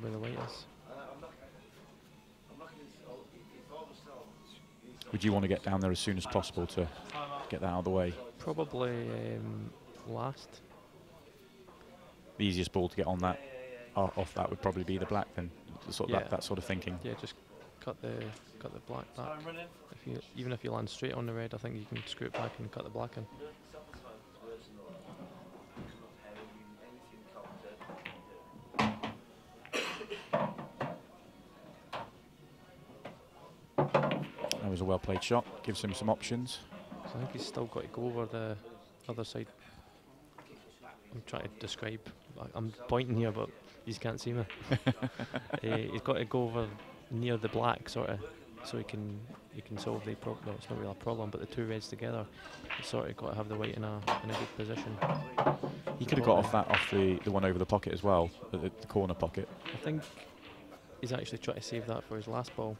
C: where the white is.
A: Would you want to get down there as soon as possible to get that out of the way?
C: Probably last.
A: The easiest ball to get on that off that would probably be the black then, that sort of thinking.
C: Yeah, just cut the black back. Even if you land straight on the red, I think you can screw it back and cut the black in.
A: That was a well played shot. Gives him some options.
C: So I think he's still got to go over the other side. I'm trying to describe. I'm pointing here, but you can't see me. He's got to go over near the black, sort of, so he can solve the problem. No, it's not really a problem, but the two reds together, he's sort of got to have the white in a good position.
A: He could have got off the one over the pocket as well, the corner pocket.
C: I think he's actually trying to save that for his last ball,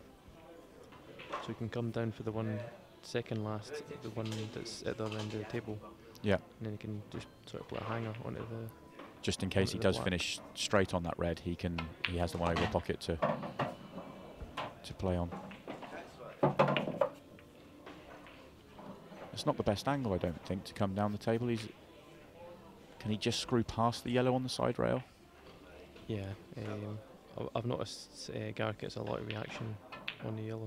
C: so he can come down for the one second last, the one that's at the other end of the table.
A: Yeah.
C: And then he can just sort of put a hanger onto the.
A: Just in case he does finish straight on that red, he has the one over the pocket to play on. It's not the best angle, I don't think, to come down the table. Can he just screw past the yellow on the side rail?
C: Yeah, I've noticed Gareth gets a lot of reaction on the yellow.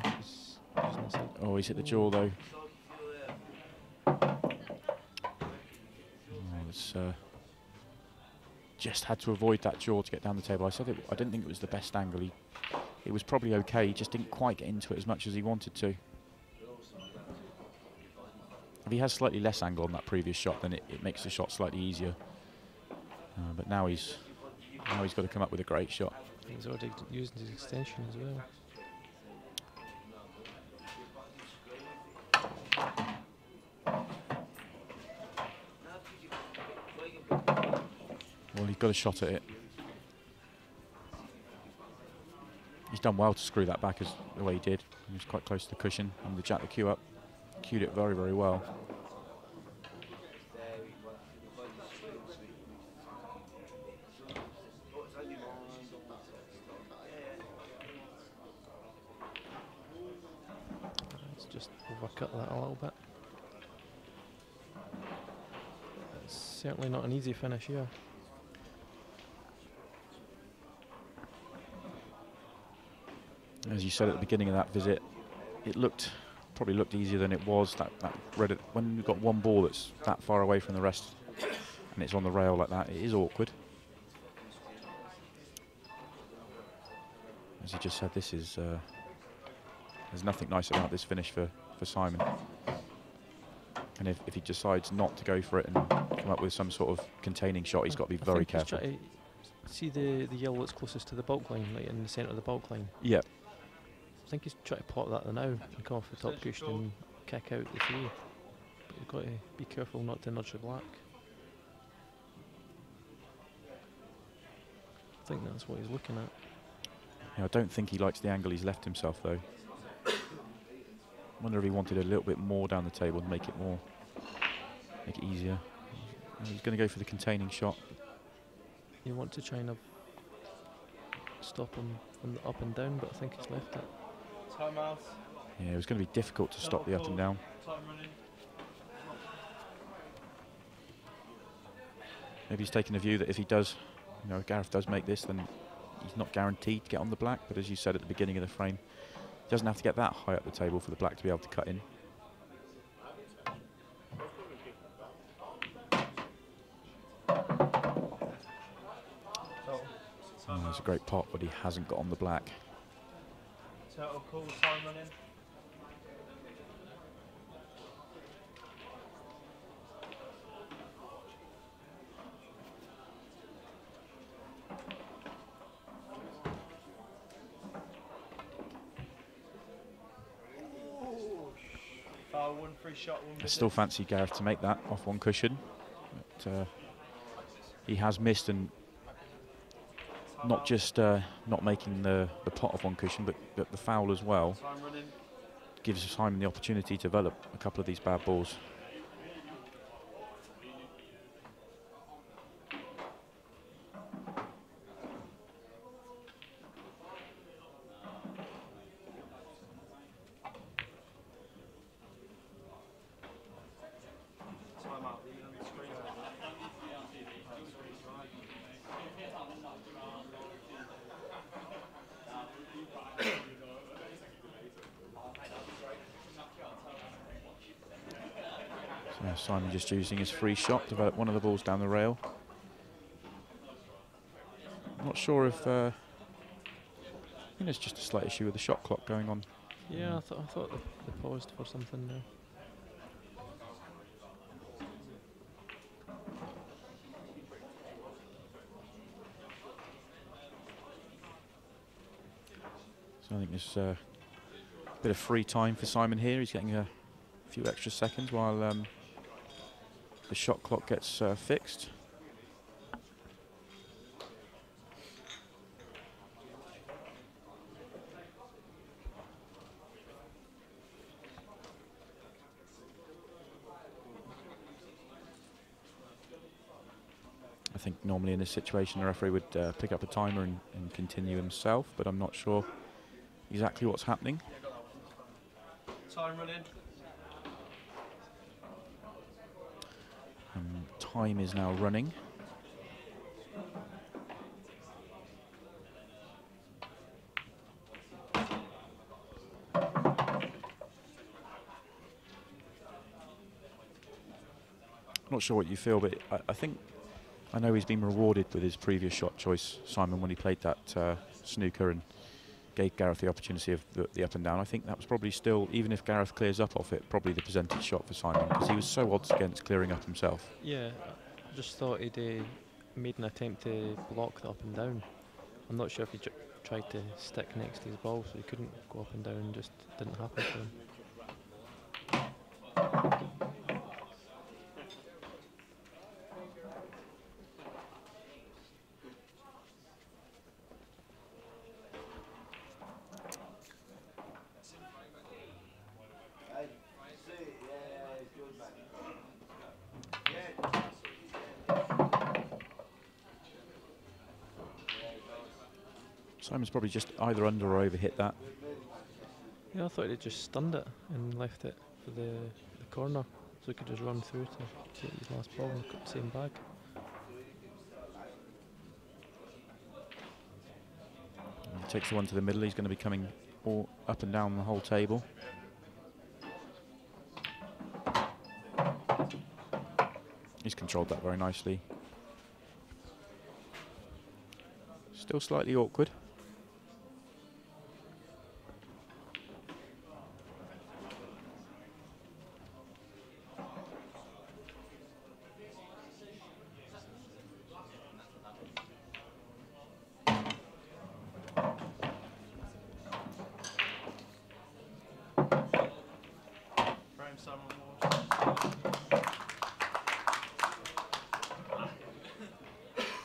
A: Oh, he's hit the jaw though. Just had to avoid that jaw to get down the table. I said I didn't think it was the best angle. It was probably okay. He just didn't quite get into it as much as he wanted to. If he has slightly less angle on that previous shot, then it makes the shot slightly easier. But now he's got to come up with a great shot.
C: He's already using his extension as well.
A: Well, he's got a shot at it. He's done well to screw that back the way he did. He was quite close to the cushion and the jack the cue up. Cued it very, very well.
C: Let's just overcut that a little bit. It's certainly not an easy finish here.
A: As you said at the beginning of that visit, it probably looked easier than it was. That red, when you've got one ball that's that far away from the rest and it's on the rail like that, it is awkward. As you just said, there's nothing nice about this finish for Simon. And if he decides not to go for it and come up with some sort of containing shot, he's got to be very careful.
C: See the yellow that's closest to the bulk line, like in the centre of the bulk line?
A: Yeah.
C: I think he's trying to plot that now and come off the top cushion and kick out the three. But you've got to be careful not to nudge the black. I think that's what he's looking at.
A: Yeah, I don't think he likes the angle he's left himself though. wonder if he wanted a little bit more down the table to make it easier. He's going to go for the containing shot.
C: You want to try and stop him from the up and down, but I think he's left it.
D: Time out.
A: Yeah, it was going to be difficult to stop the up and down.
D: Time running.
A: Maybe he's taking the view that if he does, if Gareth does make this, then he's not guaranteed to get on the black. But as you said at the beginning of the frame, he doesn't have to get that high up the table for the black to be able to cut in. Oh, it's a great pot, but he hasn't got on the black.
D: Turtle call, time running. Foul, 1 free shot, 1
A: I still fancy Gareth to make that off one cushion. But, he has missed, and not just not making the pot off one cushion, but the foul as well gives Simon the opportunity to develop a couple of these bad balls. Simon just using his free shot to develop one of the balls down the rail. I'm not sure if I think there's just a slight issue with the shot clock going on.
C: Yeah, I thought they paused for something there.
A: So I think there's a bit of free time for Simon here. He's getting a few extra seconds while the shot clock gets fixed. I think normally in this situation the referee would pick up a timer and continue himself, but I'm not sure exactly what's happening.
D: Time running.
A: Time is now running. Not sure what you feel, but I know he's been rewarded with his previous shot choice, Simon, when he played that snooker and gave Gareth the opportunity of the up and down. I think that was probably still, even if Gareth clears up off it, probably the presented shot for Simon, because he was so odds against clearing up himself.
C: Yeah, I just thought he'd made an attempt to block the up and down. I'm not sure if he tried to stick next to his ball, so he couldn't go up and down, just didn't happen for him.
A: Simon's probably just either under or over hit that.
C: Yeah, I thought he'd just stunned it and left it for the corner, so he could just run through to take his last ball and cut the same bag.
A: He takes the one to the middle. He's going to be coming all up and down the whole table. He's controlled that very nicely. Still slightly awkward.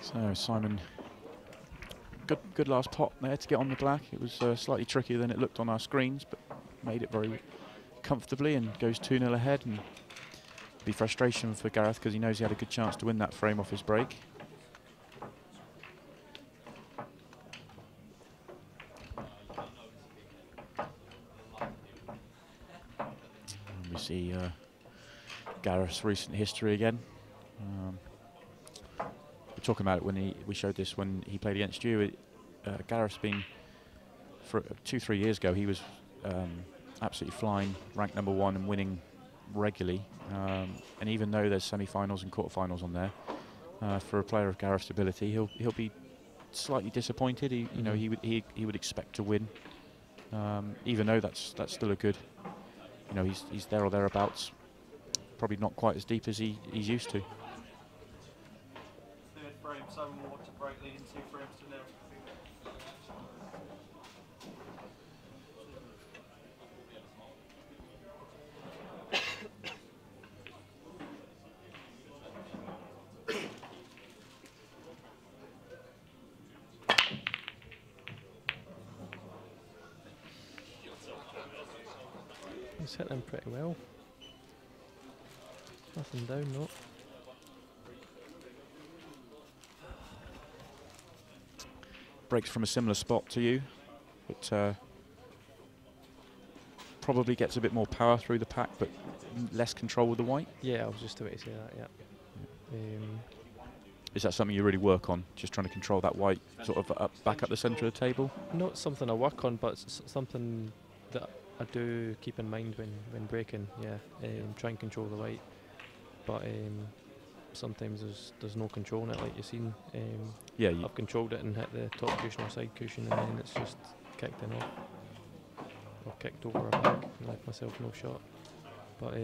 A: So Simon, good last pot there to get on the black. It was slightly trickier than it looked on our screens, but made it very comfortably and goes 2-0 ahead, and be frustration for Gareth because he knows he had a good chance to win that frame off his break. And we see Gareth's recent history again. We're talking about it when we showed this when he played against you. Gareth's been, for 2-3 years ago, he was absolutely flying, ranked #1 and winning regularly. And even though there's semi-finals and quarter-finals on there, for a player of Gareth's ability, he'll be slightly disappointed. He would expect to win, even though that's still a good. He's there or thereabouts. Probably not quite as deep as he's used to.
D: Third frame, 7 more to break, leading 2 frames to 0.
C: He's hit them pretty well. Nothing down, no.
A: Breaks from a similar spot to you, but probably gets a bit more power through the pack, but less control with the white.
C: Yeah, I was just about to say that, yeah.
A: Is that something you really work on, just trying to control that white sort of back up the centre of the table?
C: Not something I work on, but something that I do keep in mind when breaking, yeah. Try and control the white. But sometimes there's no control in it, like you've seen.
A: Yeah,
C: I've controlled it and hit the top cushion or side cushion, and then it's just kicked in off. Or kicked over a back and left myself no shot. But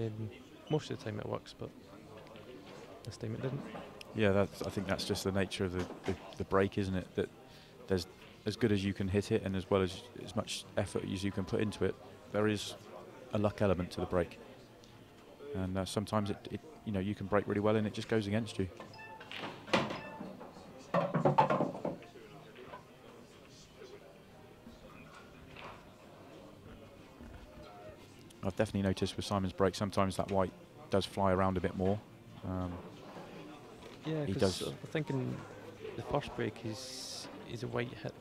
C: most of the time it works, but this time it didn't.
A: Yeah, I think that's just the nature of the break, isn't it? That there's as good as you can hit it, and as well as much effort as you can put into it, there is a luck element to the break. And sometimes it you can break really well and it just goes against you. I've definitely noticed with Simon's break, sometimes that white does fly around a bit more.
C: Yeah,
A: he
C: because
A: does.
C: I'm thinking the first break is a white hit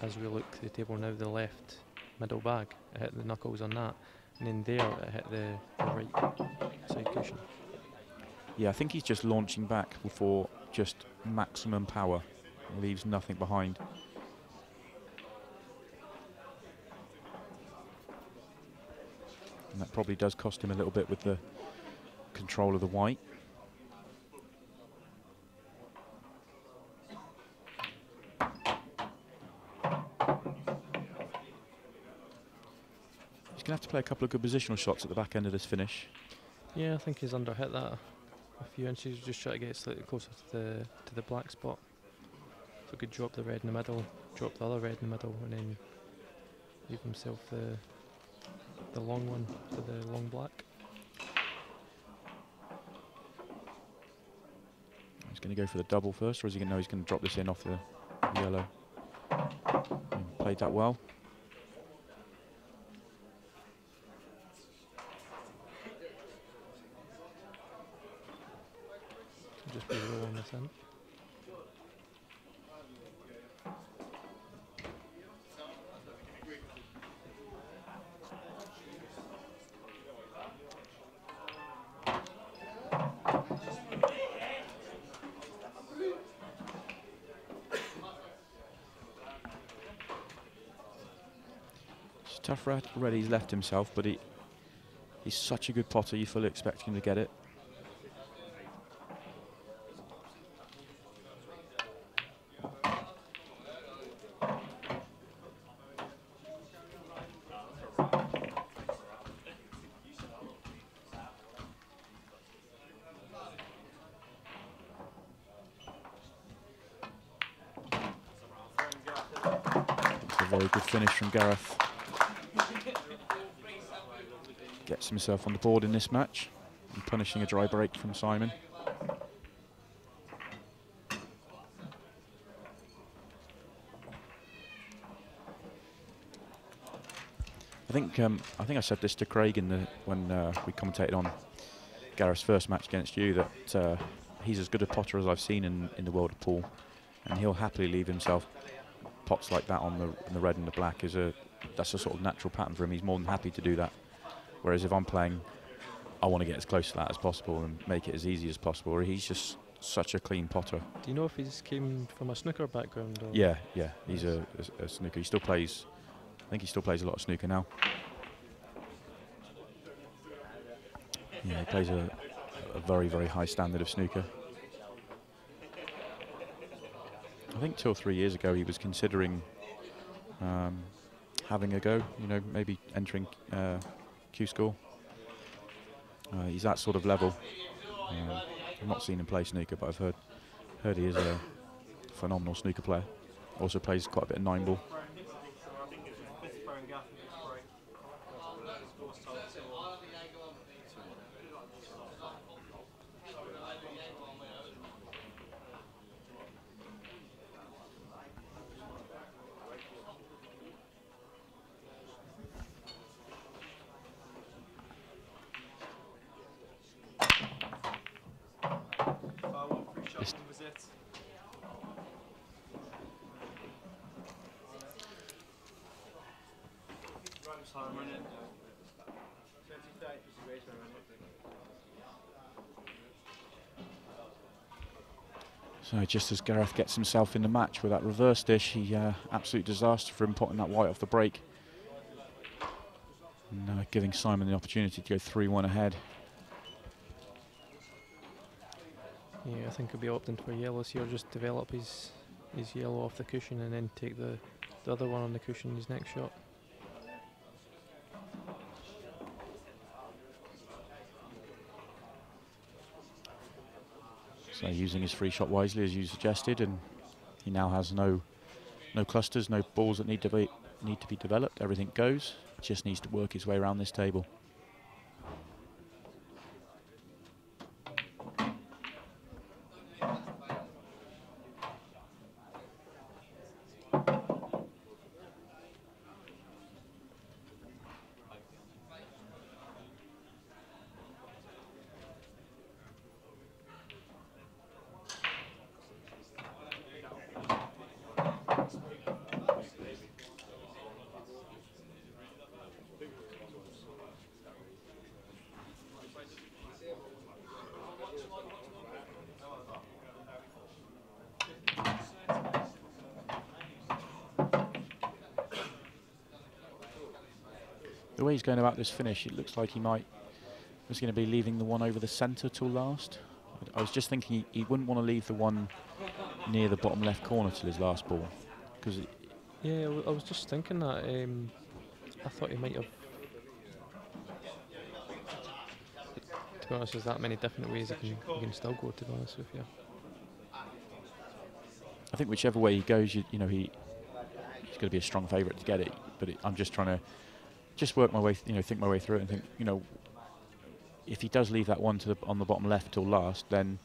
C: as we look at the table now, the left middle bag. It hit the knuckles on that, and then there it hit the right side cushion.
A: Yeah, I think he's just launching back for just maximum power. Leaves nothing behind. And that probably does cost him a little bit with the control of the white. He's going to have to play a couple of good positional shots at the back end of this finish.
C: Yeah, I think he's under hit that a few inches. Just try to get slightly closer to the black spot. So he could drop the red in the middle, drop the other red in the middle, and then leave himself the long one to the long black.
A: He's going to go for the double first, or is he going to know he's going to drop this in off the yellow? Played that well.
C: Just be rolling this in.
A: It's tough already, he's left himself, but he's such a good potter, you fully expect him to get it. Very good finish from Gareth. Gets himself on the board in this match and punishing a dry break from Simon. I think I said this to Craig when we commentated on Gareth's first match against you, that he's as good a potter as I've seen in the world of pool, and he'll happily leave himself pots like that on the red and the black. That's a sort of natural pattern for him. He's more than happy to do that. Whereas if I'm playing, I want to get as close to that as possible and make it as easy as possible. He's just such a clean potter.
C: Do you know if he's came from a snooker background? Or
A: Yeah, he's a snooker. He still plays. I think he still plays a lot of snooker now. Yeah, he plays a very, very high standard of snooker. I think 2 or 3 years ago he was considering having a go, maybe entering Q School. He's that sort of level. I've not seen him play snooker, but I've heard he is a phenomenal snooker player. Also plays quite a bit of 9-ball. So just as Gareth gets himself in the match with that reverse dish, absolute disaster for him potting that white off the break. And giving Simon the opportunity to go 3-1 ahead.
C: Yeah, I think he'll be opting for yellows here. Just develop his yellow off the cushion and then take the other one on the cushion his next shot.
A: So using his free shot wisely, as you suggested, and he now has no clusters, no balls that need to be developed. Everything goes. Just needs to work his way around this table. The way he's going about this finish, it looks like he was going to be leaving the one over the centre till last. I was just thinking he wouldn't want to leave the one near the bottom left corner till his last ball.
C: Yeah, I was just thinking that. I thought he might have. To be honest, there's that many different ways he can still go, to be honest with you.
A: I think whichever way he goes, he's going to be a strong favourite to get it. But I'm just trying to work my way, think my way through it and think, if he does leave that one on the bottom left till last, then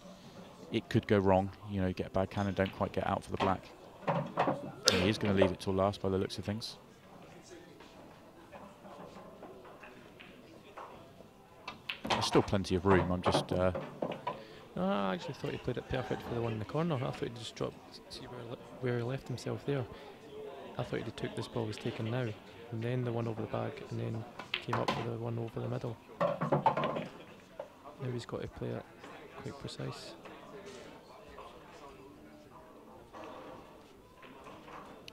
A: it could go wrong. Get a bad cannon, don't quite get out for the black. And he is going to leave it till last by the looks of things. There's still plenty of room. I'm just.
C: No, I actually thought he played it perfect for the one in the corner. I thought he just dropped. See where he left himself there. I thought he took this ball was taken now, and then the one over the bag, and then came up with the one over the middle. Now he's got to play it quite precise.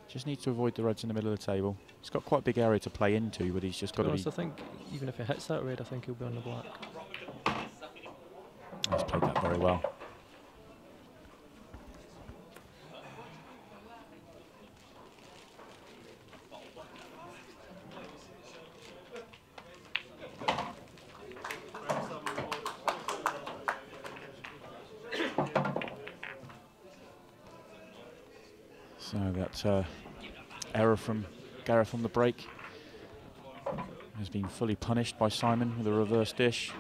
A: Just needs to avoid the reds in the middle of the table. He's got quite a big area to play into, but he's just got to be.
C: I think even if he hits that red, I think he'll be on the black.
A: He's played that very well. So that error from Gareth on the break has been fully punished by Simon with a reverse dish.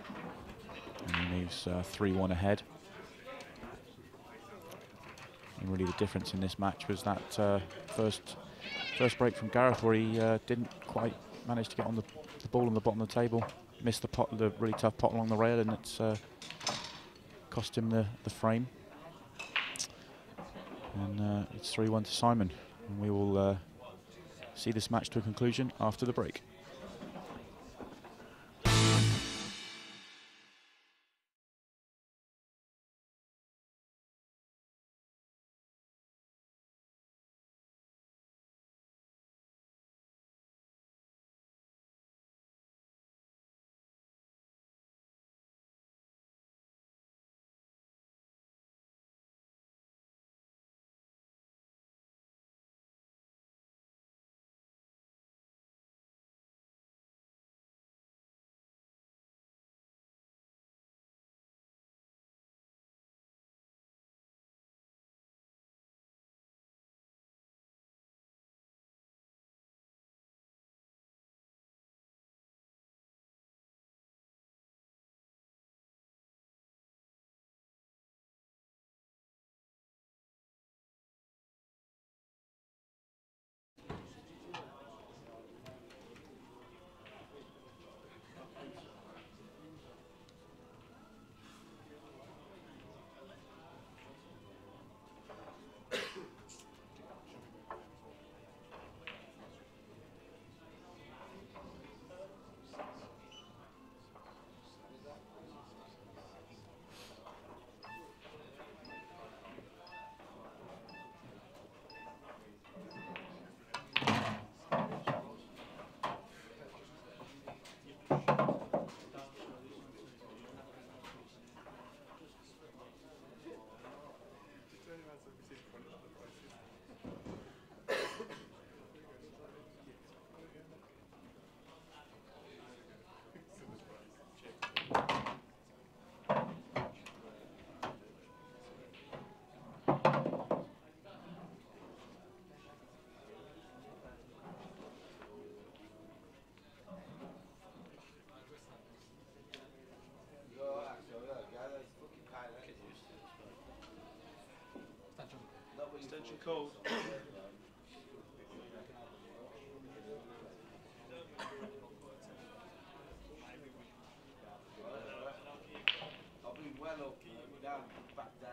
A: And he moves 3-1 ahead. And really the difference in this match was that first break from Gareth, where he didn't quite managed to get on the ball on the bottom of the table, missed the pot, the really tough pot along the rail, and it's cost him the frame. And it's 3-1 to Simon, and we will see this match to a conclusion after the break.
D: Extension code.
G: I'll be well up, down, back down.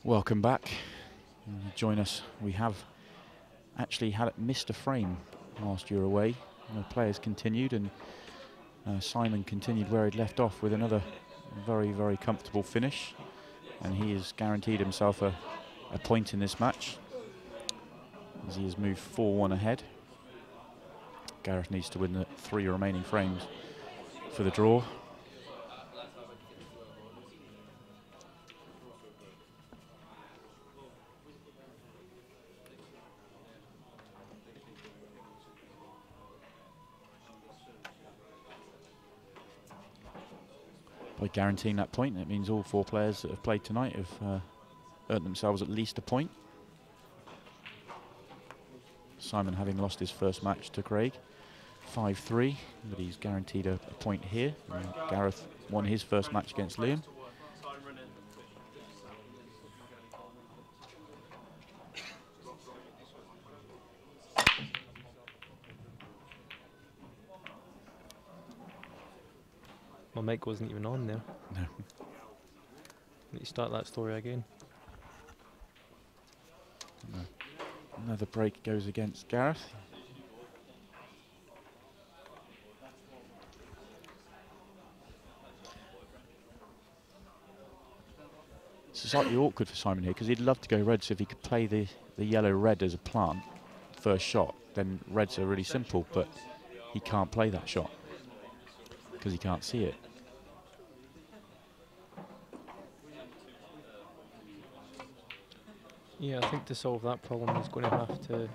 A: Welcome back. Join us. We have actually missed a frame whilst you were away. The players continued, and Simon continued where he'd left off with another very, very comfortable finish. And he has guaranteed himself a point in this match, as he has moved 4-1 ahead. Gareth needs to win the 3 remaining frames for the draw. By guaranteeing that point, it means all 4 players that have played tonight have earned themselves at least a point. Simon having lost his first match to Craig, 5-3, but he's guaranteed a point here. And Gareth won his first match against Liam.
C: My mic wasn't even on there.
A: No.
C: Need to start that story again.
A: No. Another break goes against Gareth. It's slightly awkward for Simon here because he'd love to go red, so if he could play the yellow-red as a plant first shot, then reds are really simple, but he can't play that shot because he can't see it.
C: Yeah, I think to solve that problem he's going to have to...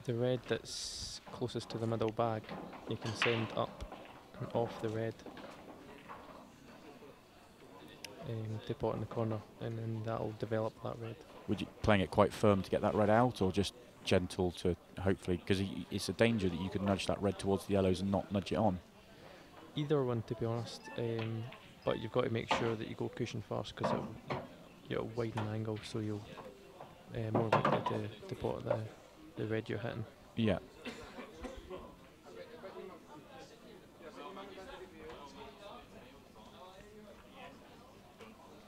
C: The red that's closest to the middle bag, you can send up and off the red. To pot in the corner, and then that'll develop that red.
A: Would you playing it quite firm to get that red out, or just gentle to hopefully, because it's a danger that you could nudge that red towards the yellows and not nudge it on?
C: Either one, to be honest, but you've got to make sure that you go cushion first, because you'll widen the angle, so you'll more likely to pot the red you're hitting.
A: Yeah.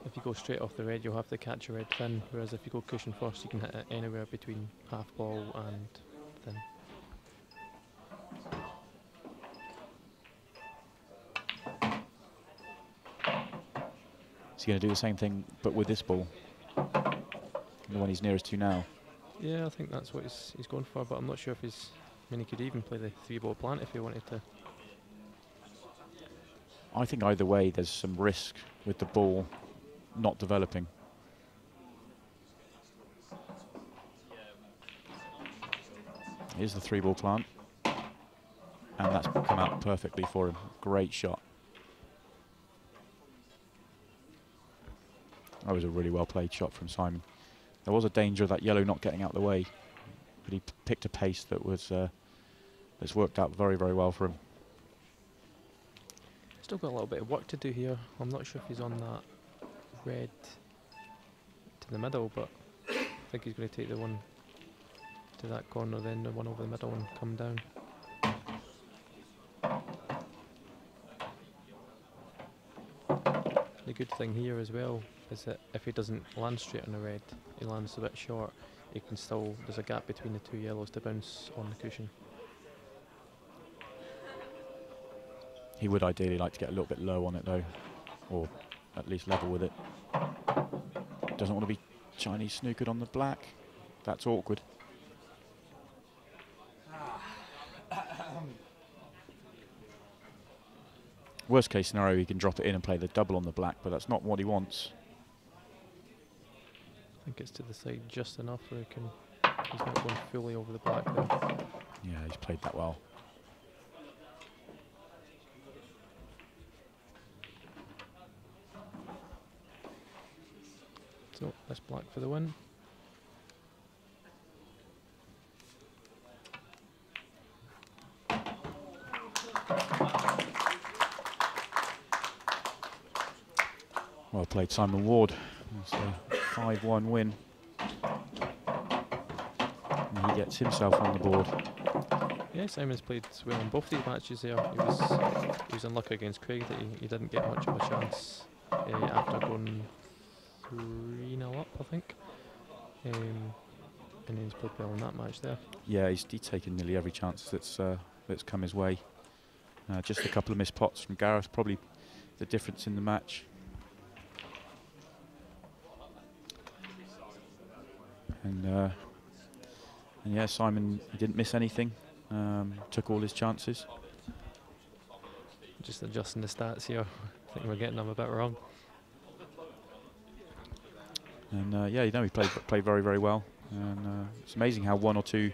C: If you go straight off the red, you'll have to catch a red thin, whereas if you go cushion first, you can hit it anywhere between half ball and thin.
A: Is he going to do the same thing, but with this ball? The one he's nearest to now?
C: Yeah, I think that's what he's going for, but I'm not sure if he's... I mean, he could even play the 3-ball plant if he wanted to.
A: I think either way, there's some risk with the ball not developing. Here's the 3-ball plant. And that's come out perfectly for him. Great shot. That was a really well played shot from Simon. There was a danger of that yellow not getting out of the way, but he picked a pace that was that's worked out very, very well for him.
C: Still got a little bit of work to do here. I'm not sure if he's on that red to the middle, but I think he's going to take the one to that corner, then the one over the middle and come down. The good thing here as well is that if he doesn't land straight on the red, he lands a bit short, he can still, there's a gap between the 2 yellows to bounce on the cushion.
A: He would ideally like to get a little bit low on it though, or at least level with it. Doesn't want to be Chinese snookered on the black. That's awkward. Worst case scenario, he can drop it in and play the double on the black, but that's not what he wants.
C: I think it's to the side just enough where he's not going fully over the black there.
A: Yeah, he's played that well.
C: So that's black for the win.
A: Well played, Simon Ward. It's a 5-1 win. And he gets himself on the board.
C: Yeah, Simon's played well in both these matches there. He was unlucky against Craig that he didn't get much of a chance after going 3-0 up, I think. And then he's played well in that match there.
A: Yeah, he's taken nearly every chance that's come his way. Just a couple of missed pots from Gareth, probably the difference in the match. And yeah, Simon, he didn't miss anything, took all his chances.
C: Just adjusting the stats here. I think we're getting them a bit wrong.
A: And yeah, you know, he played very, very well. And it's amazing how 1 or 2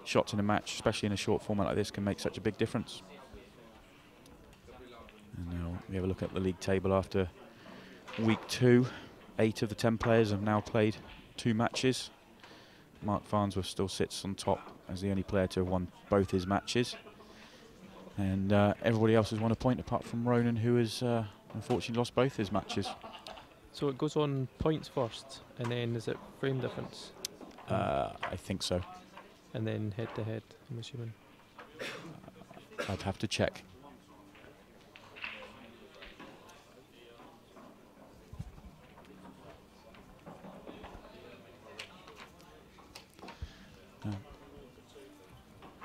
A: shots in a match, especially in a short format like this, can make such a big difference. And now we have a look at the league table after week 2. 8 of the 10 players have now played 2 matches. Mark Farnsworth still sits on top as the only player to have won both his matches. And everybody else has won a point apart from Ronan, who has unfortunately lost both his matches.
C: So it goes on points first, and then is it frame difference?
A: I think so.
C: And then head to head, I'm assuming.
A: I'd have to check.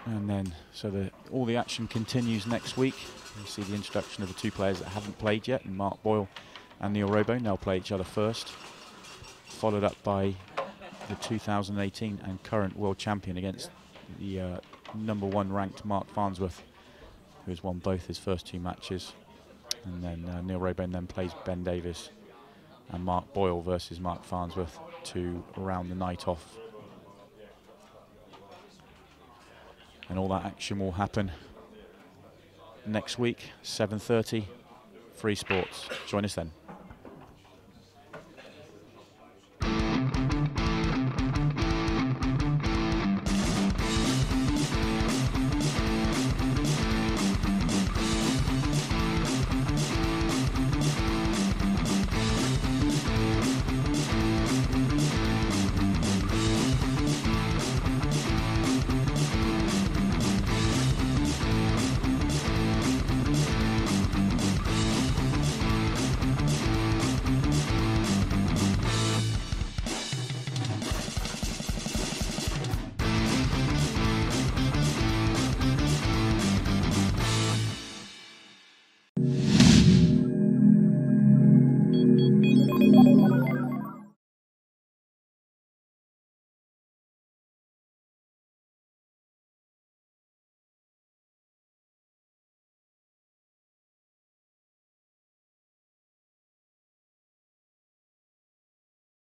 A: And then, so all the action continues next week. You see the introduction of the 2 players that haven't played yet, and Mark Boyle and Neil Robo. They'll play each other first, followed up by the 2018 and current world champion against the #1 ranked Mark Farnsworth, who has won both his first 2 matches. And then Neil Robo then plays Ben Davis and Mark Boyle versus Mark Farnsworth to round the night off. And all that action will happen next week, 7:30, Free Sports. Join us then.